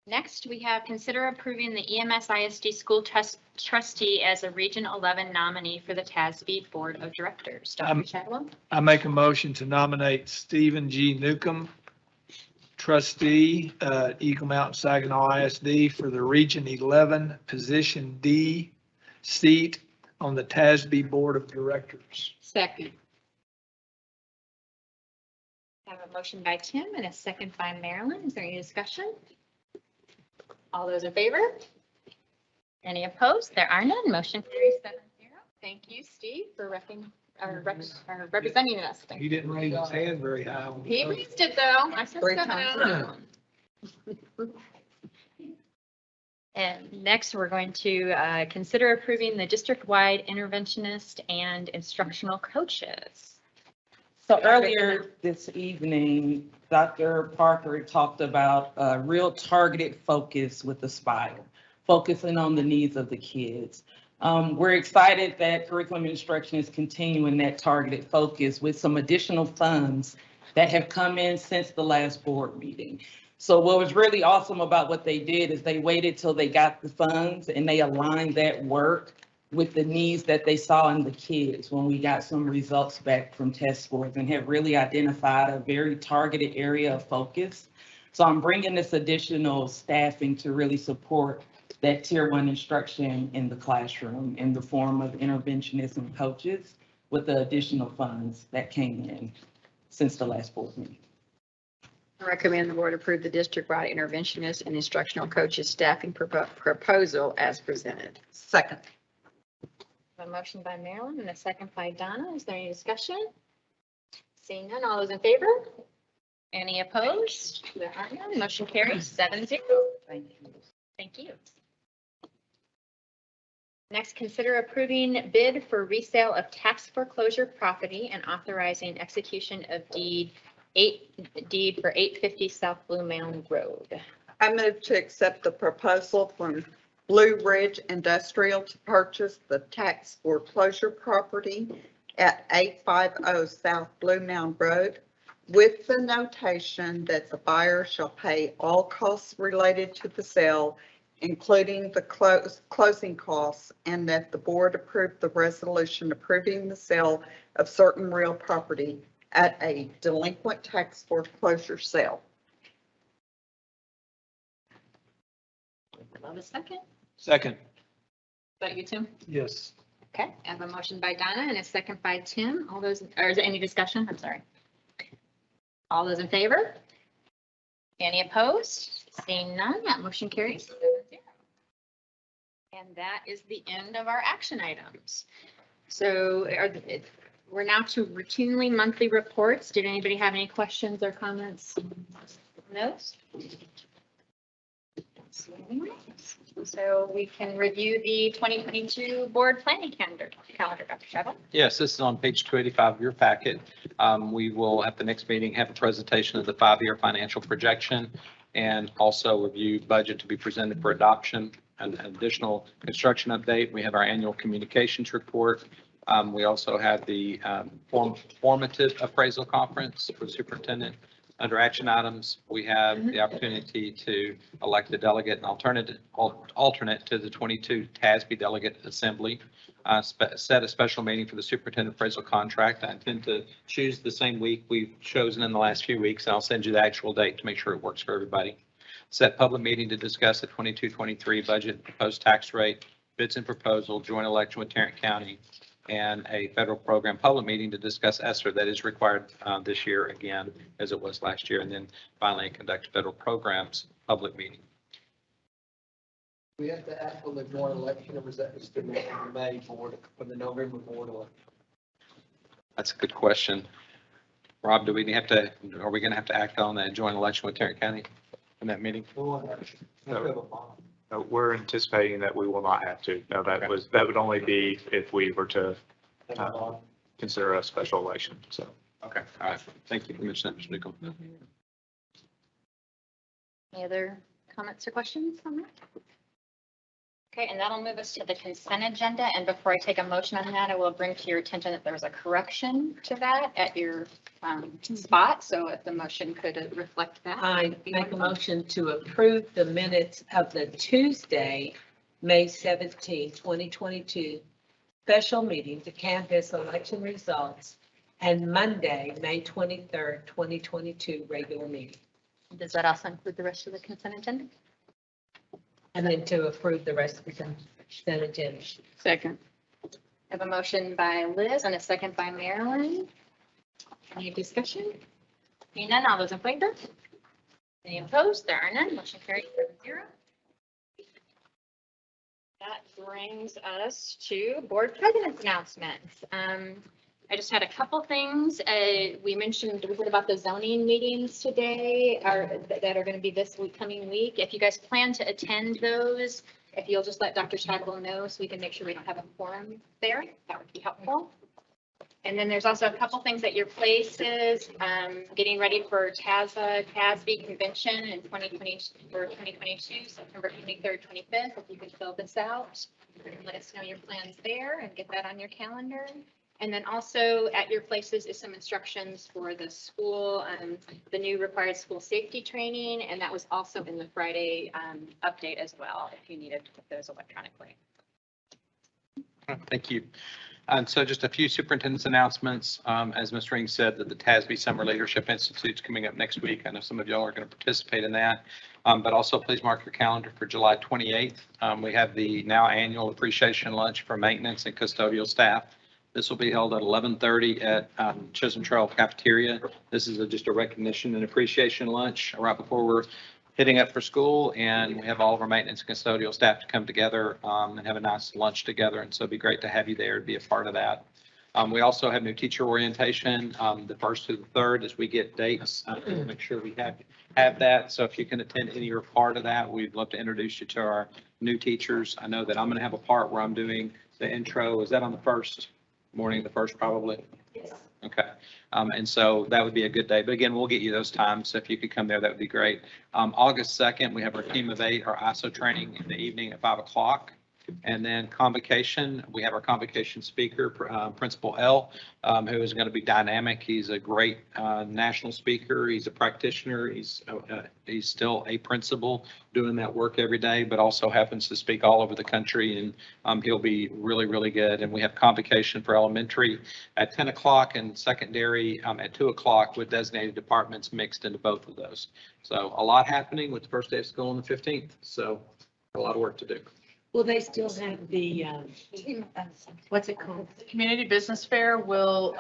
Next, we have consider approving the EMS ISD school trustee as a Region 11 nominee for the TASB Board of Directors. Dr. Chadwell? I make a motion to nominate Stephen G. Newcomb, trustee, Eagle Mountain Saginaw ISD for the Region 11 Position D seat on the TASB Board of Directors. Second. I have a motion by Tim and a second by Marilyn. Is there any discussion? All those in favor? Any opposed? There are none. Motion carries 7-0. Thank you, Steve, for representing us. He didn't raise his hand very high. He raised it though. I said 7-0. And next, we're going to consider approving the district-wide interventionist and instructional coaches. So earlier this evening, Dr. Parker talked about a real targeted focus with Aspire, focusing on the needs of the kids. We're excited that curriculum instruction is continuing that targeted focus with some additional funds that have come in since the last board meeting. So what was really awesome about what they did is they waited till they got the funds and they aligned that work with the needs that they saw in the kids when we got some results back from test scores and have really identified a very targeted area of focus. So I'm bringing this additional staffing to really support that tier 1 instruction in the classroom in the form of interventionists and coaches with the additional funds that came in since the last board meeting. I recommend the board approve the district-wide interventionist and instructional coaches staffing proposal as presented. Second. A motion by Marilyn and a second by Donna. Is there any discussion? Seeing none, all those in favor? Any opposed? There are none. Motion carries 7-0. Thank you. Thank you. Next, consider approving bid for resale of tax foreclosure property and authorizing execution of deed for 850 South Blue Mound Road. I move to accept the proposal from Blue Ridge Industrial to purchase the tax foreclosure property at 850 South Blue Mound Road with the notation that the buyer shall pay all costs related to the sale, including the closing costs, and that the board approve the resolution approving the sale of certain real property at a delinquent tax foreclosure sale. Love a second. Second. Is that you, Tim? Yes. Okay, I have a motion by Donna and a second by Tim. All those, or is there any discussion? I'm sorry. All those in favor? Any opposed? Seeing none, that motion carries 7-0. And that is the end of our action items. So we're now to routinely monthly reports. Did anybody have any questions or comments on those? So we can review the 2022 board planning calendar, Dr. Shuttle. Yes, this is on page 285 of your packet. We will, at the next meeting, have a presentation of the 5-year financial projection and also review budget to be presented for adoption. An additional construction update. We have our annual communications report. We also have the formative appraisal conference for the superintendent. Under action items, we have the opportunity to elect a delegate and alternate to the 22 TASB delegate assembly. Set a special meeting for the superintendent appraisal contract. I intend to choose the same week we've chosen in the last few weeks, and I'll send you the actual date to make sure it works for everybody. Set public meeting to discuss the 22-23 budget, proposed tax rate, bids and proposal, joint election with Tarrant County, and a federal program public meeting to discuss ESSER that is required this year again, as it was last year, and then finally conduct federal programs public meeting. We have to act on the joint election, or was that just the May board, from the November board election? That's a good question. Rob, are we going to have to act on that joint election with Tarrant County in that meeting? No, we're anticipating that we will not have to. No, that would only be if we were to consider a special election, so. Okay, all right. Thank you for mentioning that, Mr. Newcomb. Any other comments or questions on that? Okay, and that'll move us to the consent agenda. And before I take a motion on that, I will bring to your attention that there was a correction to that at your spot. So if the motion could reflect that. I make a motion to approve the minutes of the Tuesday, May 17, 2022 special meeting to canvass election results and Monday, May 23rd, 2022 regular meeting. Does that also include the rest of the consent agenda? And then to approve the rest of the consent agenda. Second. I have a motion by Liz and a second by Marilyn. Any discussion? Seeing none, all those in favor? Any opposed? There are none. Motion carried 7-0. That brings us to board president's announcements. I just had a couple things. We heard about the zoning meetings today that are going to be this coming week. If you guys plan to attend those, if you'll just let Dr. Chadwell know so we can make sure we don't have a quorum there, that would be helpful. And then there's also a couple things at your places, getting ready for TASB convention in 2022, September 23rd, 25th. If you could fill this out and let us know your plans there and get that on your calendar. And then also at your places is some instructions for the school, the new required school safety training, and that was also in the Friday update as well, if you needed to put those electronically. Thank you. And so just a few superintendent's announcements. As Ms. Ring said, that the TASB Summer Leadership Institute is coming up next week. I know some of y'all are going to participate in that. But also please mark your calendar for July 28th. We have the now annual appreciation lunch for maintenance and custodial staff. This will be held at 11:30 at Chisholm Trail Cafeteria. This is just a recognition and appreciation lunch right before we're hitting up for school, and we have all of our maintenance and custodial staff to come together and have a nice lunch together. And so it'd be great to have you there to be a part of that. We also have new teacher orientation, the 1st to the 3rd, as we get dates. Make sure we have that. So if you can attend any or part of that, we'd love to introduce you to our new teachers. I know that I'm going to have a part where I'm doing the intro. Is that on the 1st? Morning, the 1st probably? Yes. Okay. And so that would be a good day. But again, we'll get you those times. So if you could come there, that would be great. August 2nd, we have our Team of 8, our ISO training in the evening at 5 o'clock. And then convocation, we have our convocation speaker, Principal L, who is going to be dynamic. He's a great national speaker. He's a practitioner. He's still a principal doing that work every day, but also happens to speak all over the country, and he'll be really, really good. And we have convocation for elementary at 10 o'clock and secondary at 2 o'clock with designated departments mixed into both of those. So a lot happening with the first day of school on the 15th. So a lot of work to do. Will they still have the, what's it called? The Community Business Fair will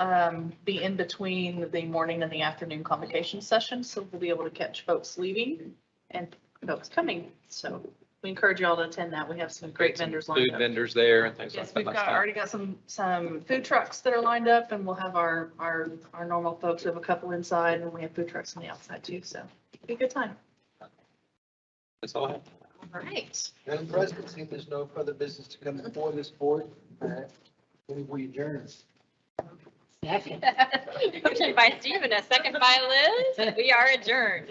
be in between the morning and the afternoon convocation sessions, so we'll be able to catch folks leaving and folks coming. So we encourage you all to attend that. We have some great vendors lined Food up. vendors there and things like Yes, that. we've already got some food trucks that are lined up, and we'll have our normal folks. We have a couple inside, and we have food trucks on the outside too, so it'll be a good time. That's all I have. All right. Madam President, seeing there's no further business to come before this board, we adjourn. Motion by Steve and a second by Liz. We are adjourned.